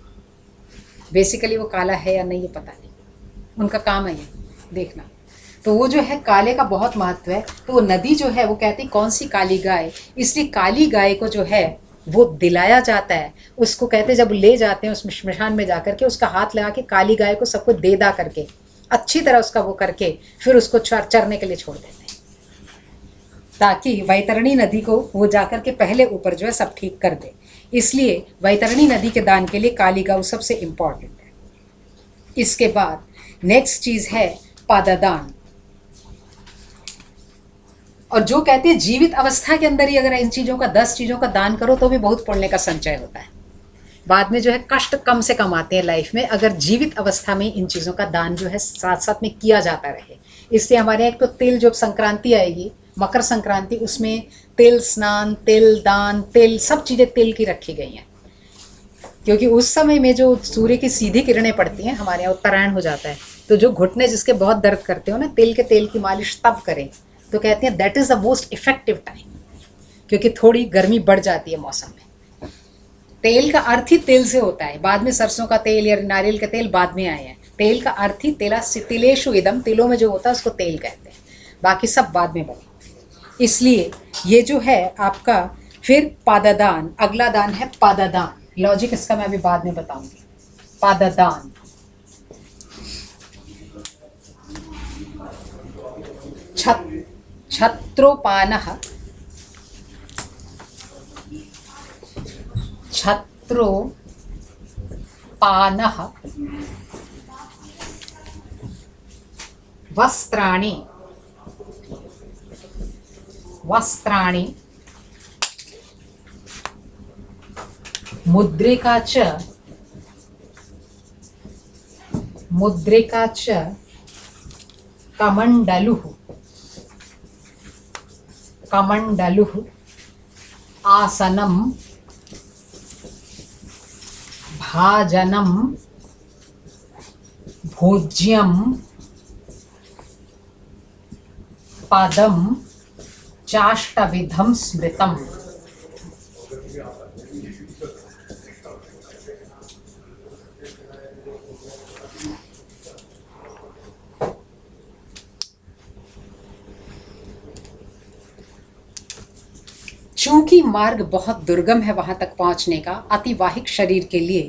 बेसिकली वो काला है या नहीं ये पता नहीं, उनका काम है ये देखना। तो वो जो है काले का बहुत महत्व है। तो वो नदी जो है वो कहती कौन सी काली गाय, इसलिए काली गाय को जो है वो दिलाया जाता है। उसको कहते जब ले जाते हैं उस श्मशान में जाकर के, उसका हाथ लगा के काली गाय को सबको दे दा करके अच्छी तरह उसका वो करके फिर उसको चरने के लिए छोड़ देते हैं, ताकि वैतरणी नदी को वो जाकर के पहले ऊपर जो है सब ठीक कर दे। इसलिए वैतरणी नदी के दान के लिए काली गौ सबसे इम्पॉर्टेंट है। इसके बाद नेक्स्ट चीज़ है पाददान। और जो कहते हैं जीवित अवस्था के अंदर ही अगर इन चीज़ों का 10 चीज़ों का दान करो तो भी बहुत पुण्य का संचय होता है। बाद में जो है कष्ट कम से कम आते हैं लाइफ में, अगर जीवित अवस्था में इन चीज़ों का दान जो है साथ साथ में किया जाता रहे। इसलिए हमारे यहाँ एक तो तिल, जो संक्रांति आएगी मकर संक्रांति, उसमें तिल स्नान, तिल दान, तिल सब चीज़ें तिल की रखी गई हैं, क्योंकि उस समय में जो सूर्य की सीधी किरणें पड़ती हैं, हमारे यहाँ उत्तरायण हो जाता है, तो जो घुटने जिसके बहुत दर्द करते हो ना, तिल के तेल की मालिश तब करें। तो कहते हैं that is the most effective time, क्योंकि थोड़ी गर्मी बढ़ जाती है मौसम में। तेल का अर्थ ही तिल से होता है, बाद में सरसों का तेल या नारियल के तेल बाद में आए हैं। तेल का अर्थ ही तिलेशु इदम, तिलों में जो होता है उसको तेल कहते हैं, बाकी सब बाद में बने। इसलिए ये जो है आपका फिर पाददान, अगला दान है पाददान। लॉजिक इसका मैं अभी बाद में बताऊंगी। पाददान, छत्रोपानः, छत्रोपानः, वस्त्राणि, वस्त्राणि, मुद्रिका च कमंडलुः, कमंडलुः, आसनं, भाजनं, भोज्यं, पदं, चाष्टविधं स्मृतम्। चूंकि मार्ग बहुत दुर्गम है वहां तक पहुंचने का अतिवाहिक शरीर के लिए,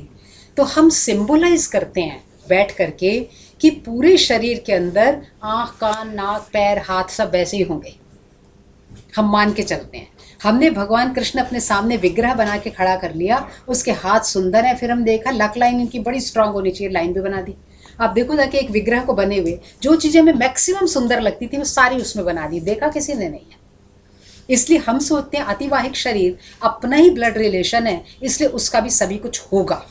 तो हम सिंबलाइज करते हैं बैठ करके कि पूरे शरीर के अंदर आँख, कान, नाक, पैर, हाथ सब वैसे ही होंगे। हम मान के चलते हैं। हमने भगवान कृष्ण अपने सामने विग्रह बना के खड़ा कर लिया, उसके हाथ सुंदर है, फिर हम देखा लक लाइन इनकी बड़ी स्ट्रांग होनी चाहिए, लाइन भी बना दी। आप देखो जाके एक विग्रह को बने हुए जो चीज़ें हमें मैक्सिमम सुंदर लगती थी वो सारी उसमें बना दी, देखा किसी ने नहीं है। इसलिए हम सोचते हैं अतिवाहिक शरीर अपना ही ब्लड रिलेशन है, इसलिए उसका भी सभी कुछ होगा,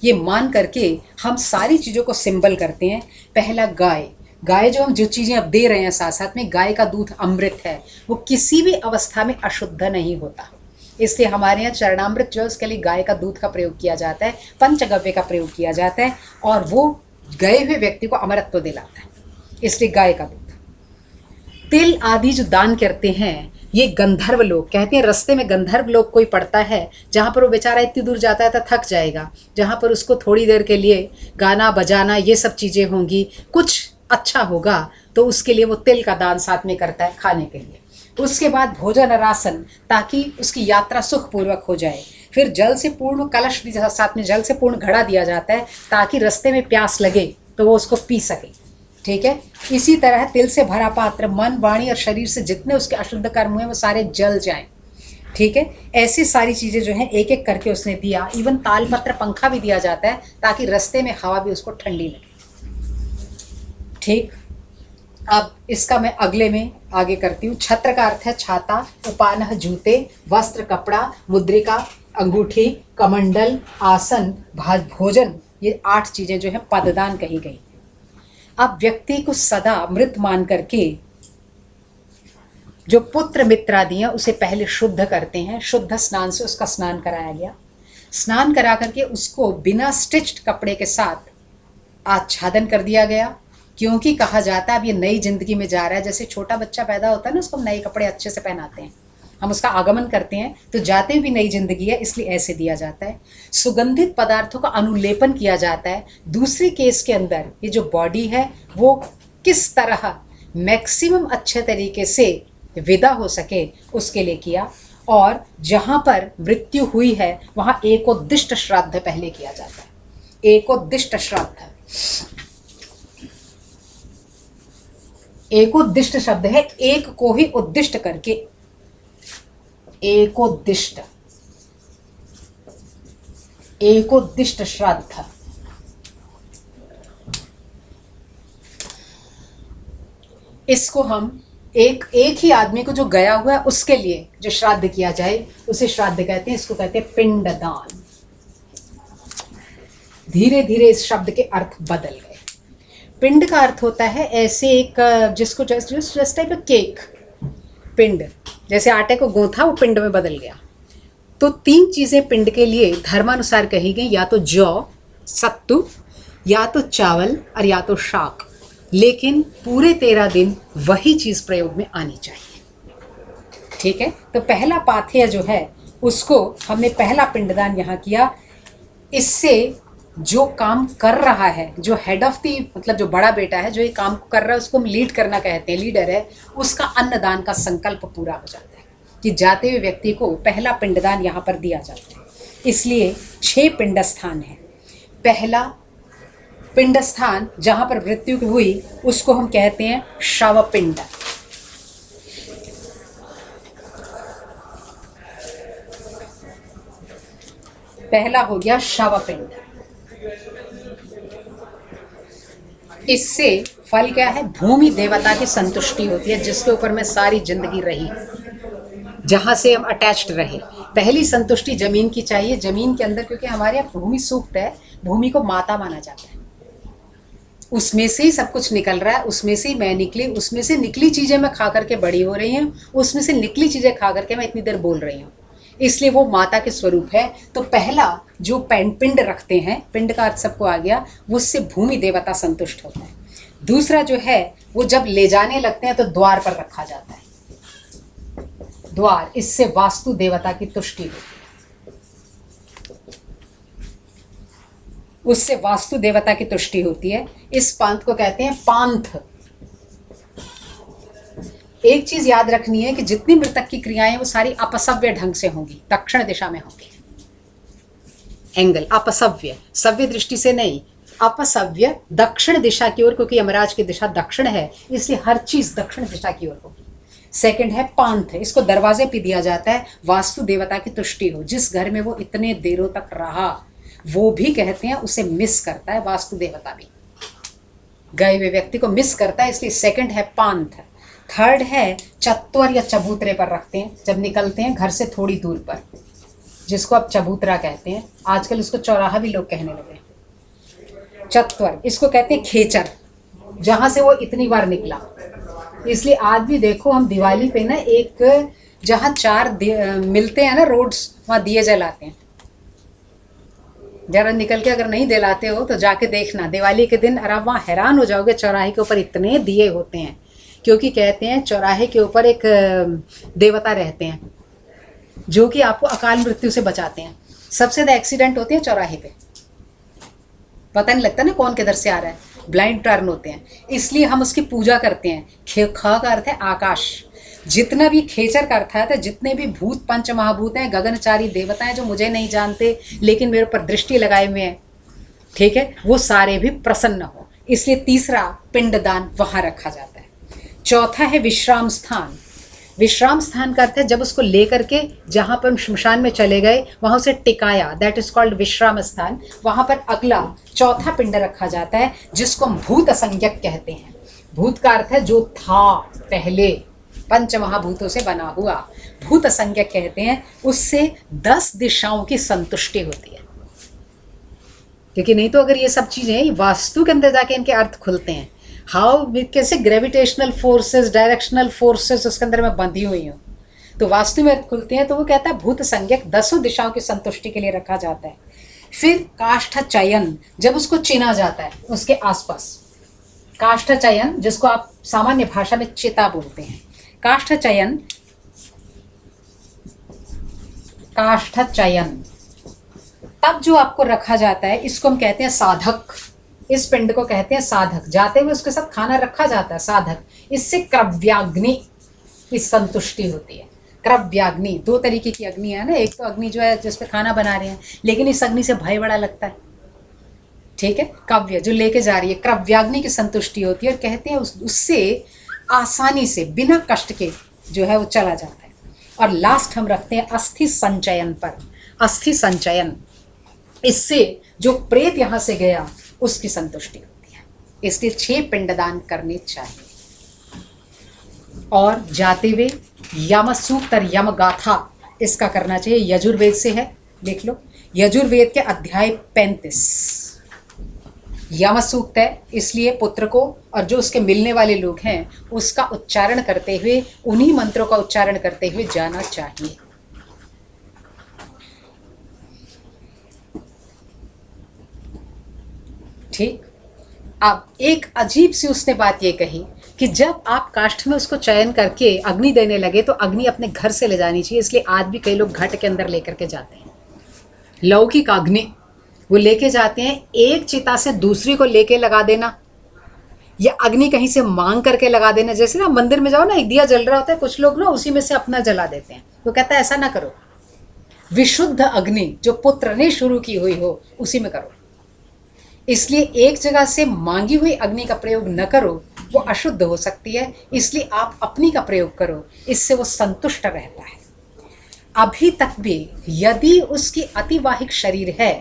ये मान करके हम सारी चीज़ों को सिंबल करते हैं। पहला गाय, गाय जो हम जो चीज़ें अब दे रहे हैं साथ साथ में, गाय का दूध अमृत है, वो किसी भी अवस्था में अशुद्ध नहीं होता। इसलिए हमारे यहाँ चरणामृत जो है उसके लिए गाय का दूध का प्रयोग किया जाता है, पंचगव्य का प्रयोग किया जाता है, और वो गए हुए व्यक्ति को अमरत्व दिलाता है, इसलिए गाय का दूध। तिल आदि जो दान करते हैं ये गंधर्व लोग कहते हैं, रास्ते में गंधर्व लोग कोई पड़ता है जहाँ पर वो बेचारा इतनी दूर जाता है तो थक जाएगा, जहाँ पर उसको थोड़ी देर के लिए गाना बजाना ये सब चीज़ें होंगी, कुछ अच्छा होगा, तो उसके लिए वो तिल का दान साथ में करता है खाने के लिए। उसके बाद भोजन और आसन, ताकि उसकी यात्रा सुखपूर्वक हो जाए। फिर जल से पूर्ण कलश भी साथ में, जल से पूर्ण घड़ा दिया जाता है ताकि रास्ते में प्यास लगे तो वो उसको पी सके, ठीक है। इसी तरह तिल से भरा पात्र मन, वाणी और शरीर से जितने उसके अशुद्ध कर्म हुए वो सारे जल जाएं, ठीक है। ऐसी सारी चीज़ें जो हैं एक एक करके उसने दिया। इवन तालपत्र पंखा भी दिया जाता है ताकि रास्ते में हवा भी उसको ठंडी लगे, ठीक। अब इसका मैं अगले में आगे करती हूँ। छत्र का अर्थ है छाता, उपानह जूते, वस्त्र कपड़ा, मुद्रिका अंगूठी, कमंडल, आसन, भोजन, ये 8 चीज़ें जो हैं पददान कही गई। अब व्यक्ति को सदा मृत मान करके जो पुत्र मित्र आदि हैं उसे पहले शुद्ध करते हैं। शुद्ध स्नान से उसका स्नान कराया गया। स्नान करा करके उसको बिना स्टिच्ड कपड़े के साथ आच्छादन कर दिया गया, क्योंकि कहा जाता है अब ये नई जिंदगी में जा रहा है। जैसे छोटा बच्चा पैदा होता है ना, उसको नए कपड़े अच्छे से पहनाते हैं, हम उसका आगमन करते हैं, तो जाते भी नई जिंदगी है, इसलिए ऐसे दिया जाता है। सुगंधित पदार्थों का अनुलेपन किया जाता है। दूसरे केस के अंदर ये जो बॉडी है वो किस तरह मैक्सिमम अच्छे तरीके से विदा हो सके उसके लिए किया। और जहाँ पर मृत्यु हुई है वहाँ एकोद्दिष्ट श्राद्ध पहले किया जाता है। एकोद्दिष्ट श्राद्ध, एकोद्दिष्ट शब्द है एक को ही उद्दिष्ट करके, एकोद्दिष्ट, एकोद्दिष्ट श्राद्ध। इसको हम एक ही आदमी को जो गया हुआ है उसके लिए जो श्राद्ध किया जाए उसे श्राद्ध कहते हैं। इसको कहते हैं पिंडदान। धीरे धीरे इस शब्द के अर्थ बदल गए। पिंड का अर्थ होता है ऐसे एक जिसको जस्ट टाइप केक, पिंड, जैसे आटे को गूंथा वो पिंड में बदल गया। तो 3 चीज़ें पिंड के लिए धर्मानुसार कही गई, या तो जौ, सत्तू, या तो चावल और या तो शाक। लेकिन पूरे 13 दिन वही चीज़ प्रयोग में आनी चाहिए, ठीक है। तो पहला पाथेय जो है उसको हमने पहला पिंडदान यहाँ किया। इससे जो काम कर रहा है, जो हेड ऑफ दी मतलब जो बड़ा बेटा है जो ये काम कर रहा है उसको हम लीड करना कहते हैं, लीडर है, उसका अन्नदान का संकल्प पूरा हो जाता है कि जाते हुए व्यक्ति को पहला पिंडदान यहाँ पर दिया जाता है। इसलिए 6 पिंड स्थान है। पहला पिंड स्थान जहाँ पर मृत्यु हुई उसको हम कहते हैं शव पिंड। पहला हो गया शव पिंड। इससे फल क्या है? भूमि देवता की संतुष्टि होती है, जिसके ऊपर में सारी जिंदगी रही, जहां से हम अटैच्ड रहे। पहली संतुष्टि जमीन की चाहिए। जमीन के अंदर क्योंकि हमारे यहाँ भूमि सूक्त है, भूमि को माता माना जाता है, उसमें से ही सब कुछ निकल रहा है, उसमें से ही मैं निकली, उसमें से निकली चीजें मैं खा करके बड़ी हो रही हूँ, उसमें से निकली चीजें खा करके मैं इतनी देर बोल रही हूँ, इसलिए वो माता के स्वरूप है। तो पहला जो पिंड रखते हैं, पिंड का अर्थ सबको आ गया, उससे भूमि देवता संतुष्ट होता है। दूसरा जो है वो जब ले जाने लगते हैं तो द्वार पर रखा जाता है, द्वार, इससे वास्तु देवता की तुष्टि होती है, उससे वास्तु देवता की तुष्टि होती है। इस पांथ को कहते हैं पांथ। एक चीज याद रखनी है कि जितनी मृतक की क्रियाएं वो सारी अपसव्य ढंग से होंगी, दक्षिण दिशा में होंगी। एंगल अपसव्य, सव्य दृष्टि से नहीं, अपसव्य दक्षिण दिशा की ओर, क्योंकि यमराज की दिशा दक्षिण है, इसलिए हर चीज दक्षिण दिशा की ओर होगी। सेकंड है पांथ, इसको दरवाजे पे दिया जाता है, वास्तु देवता की तुष्टि हो। जिस घर में वो इतने देरों तक रहा वो भी कहते हैं उसे मिस करता है, वास्तु देवता भी गए हुए व्यक्ति को मिस करता है, इसलिए सेकंड है पांथ। थर्ड है चत्वर या चबूतरे पर रखते हैं जब निकलते हैं घर से थोड़ी दूर पर, जिसको अब चबूतरा कहते हैं, आजकल उसको चौराहा भी लोग कहने लगे। चत्वर, इसको कहते हैं खेचर, जहां से वो इतनी बार निकला। इसलिए आज भी देखो हम दिवाली पे ना एक जहाँ मिलते हैं ना रोड्स, वहाँ दिए जलाते हैं। जरा निकल के अगर नहीं दिलाते हो तो जाके देखना दिवाली के दिन, और आप वहाँ हैरान हो जाओगे, चौराहे के ऊपर इतने दिए होते हैं। क्योंकि कहते हैं चौराहे के ऊपर एक देवता रहते हैं जो कि आपको अकाल मृत्यु से बचाते हैं। सबसे ज़्यादा एक्सीडेंट होते हैं चौराहे पे, पता नहीं लगता ना कौन किधर से आ रहा है, ब्लाइंड टर्न होते हैं। इसलिए हम उसकी पूजा करते हैं। ख का अर्थ है आकाश, जितना भी खेचर का अर्थ है, जितने भी भूत पंच महाभूत हैं, गगनचारी देवता हैं जो मुझे नहीं जानते लेकिन मेरे ऊपर दृष्टि लगाए हुए हैं, ठीक है, वो सारे भी प्रसन्न हो। इसलिए तीसरा पिंडदान वहाँ रखा जाता है। चौथा है विश्राम स्थान। विश्राम स्थान का अर्थ है जब उसको लेकर के जहाँ पर हम शमशान में चले गए वहाँ उसे टिकाया, दैट इज कॉल्ड विश्राम स्थान। वहाँ पर अगला चौथा पिंड रखा जाता है जिसको हम भूत असंज्ञक कहते हैं। भूत का अर्थ है जो था पहले, पंच महाभूतों से बना हुआ, भूत असंज्ञक कहते हैं। उससे 10 दिशाओं की संतुष्टि होती है। क्योंकि नहीं तो अगर ये सब चीज़ें वास्तु के अंदर जाके इनके अर्थ खुलते हैं। हाउ कैसे ग्रेविटेशनल फोर्सेस, डायरेक्शनल फोर्सेस उसके अंदर में बंधी हुई हूँ, तो वास्तु में अर्थ खुलते हैं। तो वो कहता है भूत संज्ञक 10 दिशाओं की संतुष्टि के लिए रखा जाता है। फिर काष्ठ चयन, जब उसको चिना जाता है उसके आसपास, काष्ठ चयन जिसको आप सामान्य भाषा में चिता बोलते हैं, काष्ठ चयन, काष्ठ चयन तब जो आपको रखा जाता है, इसको हम कहते हैं साधक। इस पिंड को कहते हैं साधक। जाते हुए उसके साथ खाना रखा जाता है साधक। इससे क्रव्याग्नि की संतुष्टि होती है। क्रव्याग्नि 2 तरीके की अग्नि है ना, एक तो अग्नि जो है जिस पे खाना बना रहे हैं, लेकिन इस अग्नि से भय बड़ा लगता है, ठीक है, काव्य जो लेके जा रही है, क्रव्याग्नि की संतुष्टि होती है। और कहते हैं उससे आसानी से बिना कष्ट के जो है वो चला जाता है। और लास्ट हम रखते हैं अस्थि संचयन पर। अस्थि संचयन, इससे जो प्रेत यहाँ से गया उसकी संतुष्टि होती है। इसलिए 6 पिंडदान करने चाहिए। और जाते हुए यम सूक्त और यम गाथा इसका करना चाहिए। यजुर्वेद से है, लिख लो, यजुर्वेद के अध्याय 35 यम सूक्त है। इसलिए पुत्र को और जो उसके मिलने वाले लोग हैं उसका उच्चारण करते हुए, उन्हीं मंत्रों का उच्चारण करते हुए जाना चाहिए। ठीक। अब एक अजीब सी उसने बात ये कही कि जब आप काष्ठ में उसको चयन करके अग्नि देने लगे तो अग्नि अपने घर से ले जानी चाहिए। इसलिए आज भी कई लोग घट के अंदर लेकर के जाते हैं लौकिक अग्नि, वो लेके जाते हैं। एक चिता से दूसरी को लेके लगा देना, या अग्नि कहीं से मांग करके लगा देना। जैसे ना मंदिर में जाओ ना, एक दिया जल रहा होता है, कुछ लोग ना उसी में से अपना जला देते हैं। वो कहता है ऐसा ना करो, विशुद्ध अग्नि जो पुत्र ने शुरू की हुई हो उसी में करो। इसलिए एक जगह से मांगी हुई अग्नि का प्रयोग न करो, वो अशुद्ध हो सकती है। इसलिए आप अपनी का प्रयोग करो, इससे वो संतुष्ट रहता है। अभी तक भी यदि उसकी अतिवाहिक शरीर है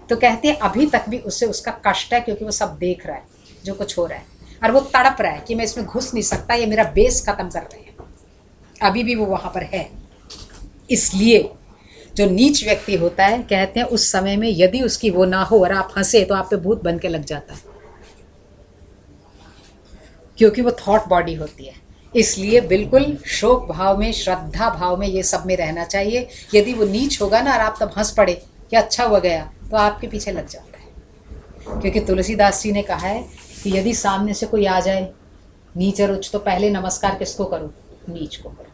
तो कहते हैं अभी तक भी उससे उसका कष्ट है, क्योंकि वो सब देख रहा है जो कुछ हो रहा है, और वो तड़प रहा है कि मैं इसमें घुस नहीं सकता, ये मेरा बेस खत्म कर रहे हैं। अभी भी वो वहाँ पर है। इसलिए जो नीच व्यक्ति होता है, कहते हैं उस समय में यदि उसकी वो ना हो और आप हंसे तो आप पे भूत बन के लग जाता है, क्योंकि वो थॉट बॉडी होती है। इसलिए बिल्कुल शोक भाव में, श्रद्धा भाव में, ये सब में रहना चाहिए। यदि वो नीच होगा ना और आप तब हंस पड़े कि अच्छा हुआ गया, तो आपके पीछे लग जाता है। क्योंकि तुलसीदास जी ने कहा है कि यदि सामने से कोई आ जाए नीच और उच्च, तो पहले नमस्कार किसको करो? नीच को करो।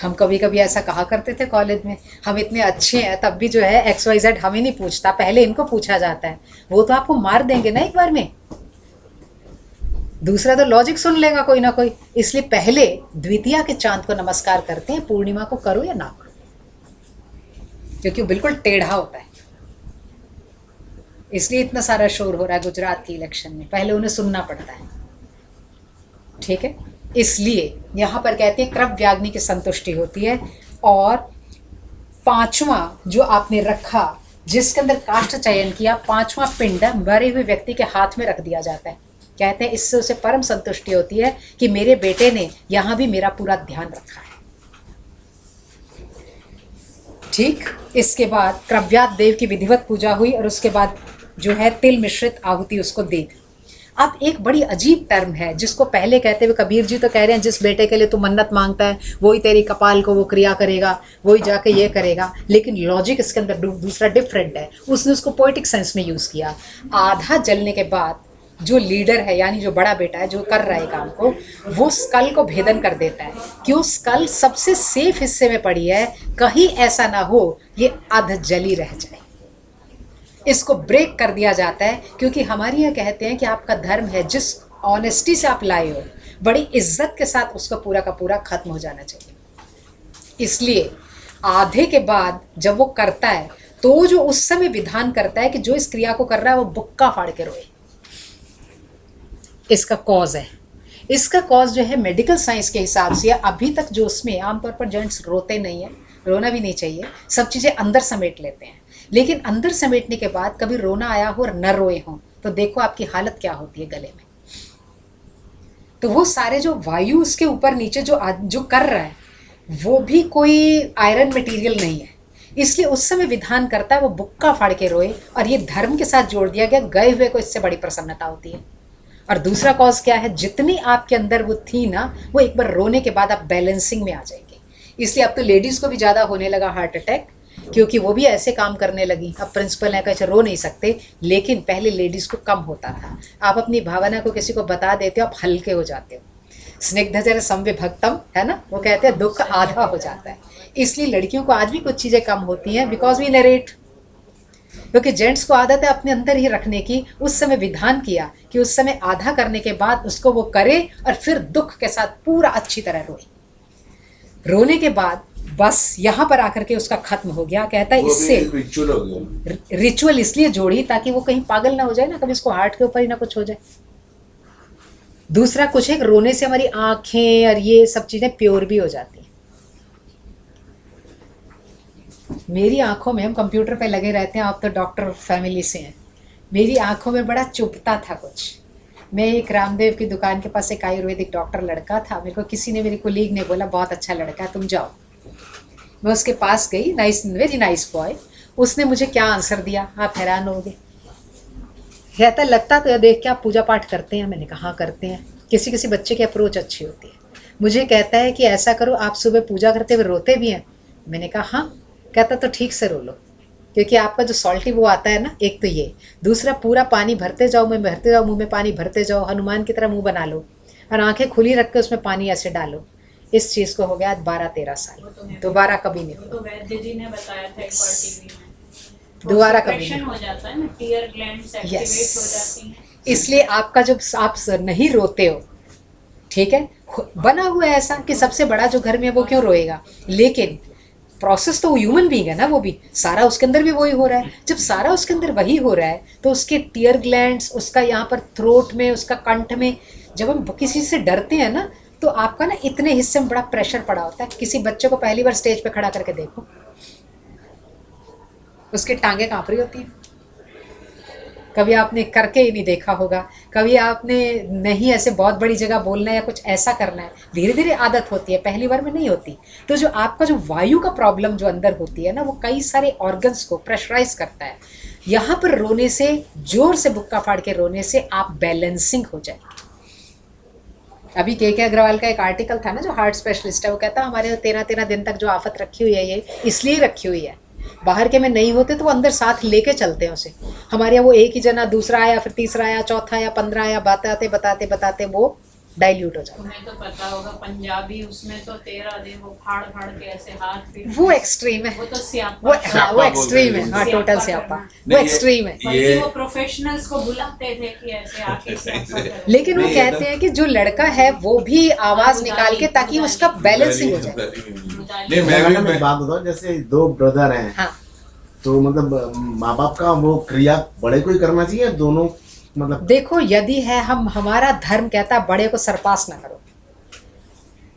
हम कभी कभी ऐसा कहा करते थे कॉलेज में, हम इतने अच्छे हैं तब भी जो है XYZ हमें नहीं पूछता, पहले इनको पूछा जाता है। वो तो आपको मार देंगे ना एक बार में, दूसरा तो लॉजिक सुन लेगा कोई ना कोई। इसलिए पहले द्वितीया के चांद को नमस्कार करते हैं, पूर्णिमा को करो या ना करो, क्योंकि वो बिल्कुल टेढ़ा होता है। इसलिए इतना सारा शोर हो रहा है गुजरात की इलेक्शन में, पहले उन्हें सुनना पड़ता है, ठीक है। इसलिए यहाँ पर कहते हैं क्रव्याग्नि की संतुष्टि होती है। और 5वां जो आपने रखा, जिसके अंदर काष्ठ चयन किया, 5वां पिंड मरे हुए व्यक्ति के हाथ में रख दिया जाता है। कहते हैं इससे उसे परम संतुष्टि होती है कि मेरे बेटे ने यहाँ भी मेरा पूरा ध्यान रखा है, ठीक। इसके बाद क्रव्यात देव की विधिवत पूजा हुई और उसके बाद जो है तिल मिश्रित आहुति उसको दे दी। अब एक बड़ी अजीब टर्म है जिसको पहले कहते हुए कबीर जी तो कह रहे हैं जिस बेटे के लिए तू मन्नत मांगता है वही तेरी कपाल को वो क्रिया करेगा, वही जाके ये करेगा, लेकिन लॉजिक इसके अंदर दूसरा डिफरेंट है। उसने उसको पोएटिक सेंस में यूज़ किया। आधा जलने के बाद जो लीडर है यानी जो बड़ा बेटा है जो कर रहा है काम को, वो स्कल को भेदन कर देता है। क्यों? स्कल सबसे सेफ हिस्से में पड़ी है, कहीं ऐसा ना हो ये अध जली रह जाए। इसको ब्रेक कर दिया जाता है क्योंकि हमारे यहाँ कहते हैं कि आपका धर्म है जिस ऑनेस्टी से आप लाए हो बड़ी इज्जत के साथ उसका पूरा का पूरा खत्म हो जाना चाहिए। इसलिए आधे के बाद जब वो करता है तो जो उस समय विधान करता है कि जो इस क्रिया को कर रहा है वो बुक्का फाड़ के रोए। इसका कॉज है, इसका कॉज जो है मेडिकल साइंस के हिसाब से अभी तक जो उसमें आमतौर पर जेंट्स रोते नहीं है, रोना भी नहीं चाहिए, सब चीज़ें अंदर समेट लेते हैं। लेकिन अंदर समेटने के बाद कभी रोना आया हो और न रोए हों तो देखो आपकी हालत क्या होती है गले में। तो वो सारे जो वायु उसके ऊपर नीचे जो कर रहा है वो भी कोई आयरन मटेरियल नहीं है, इसलिए उस समय विधान करता है वो बुक्का फाड़ के रोए। और ये धर्म के साथ जोड़ दिया गया, गए हुए को इससे बड़ी प्रसन्नता होती है। और दूसरा कॉज क्या है, जितनी आपके अंदर वो थी ना वो एक बार रोने के बाद आप बैलेंसिंग में आ जाएंगे। इसलिए अब तो लेडीज़ को भी ज़्यादा होने लगा हार्ट अटैक, क्योंकि वो भी ऐसे काम करने लगी। अब प्रिंसिपल है कैसे रो नहीं सकते, लेकिन पहले लेडीज़ को कम होता था। आप अपनी भावना को किसी को बता देते हो आप हल्के हो जाते हो। स्निग्धजर संविभक्तम है ना, वो कहते हैं दुख आधा हो जाता है। इसलिए लड़कियों को आज भी कुछ चीज़ें कम होती हैं बिकॉज वी नरेट, क्योंकि जेंट्स को आदत है अपने अंदर ही रखने की। उस समय विधान किया कि उस समय आधा करने के बाद उसको वो करे और फिर दुख के साथ पूरा अच्छी तरह रोए। रोने के बाद बस यहाँ पर आकर के उसका खत्म हो गया। कहता है इससे रिचुअल हो गया। रिचुअल इसलिए जोड़ी ताकि वो कहीं पागल ना हो जाए ना, कभी इसको हार्ट के ऊपर ही ना कुछ हो जाए। दूसरा कुछ है, रोने से हमारी आंखें और ये सब चीजें प्योर भी हो जाती हैं। मेरी आंखों में, हम कंप्यूटर पे लगे रहते हैं, आप तो डॉक्टर फैमिली से हैं, मेरी आंखों में बड़ा चुभता था कुछ। मैं एक रामदेव की दुकान के पास एक आयुर्वेदिक डॉक्टर लड़का था, मेरे को किसी ने, मेरी कोलीग ने बोला बहुत अच्छा लड़का है तुम जाओ। मैं उसके पास गई, नाइस, वेरी नाइस बॉय। उसने मुझे क्या आंसर दिया आप हैरान होगे। कहता लगता तो देख के आप पूजा पाठ करते हैं। मैंने कहा हाँ करते हैं। किसी किसी बच्चे की अप्रोच अच्छी होती है। मुझे कहता है कि ऐसा करो आप सुबह पूजा करते हुए रोते भी हैं। मैंने कहा हाँ। कहता तो ठीक से रो लो, क्योंकि आपका जो सॉल्टी वो आता है ना, एक तो ये, दूसरा पूरा पानी भरते जाओ, मुँह भरते जाओ, मुँह में पानी भरते जाओ, हनुमान की तरह मुँह बना लो और आंखें खुली रख के उसमें पानी ऐसे डालो। इस चीज़ को हो गया 12-13 साल, दोबारा कभी नहीं। तो वैद्य जी ने बताया था एक बार टीवी में, दोबारा कभी नहीं हो जाता है ना, टीयर ग्लैंड्स एक्टिवेट हो जाती हैं। इसलिए आपका जब आप नहीं रोते हो, ठीक है, बना हुआ है ऐसा कि सबसे बड़ा जो घर में है वो क्यों रोएगा, लेकिन प्रोसेस तो वो ह्यूमन बीइंग है ना, वो भी सारा उसके अंदर भी वही हो रहा है। जब सारा उसके अंदर वही हो रहा है तो उसके टीयर ग्लैंड्स, उसका यहाँ पर थ्रोट में, उसका कंठ में, जब हम किसी से डरते हैं ना तो आपका ना इतने हिस्से में बड़ा प्रेशर पड़ा होता है। किसी बच्चे को पहली बार स्टेज पे खड़ा करके देखो, उसकी टांगें कांप रही होती हैं। कभी आपने करके ही नहीं देखा होगा, कभी आपने नहीं ऐसे बहुत बड़ी जगह बोलना है या कुछ ऐसा करना है, धीरे धीरे आदत होती है, पहली बार में नहीं होती। तो जो आपका जो वायु का प्रॉब्लम जो अंदर होती है ना, वो कई सारे ऑर्गन्स को प्रेशराइज करता है। यहाँ पर रोने से, जोर से बुक्का फाड़ के रोने से आप बैलेंसिंग हो जाएंगे। अभी के अग्रवाल का एक आर्टिकल था ना, जो हार्ट स्पेशलिस्ट है, वो कहता हमारे 13-13 दिन तक जो आफत रखी हुई है ये इसलिए रखी हुई है, बाहर के में नहीं होते तो वो अंदर साथ लेके चलते हैं उसे। हमारे यहाँ वो एक ही जना, दूसरा आया, फिर तीसरा आया, चौथा आया, 15 आया, बताते बताते बताते वो डाइल्यूट हो जाता है। तुम्हें तो पता होगा पंजाबी, उसमें तो 13 दिन वो फाड़ फाड़ के ऐसे हाथ पे, वो एक्सट्रीम है, वो तो स्यापा, वो एक्सट्रीम है, हाँ टोटल स्यापा, वो एक्सट्रीम है। बल्कि वो प्रोफेशनल्स को बुलाते थे कि ऐसे आके स्यापा करो। लेकिन वो कहते हैं कि जो लड़का है वो भी आवाज निकाल के, ताकि उसका बैलेंसिंग हो जाए। नहीं मैं मैं बात बताऊं, जैसे 2 ब्रदर हैं, हाँ, तो मतलब माँ बाप का वो क्रिया बड़े को ही करना चाहिए, दोनों मतलब। देखो यदि है, हम, हमारा धर्म कहता है बड़े को सरपास ना करो,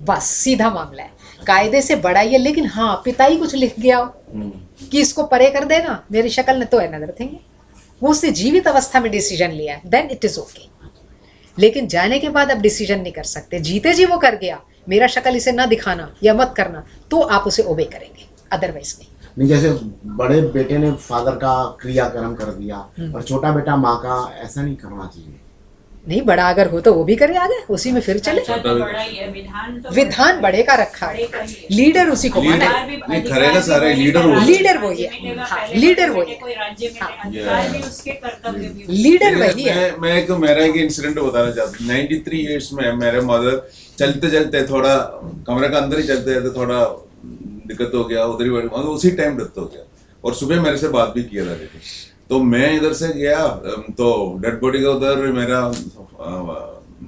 बस सीधा मामला है, कायदे से बड़ा ही है। लेकिन हाँ, पिता ही कुछ लिख गया हो कि इसको परे कर देना, मेरी शक्ल ने तो है नजर देंगे, वो उसने जीवित अवस्था में डिसीजन लिया है, देन इट इज ओके। लेकिन जाने के बाद अब डिसीजन नहीं कर सकते। जीते जी वो कर गया, मेरा शक्ल इसे ना दिखाना या मत करना, तो आप उसे ओबे करेंगे, अदरवाइज नहीं। नहीं, जैसे बड़े बेटे ने फादर का क्रियाक्रम कर दिया और छोटा बेटा माँ का, ऐसा नहीं करना चाहिए। नहीं, बड़ा अगर हो तो वो भी करे आगे, उसी में फिर चले। अच्छा, तो बड़ा ही है विधान, तो विधान बड़े का रखा है, लीडर उसी को माना है। नहीं, करेगा सारे लीडर वही। लीडर वही है, हाँ, लीडर वही है, कोई राज्य में हाँ। अधिकार भी उसके, कर्तव्य भी उसके। लीडर वही है। मैं मेरा एक इंसिडेंट बताना चाहता हूँ। 93 ईयर्स में मेरे मदर चलते चलते थोड़ा कमरे के अंदर ही चलते चलते थोड़ा दिक्कत हो गया, उधर ही उसी टाइम डेथ हो गया, और सुबह मेरे से बात भी किया था। लेकिन तो मैं इधर से गया तो डेड बॉडी का उधर मेरा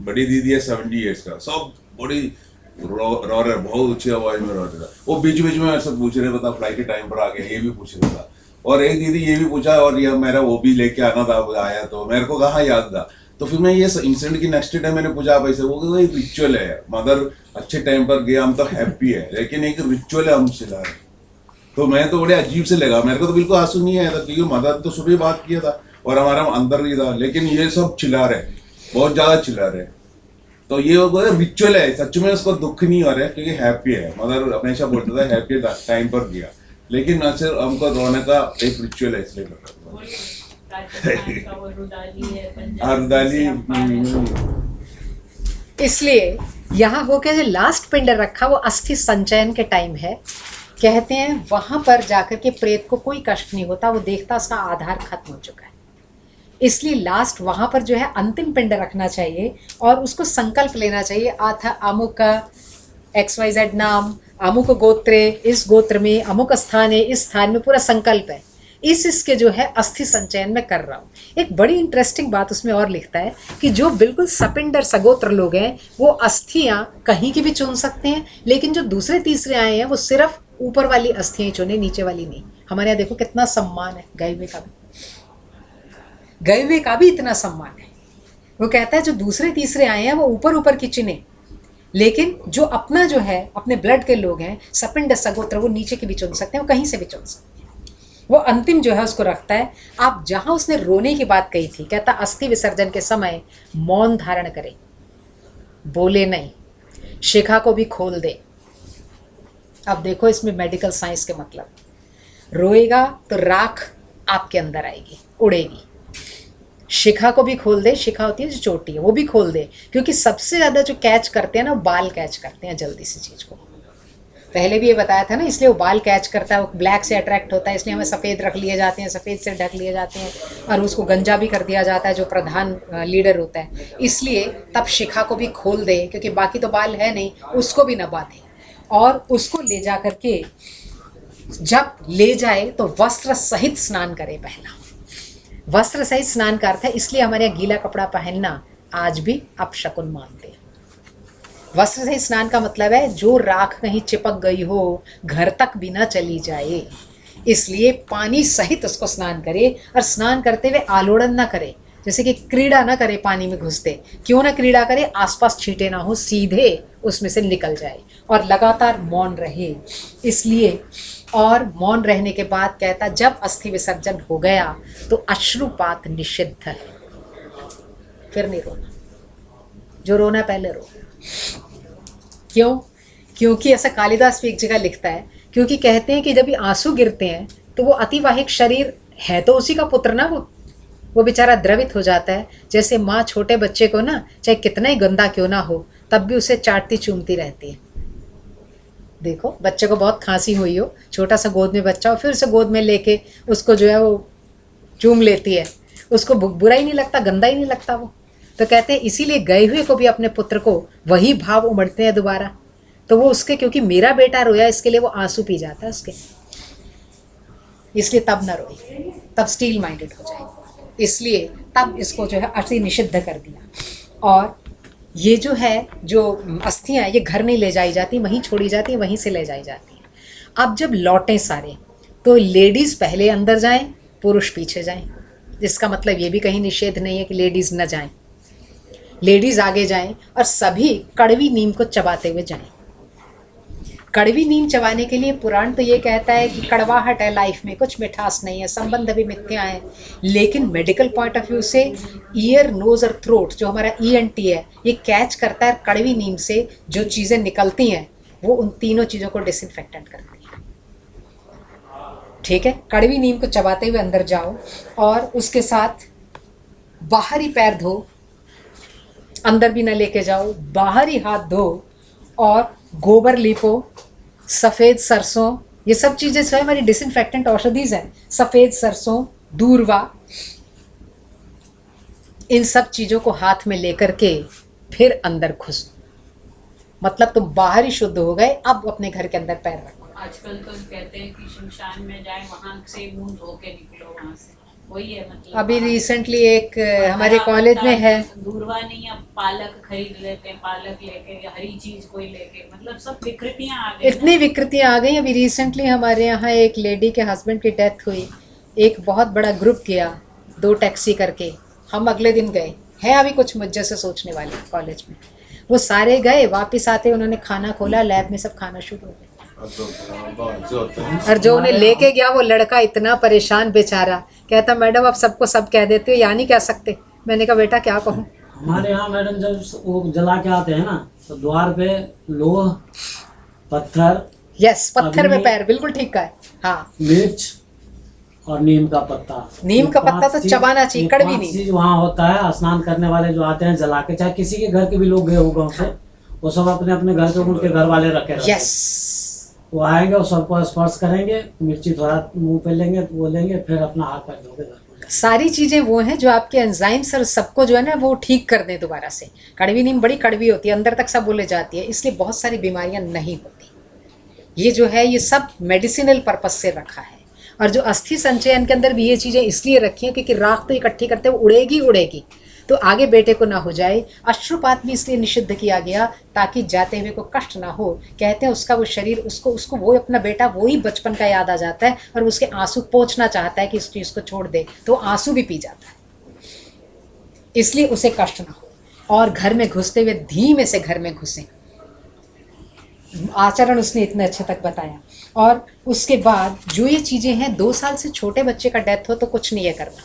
बड़ी दीदी है 70 ईयर्स का, सब बड़ी रो रहे, बहुत ऊंची आवाज में रो रहा था। वो बीच बीच में ऐसा पूछ रहे, बता फ्लाइट के टाइम पर आ गया, ये भी पूछ रहा था। और एक दीदी ये भी पूछा, और ये मेरा वो भी लेके आना था, आया तो मेरे को कहाँ याद था। तो फिर मैं ये इंसिडेंट की नेक्स्ट डे मैंने पूछा, आप ऐसे, वो एक रिचुअल है, मदर अच्छे टाइम पर गया, हम तो हैप्पी है, लेकिन एक रिचुअल है हम चिल्ला रहे। तो मैं तो बड़े अजीब से लगा, मेरे को तो बिल्कुल आंसू नहीं आया था, क्योंकि मदर तो सुबह बात किया था और हमारा अंदर ही था, लेकिन ये सब चिल्ला रहे, बहुत ज्यादा चिल्ला रहे। तो ये रिचुअल है, सच में उसको दुख नहीं हो रहा है, क्योंकि हैप्पी है। मदर हमेशा बोलता था हैप्पी टाइम पर गया, लेकिन सिर्फ हमको रोने का एक रिचुअल है, इसलिए राजस्थान का वो रुदाली है, पंजाब हरदाली। इसलिए यहाँ हो के जो लास्ट पिंड रखा वो अस्थि संचयन के टाइम है। कहते हैं वहां पर जाकर के प्रेत को कोई कष्ट नहीं होता, वो देखता उसका आधार खत्म हो चुका है। इसलिए लास्ट वहां पर जो है अंतिम पिंड रखना चाहिए और उसको संकल्प लेना चाहिए, आथा अमुक का XYZ नाम, अमुक गोत्रे, इस गोत्र में अमुक स्थान है, इस स्थान में पूरा संकल्प है, इसके जो है अस्थि संचयन में कर रहा हूँ। एक बड़ी इंटरेस्टिंग बात उसमें और लिखता है कि जो बिल्कुल सपिंडर सगोत्र लोग हैं वो अस्थियां कहीं की भी चुन सकते हैं, लेकिन जो दूसरे तीसरे आए हैं वो सिर्फ ऊपर वाली अस्थियां चुने, नीचे वाली नहीं। हमारे यहाँ देखो कितना सम्मान है, गए हुए का भी इतना सम्मान है। वो कहता है जो दूसरे तीसरे आए हैं वो ऊपर ऊपर की चुने, लेकिन जो अपना जो है अपने ब्लड के लोग हैं सपिंड सगोत्र, वो नीचे के भी चुन सकते हैं, वो कहीं से भी चुन सकते हैं। वो अंतिम जो है उसको रखता है। आप जहां उसने रोने की बात कही थी, कहता अस्थि विसर्जन के समय मौन धारण करे, बोले नहीं, शिखा को भी खोल दे। अब देखो इसमें मेडिकल साइंस के मतलब, रोएगा तो राख आपके अंदर आएगी, उड़ेगी। शिखा को भी खोल दे, शिखा होती है जो चोटी है, वो भी खोल दे, क्योंकि सबसे ज़्यादा जो कैच करते हैं ना, बाल कैच करते हैं जल्दी से चीज़ को। पहले भी ये बताया था ना, इसलिए वो बाल कैच करता है, वो ब्लैक से अट्रैक्ट होता है, इसलिए हमें सफ़ेद रख लिए जाते हैं, सफ़ेद से ढक लिए जाते हैं, और उसको गंजा भी कर दिया जाता है जो प्रधान लीडर होता है। इसलिए तब शिखा को भी खोल दे, क्योंकि बाकी तो बाल है नहीं, उसको भी नबा दे, और उसको ले जा करके जब ले जाए तो वस्त्र सहित स्नान करे। पहला वस्त्र सहित स्नान का अर्थ है, इसलिए हमारे यहाँ गीला कपड़ा पहनना आज भी अपशकुन मानते हैं। वस्त्र सहित स्नान का मतलब है जो राख कहीं चिपक गई हो घर तक भी ना चली जाए, इसलिए पानी सहित उसको स्नान करे, और स्नान करते हुए आलोड़न ना करे, जैसे कि क्रीड़ा ना करे पानी में घुसते। क्यों ना क्रीड़ा करे, आसपास छींटे ना हो, सीधे उसमें से निकल जाए, और लगातार मौन रहे। इसलिए और मौन रहने के बाद कहता जब अस्थि विसर्जन हो गया तो अश्रुपात निषिद्ध है, फिर नहीं रोना, जो रोना पहले रो। क्यों? क्योंकि ऐसा कालिदास भी एक जगह लिखता है, क्योंकि कहते हैं कि जब ये आंसू गिरते हैं तो वो अतिवाहिक शरीर है तो उसी का पुत्र ना, वो बेचारा द्रवित हो जाता है। जैसे माँ छोटे बच्चे को ना, चाहे कितना ही गंदा क्यों ना हो, तब भी उसे चाटती चूमती रहती है। देखो बच्चे को बहुत खांसी हुई हो, छोटा सा गोद में बच्चा हो, फिर उसे गोद में लेके उसको जो है वो चूम लेती है, उसको बुरा ही नहीं लगता, गंदा ही नहीं लगता वो। तो कहते हैं इसीलिए गए हुए को भी अपने पुत्र को वही भाव उमड़ते हैं दोबारा। तो वो उसके, क्योंकि मेरा बेटा रोया, इसके लिए वो आंसू पी जाता है उसके, इसलिए तब ना रोए, तब स्टील माइंडेड हो जाए, इसलिए तब इसको जो है अति निषिद्ध कर दिया। और ये जो है, जो अस्थियां ये घर नहीं ले जाई जाती, वहीं छोड़ी जाती है, वहीं से ले जाई जाती है। अब जब लौटें सारे, तो लेडीज़ पहले अंदर जाएं, पुरुष पीछे जाएं। जिसका मतलब ये भी कहीं निषेध नहीं है कि लेडीज़ न जाएं, लेडीज़ आगे जाएं, और सभी कड़वी नीम को चबाते हुए जाएं। कड़वी नीम चबाने के लिए पुराण तो ये कहता है कि कड़वाहट है लाइफ में, कुछ मिठास नहीं है, संबंध भी मिथ्या है। लेकिन मेडिकल पॉइंट ऑफ व्यू से ईयर, नोज और थ्रोट, जो हमारा ENT है, ये कैच करता है कड़वी नीम से जो चीज़ें निकलती हैं, वो उन तीनों चीज़ों को डिसइंफेक्टेंट करती है। ठीक है, कड़वी नीम को चबाते हुए अंदर जाओ, और उसके साथ बाहरी पैर धो, अंदर भी ना लेके जाओ, बाहर ही हाथ धो, और गोबर लीपो, सफ़ेद सरसों, ये सब चीज़ें जो है हमारी डिसइंफेक्टेंट औषधिज हैं। सफ़ेद सरसों, दूरवा, इन सब चीज़ों को हाथ में लेकर के फिर अंदर घुसो। मतलब तुम बाहर ही शुद्ध हो गए, अब अपने घर के अंदर पैर रखो। आजकल तो कहते हैं कि शमशान में जाए, वहाँ से मुंह धो के निकलो वहाँ से, वही है मतलब। अभी रिसेंटली एक हमारे कॉलेज में है, दूरवा नहीं, अब पालक खरीद लेते हैं, पालक लेके, हरी चीज कोई लेके, मतलब सब विकृतियां आ गई। इतनी विकृतियां आ गई। अभी रिसेंटली हमारे यहाँ एक लेडी के हस्बैंड की डेथ हुई, एक बहुत बड़ा ग्रुप गया 2 टैक्सी करके, हम अगले दिन गए हैं, अभी कुछ मुझे से सोचने वाले कॉलेज में, वो सारे गए, वापस आते उन्होंने खाना खोला, लैब में सब खाना शुरू हो गया। और जो उन्हें लेके गया वो लड़का इतना परेशान बेचारा, कहता मैडम आप सबको सब कह देते हो, या नहीं कह सकते। मैंने कहा बेटा क्या कहूँ। हमारे यहाँ मैडम जब वो जला के आते हैं ना, तो द्वार पे लोह, पत्थर, यस, पत्थर में पैर, बिल्कुल ठीक कहा है। हाँ, मिर्च और नीम का पत्ता। नीम का पत्ता तो चबाना चाहिए, कड़वी नहीं। चीज वहाँ होता है, स्नान करने वाले जो आते हैं जला के, चाहे किसी के घर के भी लोग गए हो गाँव से, वो सब अपने अपने घर के उनके घर वाले रखे रहते हैं। यस, वो आएंगे और सबको स्पर्श करेंगे, मिर्ची थोड़ा मुंह पे लेंगे, वो लेंगे, फिर अपना हाथ पैर धोके घर को जाएंगे। सारी चीजें वो हैं जो आपके एंजाइम्स और सबको जो है ना वो ठीक कर दें दोबारा से। कड़वी नीम बड़ी कड़वी होती है, अंदर तक सब बोले जाती है, इसलिए बहुत सारी बीमारियां नहीं होती। ये जो है ये सब मेडिसिनल पर्पज से रखा है। और जो अस्थि संचयन के अंदर भी ये चीज़ें इसलिए रखी हैं क्योंकि राख तो इकट्ठी करते हुए उड़ेगी उड़ेगी, तो आगे बेटे को ना हो जाए। अश्रुपात भी इसलिए निषिद्ध किया गया ताकि जाते हुए को कष्ट ना हो। कहते हैं उसका वो शरीर, उसको वो अपना बेटा वो ही बचपन का याद आ जाता है और उसके आंसू पोंछना चाहता है कि इस चीज़ को छोड़ दे, तो आंसू भी पी जाता है, इसलिए उसे कष्ट ना हो। और घर में घुसते हुए धीमे से घर में घुसें, आचरण उसने इतने अच्छे तक बताया। और उसके बाद जो ये चीज़ें हैं, 2 साल से छोटे बच्चे का डेथ हो तो कुछ नहीं है करना,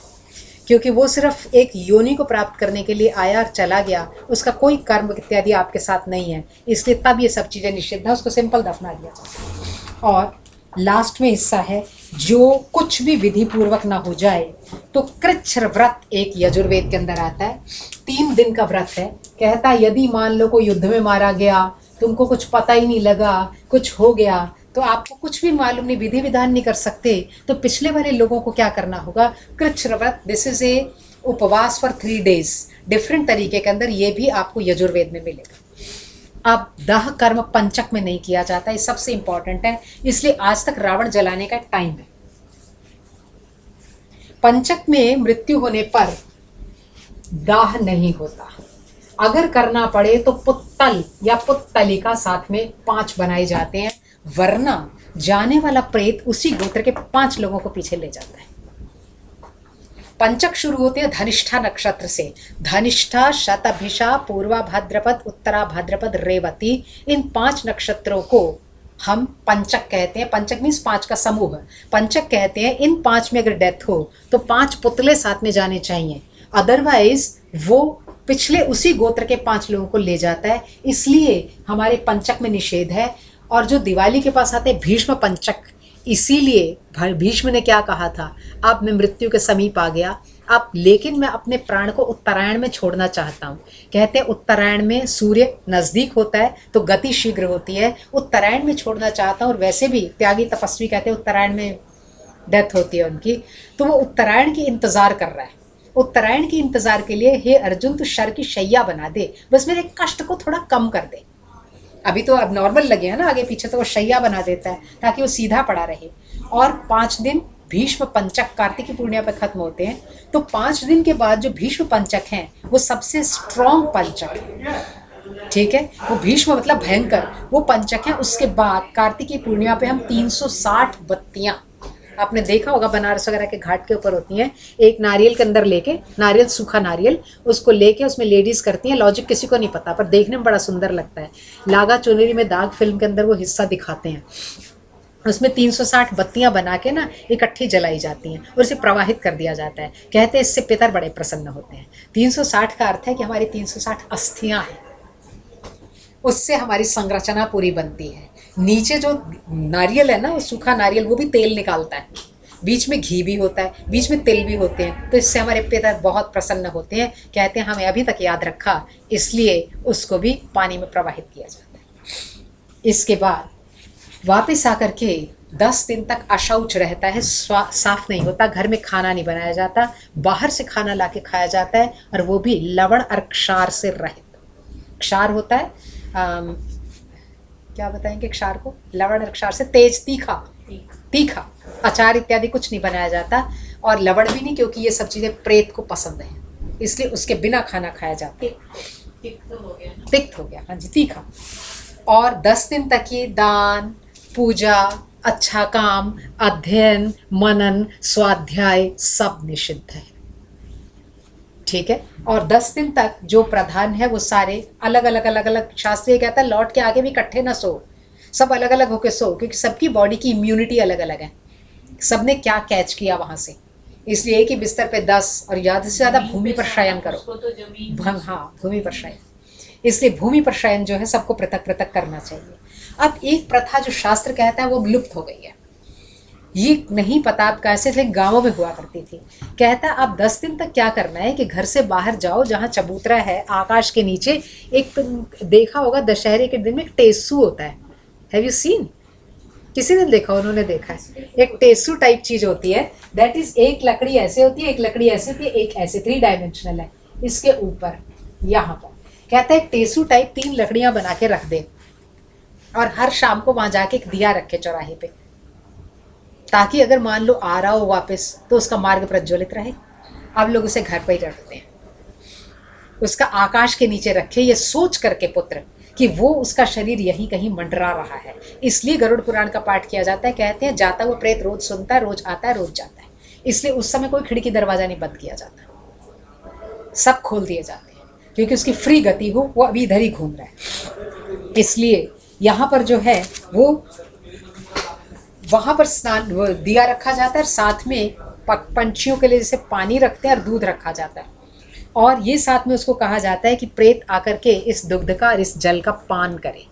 क्योंकि वो सिर्फ एक योनि को प्राप्त करने के लिए आया और चला गया, उसका कोई कर्म इत्यादि आपके साथ नहीं है, इसलिए तब ये सब चीज़ें निषिद्ध है, उसको सिंपल दफना दिया जाता है। और लास्ट में हिस्सा है, जो कुछ भी विधि पूर्वक ना हो जाए तो कृच्छ्र व्रत एक यजुर्वेद के अंदर आता है, 3 दिन का व्रत है। कहता है यदि मान लो कोई युद्ध में मारा गया, तुमको कुछ पता ही नहीं लगा, कुछ हो गया, तो आपको कुछ भी मालूम नहीं, विधि विधान नहीं कर सकते, तो पिछले वाले लोगों को क्या करना होगा, कृच्छ्र व्रत, दिस इज ए उपवास फॉर 3 days, डिफरेंट तरीके के अंदर, ये भी आपको यजुर्वेद में मिलेगा। अब दाह कर्म पंचक में नहीं किया जाता, ये सबसे इंपॉर्टेंट है, इसलिए आज तक रावण जलाने का टाइम है। पंचक में मृत्यु होने पर दाह नहीं होता, अगर करना पड़े तो पुत्तल या पुत्तलिका साथ में 5 बनाए जाते हैं, वरना जाने वाला प्रेत उसी गोत्र के 5 लोगों को पीछे ले जाता है। पंचक शुरू होते हैं धनिष्ठा नक्षत्र से, धनिष्ठा, शतभिषा, पूर्वा भाद्रपद, उत्तरा भाद्रपद, रेवती, इन 5 नक्षत्रों को हम पंचक कहते हैं। पंचक मीन्स 5 का समूह, पंचक कहते हैं। इन 5 में अगर डेथ हो तो 5 पुतले साथ में जाने चाहिए, अदरवाइज वो पिछले उसी गोत्र के 5 लोगों को ले जाता है, इसलिए हमारे पंचक में निषेध है। और जो दिवाली के पास आते हैं भीष्म पंचक, इसीलिए भीष्म ने क्या कहा था, अब मैं मृत्यु के समीप आ गया, अब लेकिन मैं अपने प्राण को उत्तरायण में छोड़ना चाहता हूँ। कहते हैं उत्तरायण में सूर्य नज़दीक होता है तो गति शीघ्र होती है, उत्तरायण में छोड़ना चाहता हूँ। और वैसे भी त्यागी तपस्वी कहते हैं उत्तरायण में डेथ होती है उनकी, तो वो उत्तरायण की इंतज़ार कर रहा है। उत्तरायण की इंतज़ार के लिए हे अर्जुन तू शर की शैया बना दे, बस मेरे कष्ट को थोड़ा कम कर दे। अभी तो अब नॉर्मल लगे हैं ना, आगे पीछे तो वो शैया बना देता है ताकि वो सीधा पड़ा रहे। और 5 दिन भीष्म पंचक कार्तिकी पूर्णिमा पर खत्म होते हैं, तो 5 दिन के बाद जो भीष्म पंचक हैं वो सबसे स्ट्रॉन्ग पंचक, ठीक है, वो भीष्म मतलब भयंकर, वो पंचक है। उसके बाद कार्तिकी पूर्णिमा पे हम 360 बत्तियां, आपने देखा होगा बनारस वगैरह के घाट के ऊपर होती हैं, एक नारियल के अंदर लेके, नारियल सूखा नारियल, उसको लेके उसमें लेडीज करती हैं, लॉजिक किसी को नहीं पता पर देखने में बड़ा सुंदर लगता है। लागा चुनरी में दाग फिल्म के अंदर वो हिस्सा दिखाते हैं, उसमें 360 बत्तियां बना के ना इकट्ठी जलाई जाती हैं और उसे प्रवाहित कर दिया जाता है। कहते हैं इससे पितर बड़े प्रसन्न होते हैं। 360 का अर्थ है कि हमारी 360 अस्थियां हैं, उससे हमारी संरचना पूरी बनती है। नीचे जो नारियल है ना, वो सूखा नारियल, वो भी तेल निकालता है, बीच में घी भी होता है, बीच में तिल भी होते हैं, तो इससे हमारे पिता बहुत प्रसन्न होते हैं, कहते हैं हमें अभी तक याद रखा, इसलिए उसको भी पानी में प्रवाहित किया जाता है। इसके बाद वापस आकर के 10 दिन तक अशौच रहता है, साफ नहीं होता, घर में खाना नहीं बनाया जाता, बाहर से खाना लाके खाया जाता है, और वो भी लवण और क्षार से रहित। क्षार होता है क्या बताएंगे क्षार को? लवण और क्षार से तेज तीखा अचार इत्यादि कुछ नहीं बनाया जाता, और लवण भी नहीं, क्योंकि ये सब चीज़ें प्रेत को पसंद है, इसलिए उसके बिना खाना खाया जाता है। तिक्त हो गया, हाँ जी, तीखा। और 10 दिन तक ये दान, पूजा, अच्छा काम, अध्ययन, मनन, स्वाध्याय सब निषिद्ध है, ठीक है। और 10 दिन तक जो प्रधान है वो सारे अलग अलग शास्त्रीय कहता है लौट के आगे भी इकट्ठे ना सो, सब अलग अलग होके सो, क्योंकि सबकी बॉडी की इम्यूनिटी अलग अलग है, सबने क्या कैच किया वहां से, इसलिए एक ही बिस्तर पे 10 और ज़्यादा से ज़्यादा भूमि पर शयन करो। हाँ, भूमि पर शयन, इसलिए भूमि पर शयन जो है सबको पृथक पृथक करना चाहिए। अब एक प्रथा जो शास्त्र कहता है वो लुप्त हो गई है, ये नहीं पता अब कैसे, लेकिन गाँवों में हुआ करती थी। कहता है अब 10 दिन तक क्या करना है कि घर से बाहर जाओ, जहाँ चबूतरा है आकाश के नीचे, एक देखा होगा दशहरे के दिन में एक टेसू होता है, हैव यू सीन? किसी ने देखा? उन्होंने देखा है, एक टेसू टाइप चीज होती है, दैट इज एक लकड़ी ऐसे होती है, एक लकड़ी ऐसे होती है, एक ऐसे 3 डायमेंशनल है, इसके ऊपर यहाँ पर कहता है टेसू टाइप 3 लकड़ियां बना के रख दे, और हर शाम को वहां जाके एक दिया रखे चौराहे पे, ताकि अगर मान लो आ रहा हो वापस तो उसका मार्ग प्रज्वलित रहे। अब लोग उसे घर पर ही रखते हैं, उसका आकाश के नीचे रखे, ये सोच करके पुत्र कि वो उसका शरीर यहीं कहीं मंडरा रहा है, इसलिए गरुड़ पुराण का पाठ किया जाता है। कहते हैं जाता वो प्रेत रोज सुनता है, रोज आता है, रोज जाता है, इसलिए उस समय कोई खिड़की दरवाजा नहीं बंद किया जाता, सब खोल दिए जाते हैं, क्योंकि उसकी फ्री गति हो, वो अभी इधर ही घूम रहा है। इसलिए यहाँ पर जो है वो वहाँ पर स्नान दिया रखा जाता है, साथ में पंछियों के लिए जैसे पानी रखते हैं और दूध रखा जाता है, और ये साथ में उसको कहा जाता है कि प्रेत आकर के इस दुग्ध का और इस जल का पान करे।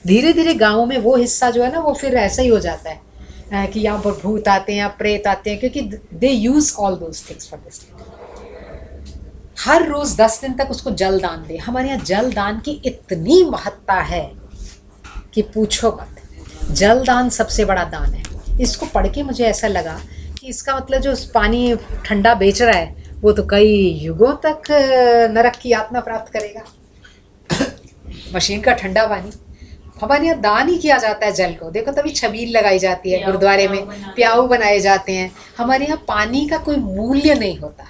धीरे धीरे गाँवों में वो हिस्सा जो है ना वो फिर ऐसा ही हो जाता है कि यहाँ पर भूत आते हैं या प्रेत आते हैं, क्योंकि they use all those things for this. हर रोज 10 दिन तक उसको जल दान दे। हमारे यहाँ जल दान की इतनी महत्ता है कि पूछो मत। जल दान सबसे बड़ा दान है। इसको पढ़ के मुझे ऐसा लगा कि इसका मतलब जो पानी ठंडा बेच रहा है वो तो कई युगों तक नरक की यातना प्राप्त करेगा। मशीन का ठंडा पानी हमारे यहाँ दान ही किया जाता है जल को। देखो तभी छबील लगाई जाती है गुरुद्वारे में, प्याऊ बनाए जाते हैं। हमारे यहाँ पानी का कोई मूल्य नहीं होता।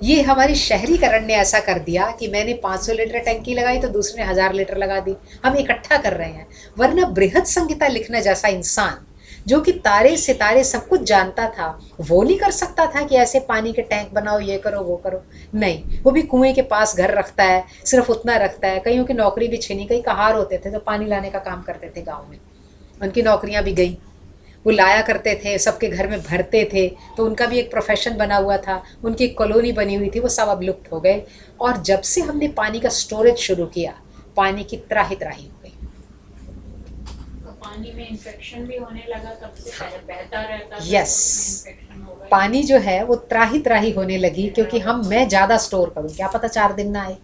ये हमारी शहरीकरण ने ऐसा कर दिया कि मैंने 500 लीटर टंकी लगाई तो दूसरे ने 1000 लीटर लगा दी। हम इकट्ठा कर रहे हैं। वरना बृहद संहिता लिखने जैसा इंसान जो कि तारे सितारे सब कुछ जानता था, वो नहीं कर सकता था कि ऐसे पानी के टैंक बनाओ, ये करो वो करो। नहीं, वो भी कुएं के पास घर रखता है, सिर्फ उतना रखता है। कईयों की नौकरी भी छीनी, कई कहार होते थे तो पानी लाने का काम करते थे गाँव में, उनकी नौकरियाँ भी गई। वो लाया करते थे, सबके घर में भरते थे, तो उनका भी एक प्रोफेशन बना हुआ था, उनकी एक कॉलोनी बनी हुई थी। वो सब अब लुप्त हो गए। और जब से हमने पानी का स्टोरेज शुरू किया, पानी की त्राही त्राही हो गई। तो पानी में इन्फेक्शन भी होने लगा, तब से बहता रहता था। यस, इन्फेक्शन हो गया। पानी जो है वो त्राही त्राही होने लगी, क्योंकि मैं ज़्यादा स्टोर करूँ, क्या पता 4 दिन ना आए,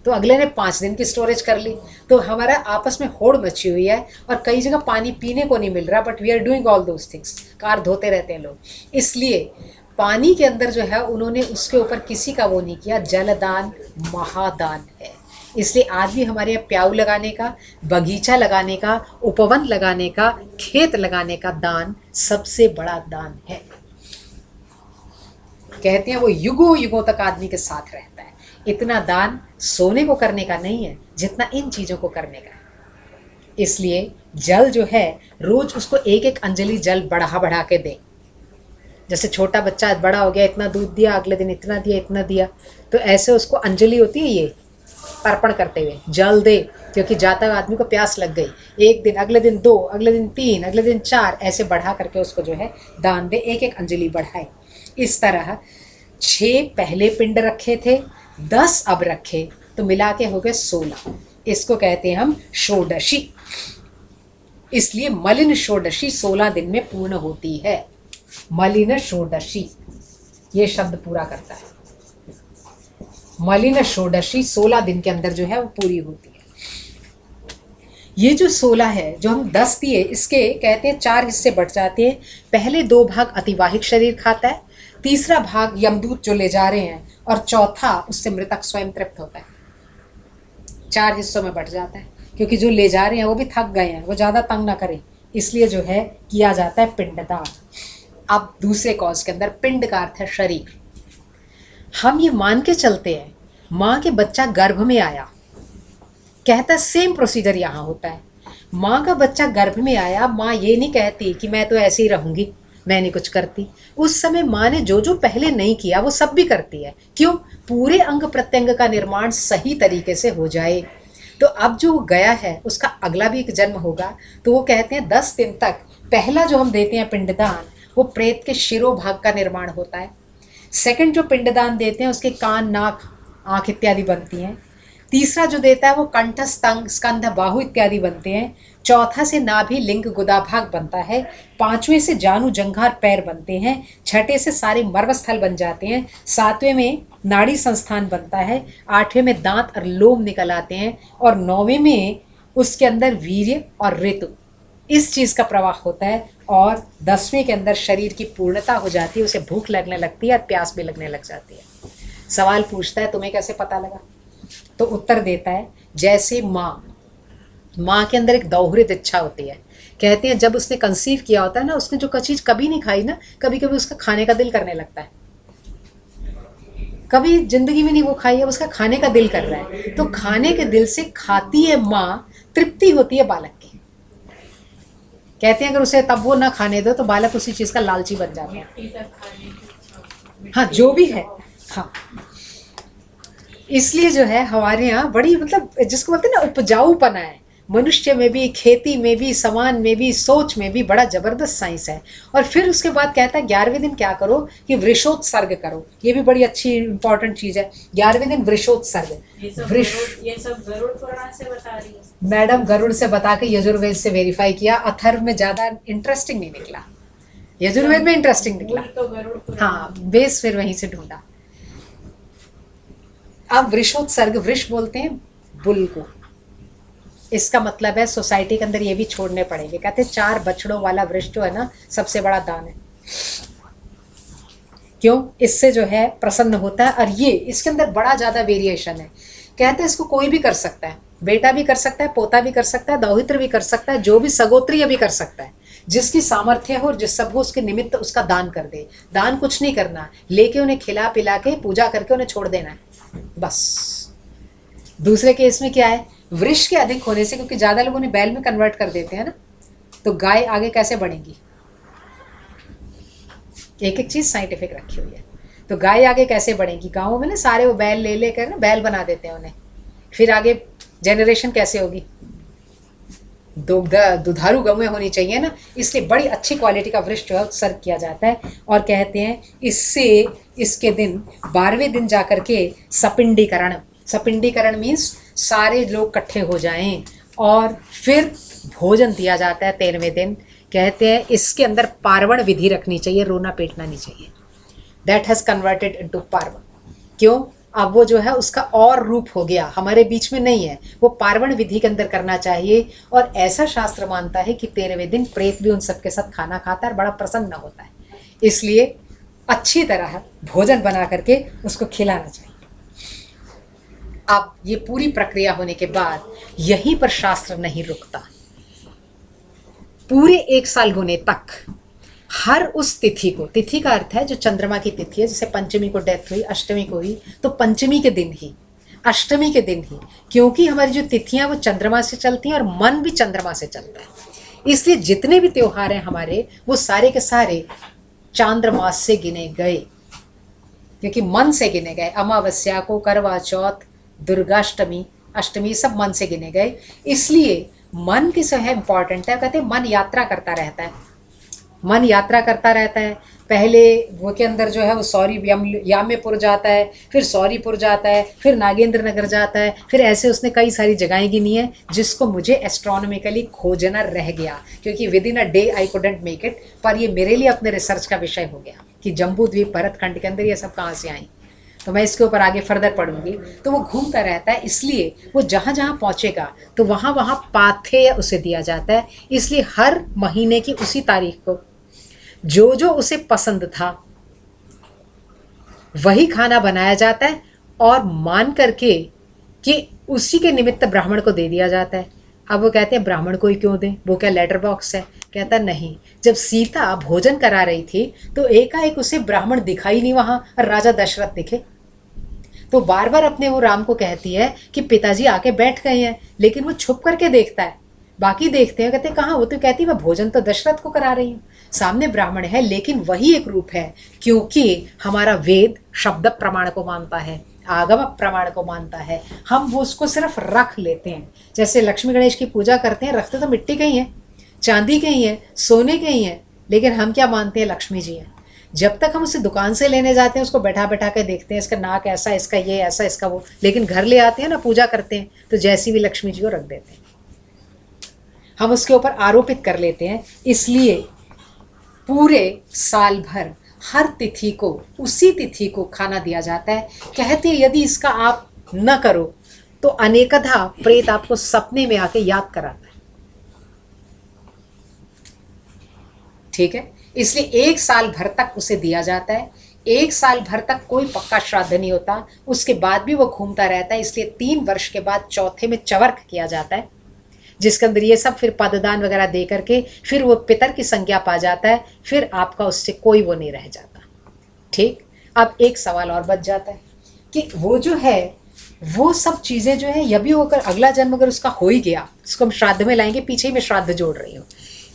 तो अगले ने 5 दिन की स्टोरेज कर ली। तो हमारा आपस में होड़ मची हुई है और कई जगह पानी पीने को नहीं मिल रहा, but we are doing all those things. Car धोते रहते हैं लोग। इसलिए पानी के अंदर जो है उन्होंने उसके ऊपर किसी का वो नहीं किया। जलदान महादान है। इसलिए आज भी हमारे यहाँ प्याऊ लगाने का, बगीचा लगाने का, उपवन लगाने का, खेत लगाने का दान सबसे बड़ा दान है। कहते हैं वो युगों युगों तक आदमी के साथ रहता है। इतना दान सोने को करने का नहीं है जितना इन चीज़ों को करने का है। इसलिए जल जो है रोज उसको एक एक अंजलि जल बढ़ा बढ़ा के दे। जैसे छोटा बच्चा बड़ा हो गया, इतना दूध दिया, अगले दिन इतना दिया, इतना दिया, तो ऐसे उसको अंजलि होती है, ये अर्पण करते हुए जल दे। क्योंकि जाता आदमी को प्यास लग गई, एक दिन, अगले दिन 2, अगले दिन 3, अगले दिन 4, ऐसे बढ़ा करके उसको जो है दान दे, एक एक अंजलि बढ़ाए। इस तरह 6 पहले पिंड रखे थे, 10 अब रखे, तो मिला के हो गए 16। इसको कहते हैं हम षोडशी। इसलिए मलिन षोडशी 16 दिन में पूर्ण होती है। मलिन षोडशी, ये शब्द पूरा करता है। मलिन षोडशी 16 दिन के अंदर जो है वो पूरी होती है। ये जो 16 है, जो हम 10 दिए, इसके कहते हैं 4 हिस्से बढ़ जाते हैं। पहले 2 भाग अतिवाहिक शरीर खाता है, तीसरा भाग यमदूत जो ले जा रहे हैं, और चौथा उससे मृतक स्वयं तृप्त होता है। 4 हिस्सों में बढ़ जाता है, क्योंकि जो ले जा रहे हैं वो भी थक गए हैं, वो ज़्यादा तंग ना करें, इसलिए जो है किया जाता है पिंडदान। अब दूसरे कॉज के अंदर पिंड का अर्थ है शरीर। हम ये मान के चलते हैं माँ के बच्चा गर्भ में आया, कहता है सेम प्रोसीजर यहाँ होता है। माँ का बच्चा गर्भ में आया, माँ ये नहीं कहती कि मैं तो ऐसे ही रहूँगी, मैं नहीं कुछ करती। उस समय माँ ने जो जो पहले नहीं किया वो सब भी करती है। क्यों? पूरे अंग प्रत्यंग का निर्माण सही तरीके से हो जाए। तो अब जो गया है उसका अगला भी एक जन्म होगा, तो वो कहते हैं 10 दिन तक पहला जो हम देते हैं पिंडदान, वो प्रेत के शिरोभाग का निर्माण होता है। सेकंड जो पिंडदान देते हैं उसके कान, नाक, आँख इत्यादि बनती हैं। तीसरा जो देता है वो कंठ, स्तंग, स्कंध, बाहु इत्यादि बनते हैं। चौथा से नाभि, लिंग, गुदा भाग बनता है। 5वें से जानु, जंघार, पैर बनते हैं। 6ठे से सारे मर्मस्थल बन जाते हैं। 7वें में नाड़ी संस्थान बनता है। 8वें में दांत और लोम निकल आते हैं। और 9वें में उसके अंदर वीर्य और ऋतु, इस चीज़ का प्रवाह होता है। और 10वें के अंदर शरीर की पूर्णता हो जाती है, उसे भूख लगने लगती है और प्यास भी लगने लग जाती है। सवाल पूछता है तुम्हें कैसे पता लगा? तो उत्तर देता है जैसे माँ के अंदर एक दोहरित इच्छा होती है। कहते हैं जब उसने कंसीव किया होता है ना, उसने जो चीज़ कभी नहीं खाई ना, कभी कभी उसका खाने का दिल करने लगता है। कभी जिंदगी में नहीं वो खाई है, उसका खाने का दिल कर रहा है, तो खाने के दिल से खाती है माँ, तृप्ति होती है बालक की। कहते हैं अगर उसे तब वो ना खाने दो तो बालक उसी चीज़ का लालची बन जाता है। हाँ, जो भी है, हाँ। इसलिए जो है हमारे यहाँ बड़ी, मतलब जिसको बोलते हैं ना, उपजाऊपना है। मनुष्य में भी, खेती में भी, सामान में भी, सोच में भी बड़ा जबरदस्त साइंस है। और फिर उसके बाद कहता है 11वें दिन क्या करो कि वृषोत्सर्ग करो। ये भी बड़ी अच्छी इंपॉर्टेंट चीज़ है। 11वें दिन वृषोत्सर्ग। ये सब गरुड़ पुराण से बता रही है मैडम, गरुड़ से बता के यजुर्वेद से वेरीफाई किया। अथर्व में ज़्यादा इंटरेस्टिंग नहीं निकला, यजुर्वेद में इंटरेस्टिंग निकला। तो गरुड़, हाँ, बेस फिर वहीं से ढूंढा। अब वृषोत्सर्ग, वृष बोलते हैं बुल को। इसका मतलब है सोसाइटी के अंदर ये भी छोड़ने पड़ेंगे। कहते हैं 4 बछड़ों वाला वृष जो है ना, सबसे बड़ा दान है। क्यों? इससे जो है प्रसन्न होता है। और ये इसके अंदर बड़ा ज़्यादा वेरिएशन है। कहते हैं इसको कोई भी कर सकता है, बेटा भी कर सकता है, पोता भी कर सकता है, दौहित्र भी कर सकता है, जो भी सगोत्रीय भी कर सकता है। जिसकी सामर्थ्य हो और जिस सब हो उसके निमित्त उसका दान कर दे। दान कुछ नहीं करना, लेके उन्हें खिला पिला के पूजा करके उन्हें छोड़ देना है, बस। दूसरे केस में क्या है, वृष के अधिक होने से, क्योंकि ज़्यादा लोग उन्हें बैल में कन्वर्ट कर देते हैं ना, तो गाय आगे कैसे बढ़ेगी? एक एक चीज़ साइंटिफिक रखी हुई है। तो गाय आगे कैसे बढ़ेगी? गाँवों में ना सारे वो बैल ले लेकर ना बैल बना देते हैं उन्हें, फिर आगे जनरेशन कैसे होगी? दुधारू गौएं होनी चाहिए ना, इसलिए बड़ी अच्छी क्वालिटी का वृक्ष जो है उत्सर्ग किया जाता है। और कहते हैं इससे इसके दिन 12वें दिन जाकर के सपिंडीकरण, सपिंडीकरण मीन्स सारे लोग इकट्ठे हो जाएं और फिर भोजन दिया जाता है 13वें दिन। कहते हैं इसके अंदर पार्वण विधि रखनी चाहिए, रोना पीटना नहीं चाहिए। दैट हैज़ कन्वर्टेड इनटू पार्वण। क्यों? अब वो जो है उसका और रूप हो गया, हमारे बीच में नहीं है, वो पार्वण विधि के अंदर करना चाहिए। और ऐसा शास्त्र मानता है कि 13वें दिन प्रेत भी उन सबके साथ खाना खाता है और बड़ा प्रसन्न होता है, इसलिए अच्छी तरह भोजन बना करके उसको खिलाना चाहिए। अब ये पूरी प्रक्रिया होने के बाद यहीं पर शास्त्र नहीं रुकता। पूरे 1 साल होने तक हर उस तिथि को, तिथि का अर्थ है जो चंद्रमा की तिथि है, जैसे पंचमी को डेथ हुई, अष्टमी को हुई, तो पंचमी के दिन ही, अष्टमी के दिन ही, क्योंकि हमारी जो तिथियां वो चंद्रमा से चलती हैं और मन भी चंद्रमा से चलता है, इसलिए जितने भी त्योहार हैं हमारे वो सारे के सारे चांद्रमास से गिने गए, क्योंकि मन से गिने गए। अमावस्या को, करवा चौथ, दुर्गाष्टमी, अष्टमी सब मन से गिने गए। इसलिए मन की जो है इम्पॉर्टेंट है। कहते हैं मन यात्रा करता रहता है, मन यात्रा करता रहता है। पहले वो के अंदर जो है वो सौरी याम्यपुर जाता है, फिर सौरीपुर जाता है, फिर नागेंद्र नगर जाता है, फिर ऐसे उसने कई सारी जगहें गिनी है जिसको मुझे एस्ट्रोनॉमिकली खोजना रह गया, क्योंकि with in a day I couldn't make it. पर ये मेरे लिए अपने रिसर्च का विषय हो गया कि जम्बू द्वीप भरतखंड के अंदर ये सब कहाँ से आई। तो मैं इसके ऊपर आगे फर्दर पढ़ूंगी। तो वो घूमता रहता है, इसलिए वो जहाँ जहाँ पहुँचेगा तो वहाँ वहाँ पाथेय उसे दिया जाता है। इसलिए हर महीने की उसी तारीख को जो जो उसे पसंद था वही खाना बनाया जाता है और मान करके कि उसी के निमित्त ब्राह्मण को दे दिया जाता है। अब वो कहते हैं ब्राह्मण को ही क्यों दें, वो क्या लेटर बॉक्स है? कहता नहीं, जब सीता भोजन करा रही थी तो एकाएक उसे ब्राह्मण दिखाई नहीं वहाँ और राजा दशरथ दिखे। तो बार बार अपने वो राम को कहती है कि पिताजी आके बैठ गए हैं, लेकिन वो छुप करके देखता है, बाकी देखते हैं, कहते कहाँ? वो तो कहती है मैं भोजन तो दशरथ को करा रही हूँ, सामने ब्राह्मण है लेकिन वही एक रूप है, क्योंकि हमारा वेद शब्द प्रमाण को मानता है, आगम प्रमाण को मानता है। हम वो उसको सिर्फ रख लेते हैं। जैसे लक्ष्मी गणेश की पूजा करते हैं, रखते तो मिट्टी के ही हैं, चांदी के ही हैं, सोने के ही हैं, लेकिन हम क्या मानते हैं? लक्ष्मी जी हैं। जब तक हम उसे दुकान से लेने जाते हैं उसको बैठा बैठा के देखते हैं, इसका नाक ऐसा, इसका ये ऐसा, इसका वो, लेकिन घर ले आते हैं ना, पूजा करते हैं तो जैसी भी लक्ष्मी जी को रख देते हैं, हम उसके ऊपर आरोपित कर लेते हैं। इसलिए पूरे साल भर हर तिथि को उसी तिथि को खाना दिया जाता है। कहते हैं यदि इसका आप न करो तो अनेकधा प्रेत आपको सपने में आके याद कराता है। ठीक है, इसलिए एक साल भर तक उसे दिया जाता है। एक साल भर तक कोई पक्का श्राद्ध नहीं होता, उसके बाद भी वो घूमता रहता है। इसलिए 3 वर्ष के बाद चौथे में चवर्क किया जाता है, जिसके अंदर ये सब फिर पददान वगैरह दे करके फिर वो पितर की संज्ञा पा जाता है, फिर आपका उससे कोई वो नहीं रह जाता। ठीक, अब एक सवाल और बच जाता है कि वो जो है वो सब चीज़ें जो है यदि होकर अगला जन्म अगर उसका हो ही गया, उसको हम श्राद्ध में लाएंगे, पीछे ही मैं श्राद्ध जोड़ रही हूँ।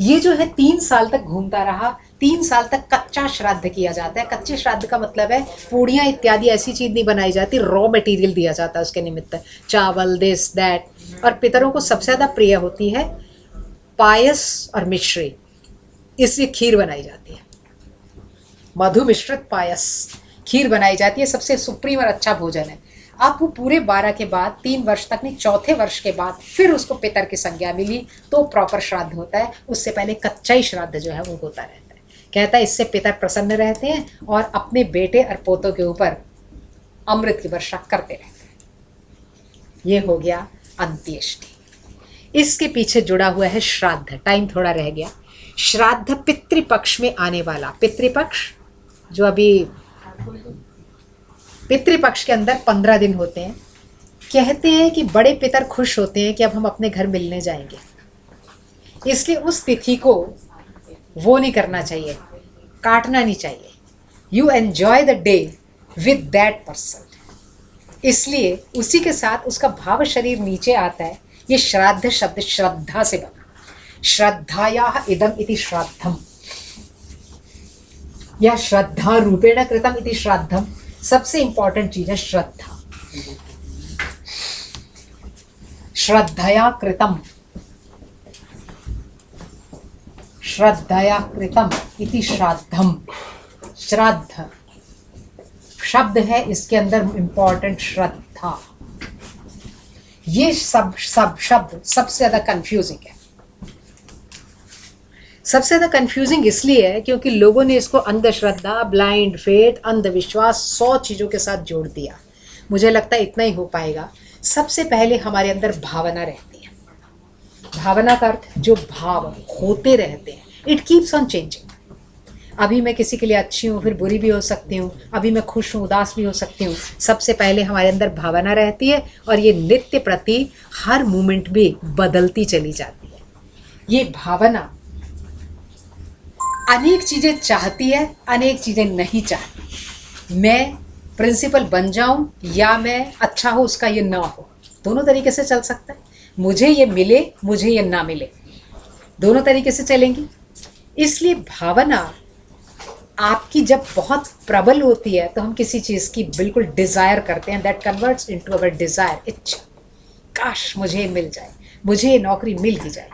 ये जो है 3 साल तक घूमता रहा, 3 साल तक कच्चा श्राद्ध किया जाता है। कच्चे श्राद्ध का मतलब है पूड़ियाँ इत्यादि ऐसी चीज़ नहीं बनाई जाती, रॉ मटेरियल दिया जाता है उसके निमित्त, चावल दिस दैट। और पितरों को सबसे ज़्यादा प्रिय होती है पायस और मिश्री, इसलिए खीर बनाई जाती है, मधु मिश्रित पायस खीर बनाई जाती है, सबसे सुप्रीम और अच्छा भोजन है। अब वो पूरे 12 के बाद 3 वर्ष तक नहीं, चौथे वर्ष के बाद फिर उसको पितर की संज्ञा मिली तो प्रॉपर श्राद्ध होता है। उससे पहले कच्चा ही श्राद्ध जो है वो होता रहता है। कहता है इससे पितर प्रसन्न रहते हैं और अपने बेटे और पोतों के ऊपर अमृत की वर्षा करते रहते हैं। ये हो गया अंत्येष्टि। इसके पीछे जुड़ा हुआ है श्राद्ध। टाइम थोड़ा रह गया। श्राद्ध पितृपक्ष में आने वाला, पितृपक्ष जो अभी पितृपक्ष के अंदर 15 दिन होते हैं। कहते हैं कि बड़े पितर खुश होते हैं कि अब हम अपने घर मिलने जाएंगे, इसलिए उस तिथि को वो नहीं करना चाहिए, काटना नहीं चाहिए। You enjoy the day with that person, इसलिए उसी के साथ उसका भाव शरीर नीचे आता है। ये श्राद्ध शब्द श्रद्धा से बना, श्रद्धायाः इदम इति श्राद्धम या श्रद्धा रूपेण कृतम इति श्राद्धम। सबसे इंपॉर्टेंट चीज है श्रद्धा। श्रद्धया कृतम, श्रद्धया कृतम इति श्राद्धम। श्राद्ध शब्द है, इसके अंदर इंपॉर्टेंट श्रद्धा। ये सब शब्द सबसे ज्यादा कंफ्यूजिंग है। सबसे ज़्यादा कंफ्यूजिंग इसलिए है क्योंकि लोगों ने इसको अंधश्रद्धा, ब्लाइंड फेथ, अंधविश्वास 100 चीज़ों के साथ जोड़ दिया। मुझे लगता है इतना ही हो पाएगा। सबसे पहले हमारे अंदर भावना रहती है। भावना का अर्थ जो भाव होते रहते हैं, इट कीप्स ऑन चेंजिंग। अभी मैं किसी के लिए अच्छी हूँ, फिर बुरी भी हो सकती हूँ, अभी मैं खुश हूँ, उदास भी हो सकती हूँ। सबसे पहले हमारे अंदर भावना रहती है और ये नित्य प्रति हर मोमेंट भी बदलती चली जाती है। ये भावना अनेक चीज़ें चाहती है, अनेक चीज़ें नहीं चाहती। मैं प्रिंसिपल बन जाऊं या मैं अच्छा हो उसका ये ना हो, दोनों तरीके से चल सकता है। मुझे ये मिले, मुझे ये ना मिले, दोनों तरीके से चलेंगी। इसलिए भावना आपकी जब बहुत प्रबल होती है तो हम किसी चीज़ की बिल्कुल डिज़ायर करते हैं, that converts into our desire, इच्छा। काश मुझे ये मिल जाए, मुझे ये नौकरी मिल ही जाए।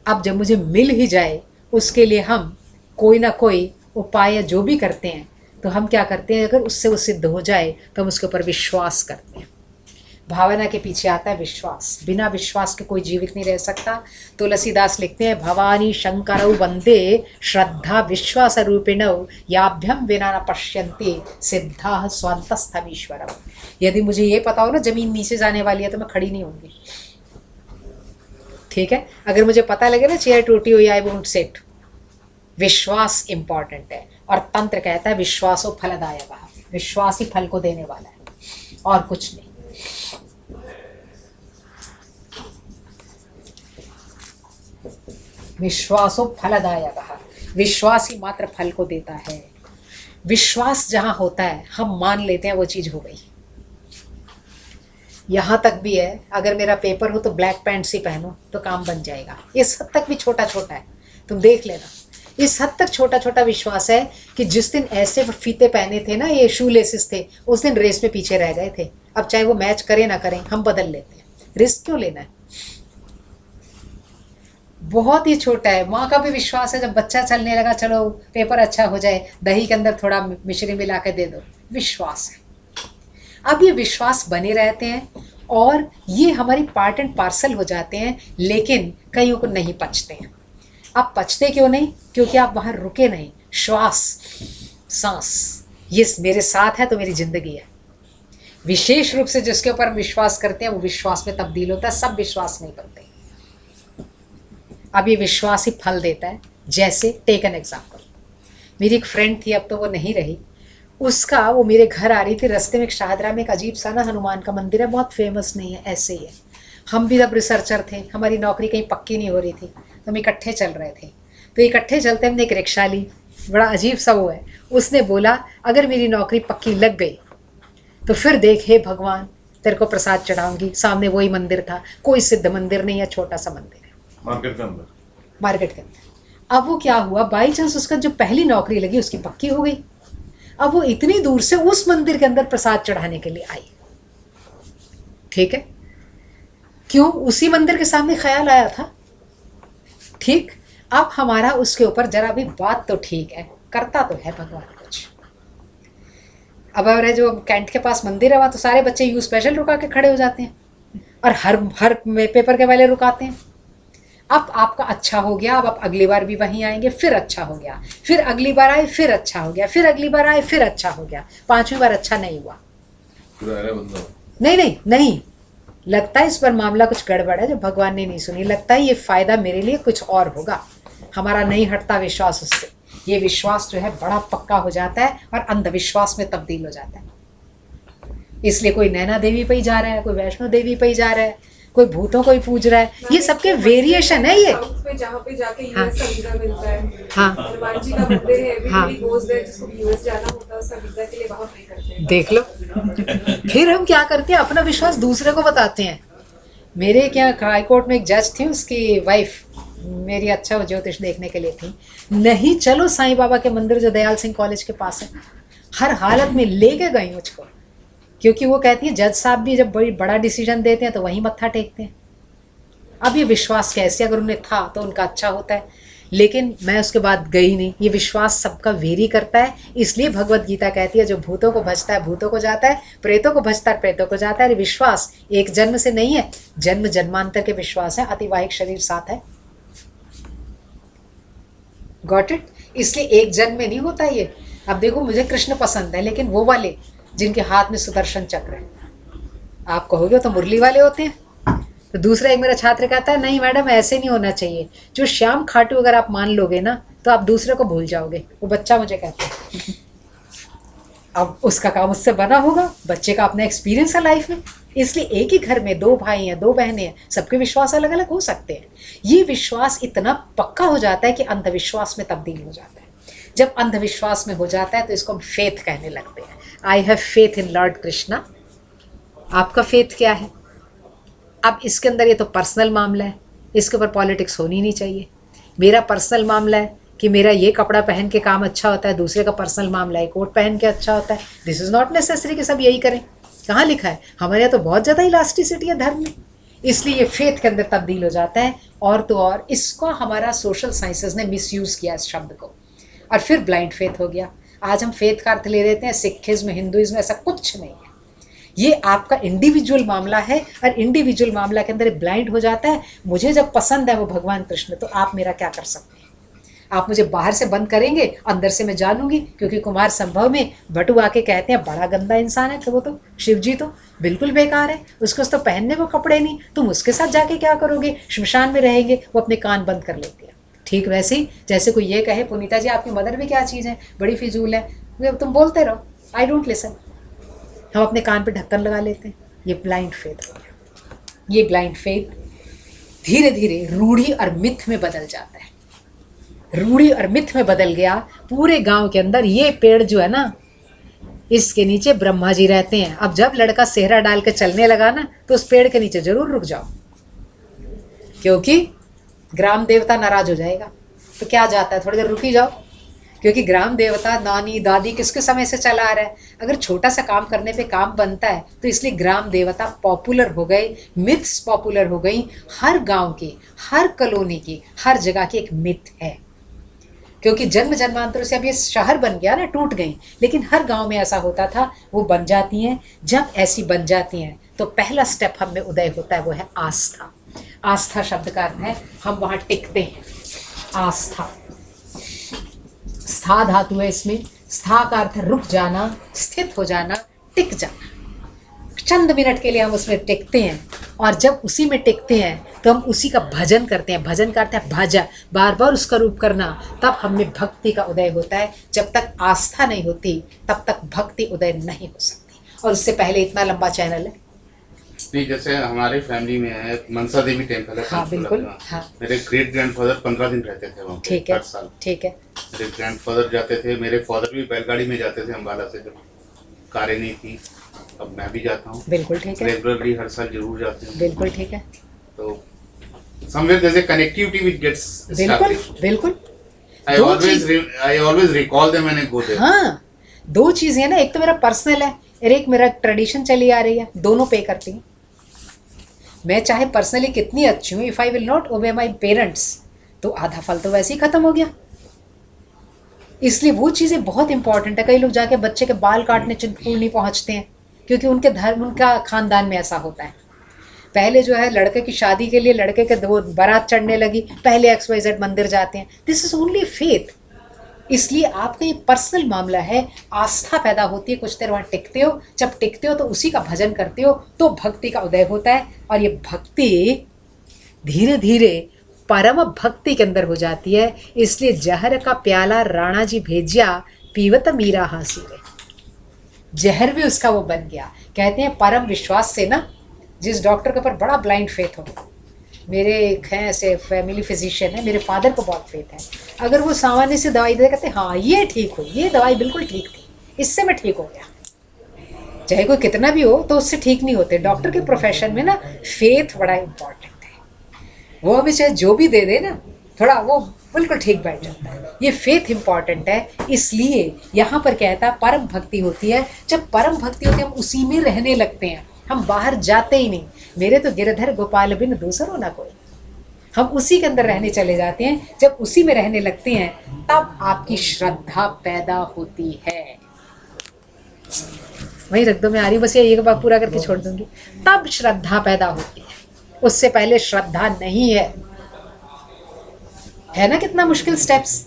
अब जब मुझे मिल ही जाए उसके लिए हम कोई ना कोई उपाय जो भी करते हैं तो हम क्या करते हैं, अगर उससे वो सिद्ध हो जाए तो हम उसके ऊपर विश्वास करते हैं। भावना के पीछे आता है विश्वास। बिना विश्वास के कोई जीवित नहीं रह सकता। तुलसीदास लिखते हैं, भवानी शंकरौ वंदे श्रद्धा विश्वास रूपिणौ याभ्यम विना न पश्यन्ति सिद्धा स्वान्तस्थमीश्वरम्। यदि मुझे ये पता हो ना जमीन नीचे जाने वाली है तो मैं खड़ी नहीं होंगी, ठीक है। अगर मुझे पता लगे ना चेयर टूटी हुई, आई वोंट सिट। विश्वास इंपॉर्टेंट है। और तंत्र कहता है विश्वासो फलदायक, विश्वास ही फल को देने वाला है और कुछ नहीं। विश्वासो फलदायक, विश्वास ही मात्र फल को देता है। विश्वास जहां होता है हम मान लेते हैं वो चीज हो गई। यहां तक भी है, अगर मेरा पेपर हो तो ब्लैक पैंट्स ही पहनो तो काम बन जाएगा। इस हद तक भी छोटा छोटा है, तुम देख लेना। इस हद तक छोटा छोटा विश्वास है कि जिस दिन ऐसे फीते पहने थे ना, ये शू लेसिस थे, उस दिन रेस में पीछे रह गए थे। अब चाहे वो मैच करें ना करें, हम बदल लेते हैं। रिस्क क्यों लेना है? बहुत ही छोटा है। माँ का भी विश्वास है, जब बच्चा चलने लगा, चलो पेपर अच्छा हो जाए, दही के अंदर थोड़ा मिश्री मिला के दे दो, विश्वास है। अब ये विश्वास बने रहते हैं और ये हमारी पार्ट एंड पार्सल हो जाते हैं, लेकिन कईयों को नहीं पचते हैं। अब पचते क्यों नहीं? क्योंकि आप वहाँ रुके नहीं। श्वास, सांस, ये मेरे साथ है तो मेरी जिंदगी है। विशेष रूप से जिसके ऊपर विश्वास करते हैं वो विश्वास में तब्दील होता है, सब विश्वास नहीं करते। अब ये विश्वास ही फल देता है। जैसे टेक एन एग्जाम्पल, मेरी एक फ्रेंड थी, अब तो वो नहीं रही। उसका, वो मेरे घर आ रही थी, रास्ते में एक शाहदरा में एक अजीब सा ना हनुमान का मंदिर है, बहुत फेमस नहीं है, ऐसे ही है। हम भी तब रिसर्चर थे, हमारी नौकरी कहीं पक्की नहीं हो रही थी, तो हम इकट्ठे चल रहे थे। तो इकट्ठे चलते हमने एक रिक्शा ली, बड़ा अजीब सा वो है। उसने बोला अगर मेरी नौकरी पक्की लग गई तो फिर देख, हे भगवान तेरे को प्रसाद चढ़ाऊंगी। सामने वही मंदिर था, कोई सिद्ध मंदिर नहीं है, छोटा सा मंदिर है मार्केट के अंदर। मार्केट के अंदर। अब वो क्या हुआ, बाई चांस उसका जो पहली नौकरी लगी उसकी पक्की हो गई। अब वो इतनी दूर से उस मंदिर के अंदर प्रसाद चढ़ाने के लिए आई, ठीक है। क्यों? उसी मंदिर के सामने ख्याल आया था, ठीक। अब हमारा उसके ऊपर जरा भी बात तो ठीक है, करता तो है भगवान कुछ। अब हमारे जो कैंट के पास मंदिर है वहाँ तो सारे बच्चे यू स्पेशल रुका के खड़े हो जाते हैं और हर पेपर के वाले रुकाते हैं। अब आपका अच्छा हो गया, अब आप अगली बार भी वहीं आएंगे, फिर अच्छा हो गया, फिर अगली बार आए, फिर अच्छा हो गया, फिर अगली बार आए, फिर अच्छा हो गया, 5वीं बार अच्छा नहीं हुआ। नहीं, लगता है इस पर मामला कुछ गड़बड़ है जो भगवान ने नहीं सुनी। लगता है ये फायदा मेरे लिए कुछ और होगा। हमारा नहीं हटता विश्वास उससे। ये विश्वास जो है बड़ा पक्का हो जाता है और अंधविश्वास में तब्दील हो जाता है। इसलिए कोई नैना देवी पे ही जा रहा है, कोई वैष्णो देवी पे ही जा रहा है, कोई भूतों को ही पूज रहा है। ये सबके वेरिएशन है। ये पे जहाँ पे जाके हाँ। यूएस का वीजा मिलता है, हाँ। हनुमान जी का मंदिर है, हाँ। everybody goes there, जिसको यूएस जाना होता है उसका वीजा के लिए वहाँ पे करते हैं। देख लो। फिर हम क्या करते हैं, अपना विश्वास दूसरे को बताते हैं। मेरे क्या हाई कोर्ट में एक जज थी, उसकी वाइफ मेरी अच्छा वो ज्योतिष देखने के लिए थी। नहीं, चलो साईं बाबा के मंदिर जो दयाल सिंह कॉलेज के पास है, हर हालत में लेके गई मुझको, क्योंकि वो कहती है जज साहब भी जब बड़ा डिसीजन देते हैं तो वहीं मत्था टेकते हैं। अब ये विश्वास कैसे, अगर उन्हें था तो उनका अच्छा होता है, लेकिन मैं उसके बाद गई नहीं। ये विश्वास सबका वेरी करता है। इसलिए भगवत गीता कहती है जो भूतों को भजता है भूतों को जाता है, प्रेतों को भजता है प्रेतों को जाता है। विश्वास एक जन्म से नहीं है, जन्म जन्मांतर के विश्वास है। अतिवाहिक शरीर साथ है, गॉट इट। इसलिए एक जन्म में नहीं होता ये। अब देखो, मुझे कृष्ण पसंद है, लेकिन वो वाले जिनके हाथ में सुदर्शन चक्र है, आप कहोगे तो मुरली वाले होते हैं। तो दूसरा एक मेरा छात्र कहता है नहीं मैडम ऐसे नहीं होना चाहिए, जो श्याम खाटू अगर आप मान लोगे ना तो आप दूसरे को भूल जाओगे। वो बच्चा मुझे कहता है, अब उसका काम उससे बना होगा, बच्चे का अपना एक्सपीरियंस है लाइफ में। इसलिए एक ही घर में 2 भाई हैं 2 बहनें हैं, सबके विश्वास अलग अलग हो सकते हैं। ये विश्वास इतना पक्का हो जाता है कि अंधविश्वास में तब्दील हो जाता है। जब अंधविश्वास में हो जाता है तो इसको हम फेथ कहने लगते हैं। I have faith in Lord Krishna. आपका फेथ क्या है? अब इसके अंदर ये तो पर्सनल मामला है, इसके ऊपर पॉलिटिक्स होनी नहीं चाहिए। मेरा पर्सनल मामला है कि मेरा ये कपड़ा पहन के काम अच्छा होता है, दूसरे का पर्सनल मामला है कोट पहन के अच्छा होता है। दिस इज़ नॉट नेसेसरी कि सब यही करें। कहाँ लिखा है? हमारे यहाँ तो बहुत ज़्यादा इलास्टिसिटी है धर्म में। इसलिए ये फेथ के अंदर तब्दील हो जाता है। और तो और इसको हमारा सोशल साइंसेज ने मिसयूज़ किया इस शब्द को। और फिर ब्लाइंड फेथ हो गया। आज हम फेथ का अर्थ ले लेते हैं सिखिज्म, हिंदुइज्म, ऐसा कुछ नहीं है। ये आपका इंडिविजुअल मामला है और इंडिविजुअल मामला के अंदर ब्लाइंड हो जाता है। मुझे जब पसंद है वो भगवान कृष्ण, तो आप मेरा क्या कर सकते हैं? आप मुझे बाहर से बंद करेंगे, अंदर से मैं जानूंगी। क्योंकि कुमार संभव में भट्टू आके कहते हैं बड़ा गंदा इंसान है, तो वो तो शिव जी तो बिल्कुल बेकार है, उसको तो पहनने को कपड़े नहीं, तुम उसके साथ जाके क्या करोगे, श्मशान में रहेंगे। वो अपने कान बंद कर लेते हैं। ठीक वैसे ही जैसे कोई ये कहे पुनीता जी आपकी मदर भी क्या चीज़ है, बड़ी फिजूल है, तुम बोलते रहो, आई डोंट लिसन। हम अपने कान पे ढक्कन लगा लेते हैं। ये ब्लाइंड फेथ हो गया। ये ब्लाइंड फेथ धीरे धीरे रूढ़ी और मिथ में बदल जाता है। रूढ़ी और मिथ में बदल गया। पूरे गांव के अंदर ये पेड़ जो है ना, इसके नीचे ब्रह्मा जी रहते हैं। अब जब लड़का सेहरा डाल के चलने लगा ना, तो उस पेड़ के नीचे जरूर रुक जाओ, क्योंकि ग्राम देवता नाराज हो जाएगा। तो क्या जाता है, थोड़ी देर रुक ही जाओ, क्योंकि ग्राम देवता नानी दादी किसके समय से चला आ रहा है। अगर छोटा सा काम करने पे काम बनता है, तो इसलिए ग्राम देवता पॉपुलर हो गए, मिथ्स पॉपुलर हो गई। हर गांव की, हर कॉलोनी की, हर जगह की एक मिथ है। क्योंकि जन्म जन्मांतरों से अब ये शहर बन गया ना, टूट गई, लेकिन हर गांव में ऐसा होता था, वो बन जाती हैं। जब ऐसी बन जाती हैं तो पहला स्टेप हम में उदय होता है, वो है आस्था। आस्था शब्द का अर्थ है हम वहाँ टिकते हैं। आस्था, स्था धातु है इसमें। स्था का अर्थ रुक जाना, स्थित हो जाना, टिक जाना। चंद मिनट के लिए हम उसमें टिकते हैं, और जब उसी में टिकते हैं तो हम उसी का भजन करते हैं। भजन करते हैं भजा, बार बार उसका रूप करना, तब हमें भक्ति का उदय होता है। जब तक आस्था नहीं होती तब तक भक्ति उदय नहीं हो सकती। और उससे पहले इतना लंबा चैनल है। नहीं, जैसे हमारी फैमिली में है मनसा देवी टेम्पल है। हाँ बिल्कुल, हाँ मेरे ग्रेट ग्रैंडफादर 15 दिन रहते थे वहाँ। ठीक है, हर साल। ठीक है। मेरे ग्रैंडफादर जाते थे, मेरे फादर भी बैलगाड़ी में जाते थे अम्बाला से, जब कारें नहीं थी। अब मैं भी जाता हूँ, बिल्कुल ठीक है, रेगुलरली हर साल जरूर जाते हैं। बिल्कुल ठीक है, तो somewhere there's a connectivity which gets बिल्कुल established. बिल्कुल। I always recall them when I go there. हाँ, दो चीजें ना, एक तो मेरा पर्सनल है और एक मेरा ट्रेडिशन चली आ रही है, दोनों पे करती हैं। मैं चाहे पर्सनली कितनी अच्छी हूँ, if I will not obey my parents, तो आधा फल तो वैसे ही खत्म हो गया। इसलिए वो चीज़ें बहुत इंपॉर्टेंट है। कई लोग जाके बच्चे के बाल काटने चिंतपूर्णी पहुँचते हैं, क्योंकि उनके धर्म, उनका खानदान में ऐसा होता है। पहले जो है लड़के की शादी के लिए लड़के के दो बारात चढ़ने लगी, पहले XYZ मंदिर जाते हैं। This is only faith. इसलिए आपका ये पर्सनल मामला है। आस्था पैदा होती है, कुछ देर वहाँ टिकते हो, जब टिकते हो तो उसी का भजन करते हो, तो भक्ति का उदय होता है। और ये भक्ति धीरे धीरे परम भक्ति के अंदर हो जाती है। इसलिए जहर का प्याला राणा जी भेजिया, पीवत मीरा हासिरे। जहर भी उसका वो बन गया। कहते हैं परम विश्वास से ना, जिस डॉक्टर के ऊपर बड़ा ब्लाइंड फेथ हो, मेरे एक हैं ऐसे फैमिली फिजिशियन है, मेरे फादर को बहुत फेथ है। अगर वो सामान्य से दवाई दे, कहते हाँ ये ठीक हो, ये दवाई बिल्कुल ठीक थी, इससे मैं ठीक हो गया। चाहे कोई कितना भी हो तो उससे ठीक नहीं होते। डॉक्टर के प्रोफेशन में ना फेथ बड़ा इंपॉर्टेंट है। वो अभी चाहे जो भी दे दे ना, थोड़ा वो बिल्कुल ठीक बैठ जाता है। ये फेथ इंपॉर्टेंट है। इसलिए यहाँ पर कहता है परम भक्ति होती है। जब परम भक्ति होती है हम उसी में रहने लगते हैं, हम बाहर जाते ही नहीं। मेरे तो गिरधर गोपाल बिन दूसरो ना कोई, हम उसी के अंदर रहने चले जाते हैं। जब उसी में रहने लगते हैं तब आपकी श्रद्धा पैदा होती है। वही रख दो, मैं आ रही बस ये एक बार पूरा करके छोड़ दूंगी। तब श्रद्धा पैदा होती है, उससे पहले श्रद्धा नहीं है ना। कितना मुश्किल स्टेप्स।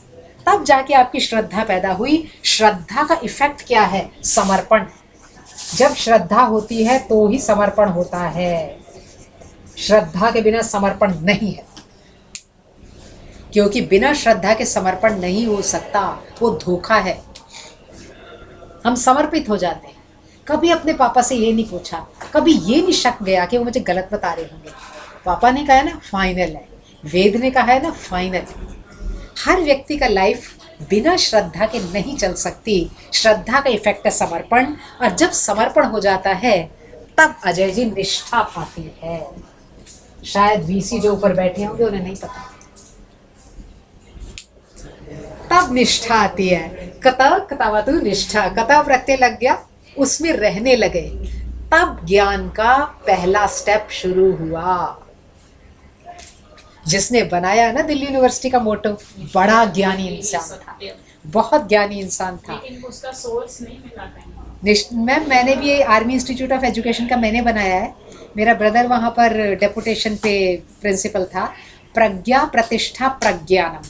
तब जाके आपकी श्रद्धा पैदा हुई। श्रद्धा का इफेक्ट क्या है? समर्पण। जब श्रद्धा होती है तो ही समर्पण होता है। श्रद्धा के बिना समर्पण नहीं है, क्योंकि बिना श्रद्धा के समर्पण नहीं हो सकता, वो धोखा है। हम समर्पित हो जाते हैं। कभी अपने पापा से ये नहीं पूछा, कभी ये नहीं शक गया कि वो मुझे गलत बता रहे होंगे। पापा ने कहा है ना फाइनल है, वेद ने कहा है ना फाइनल। हर व्यक्ति का लाइफ बिना श्रद्धा के नहीं चल सकती। श्रद्धा का इफेक्ट है समर्पण, और जब समर्पण हो जाता है तब अजय जी निष्ठा आती है। शायद VC जो ऊपर बैठे होंगे उन्हें नहीं पता। तब निष्ठा आती है। कतावतु निष्ठा, कता प्रत्यय लग गया, उसमें रहने लगे, तब ज्ञान का पहला स्टेप शुरू हुआ। जिसने बनाया ना दिल्ली यूनिवर्सिटी का मोटो, बड़ा ज्ञानी इंसान था, बहुत ज्ञानी इंसान था। लेकिन उसका सोर्स नहीं मिला कहीं। मैम मैंने भी आर्मी इंस्टीट्यूट ऑफ एजुकेशन का मैंने बनाया है, मेरा ब्रदर वहाँ पर डेपुटेशन पे प्रिंसिपल था। प्रज्ञा प्रतिष्ठा प्रज्ञानम,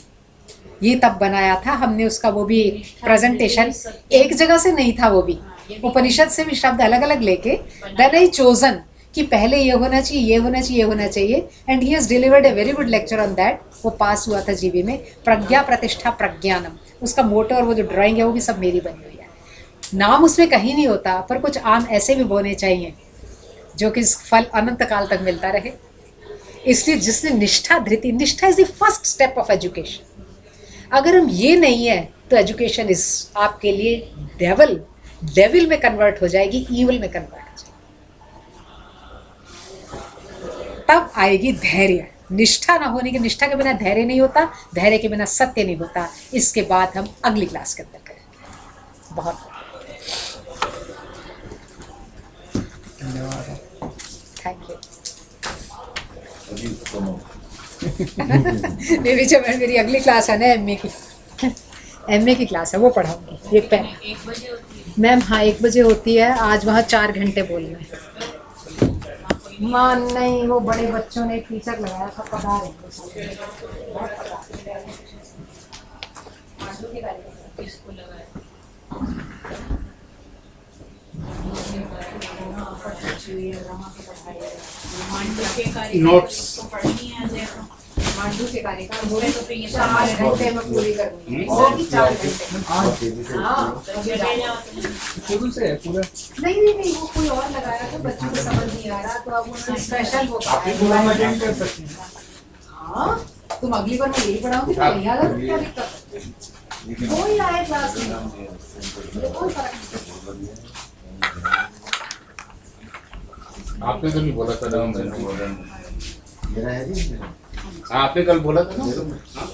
ये तब बनाया था हमने उसका, वो भी प्रेजेंटेशन एक जगह से नहीं था, वो भी उपनिषद से भी शब्द अलग अलग लेके देन आई चोजन कि पहले ये होना चाहिए, ये होना चाहिए, ये होना चाहिए, and he has delivered a very good lecture on that. वो पास हुआ था जीबी में। प्रज्ञा प्रतिष्ठा प्रज्ञानम, उसका मोटो और वो जो ड्राइंग है वो भी सब मेरी बनी हुई है। नाम उसमें कहीं नहीं होता, पर कुछ आम ऐसे भी बोने चाहिए जो कि फल अनंत काल तक मिलता रहे। इसलिए जिसने निष्ठा धृति, निष्ठा is the first step of education. अगर हम ये नहीं है तो एजुकेशन इज आपके लिए डेविल में कन्वर्ट हो जाएगी, ईविल में कन्वर्ट हो जाएगी। तब आएगी धैर्य। निष्ठा ना होने की, निष्ठा के बिना धैर्य नहीं होता, धैर्य के बिना सत्य नहीं होता। इसके बाद हम अगली क्लास के अंदर करेंगे। बहुत धन्यवाद। Thank you. मेरी जो मेरी अगली क्लास है ना एमए की क्लास है, वो पढ़ाऊंगी। ये 1 बजे होती है मैम, हाँ 1 बजे होती है। आज वहाँ 4 घंटे बोलना है। मां नहीं, वो बड़े बच्चों ने एक टीचर लगाया था, पढ़ा रहे किसको लगाया मांडू के कार्यक्रम Notes. इसको पढ़नी है देखो। मांडू के कार्यक्रम बोले तो फिर ये चार 4 घंटे में पूरी करनी है। 4 घंटे। हाँ, तो चले जाओ तुम। शुरू से है पूरा। नहीं, वो कोई और लगाया था, बच्चों को समझ नहीं आ रहा, तो अब उन्होंने स्पेशल वो अटेंड कर सकते हैं। हाँ, तुम अगली बार मैं यही पढ़ाऊंगी, तो बढ़िया लगा, क्या दिक्कत है? कोई आए क्लास में, कोई फर्क नहीं। आपने तो नहीं बोला था ना, मैंने बोला। मेरा है जी। हाँ, आपने कल बोला था ना। हाँ।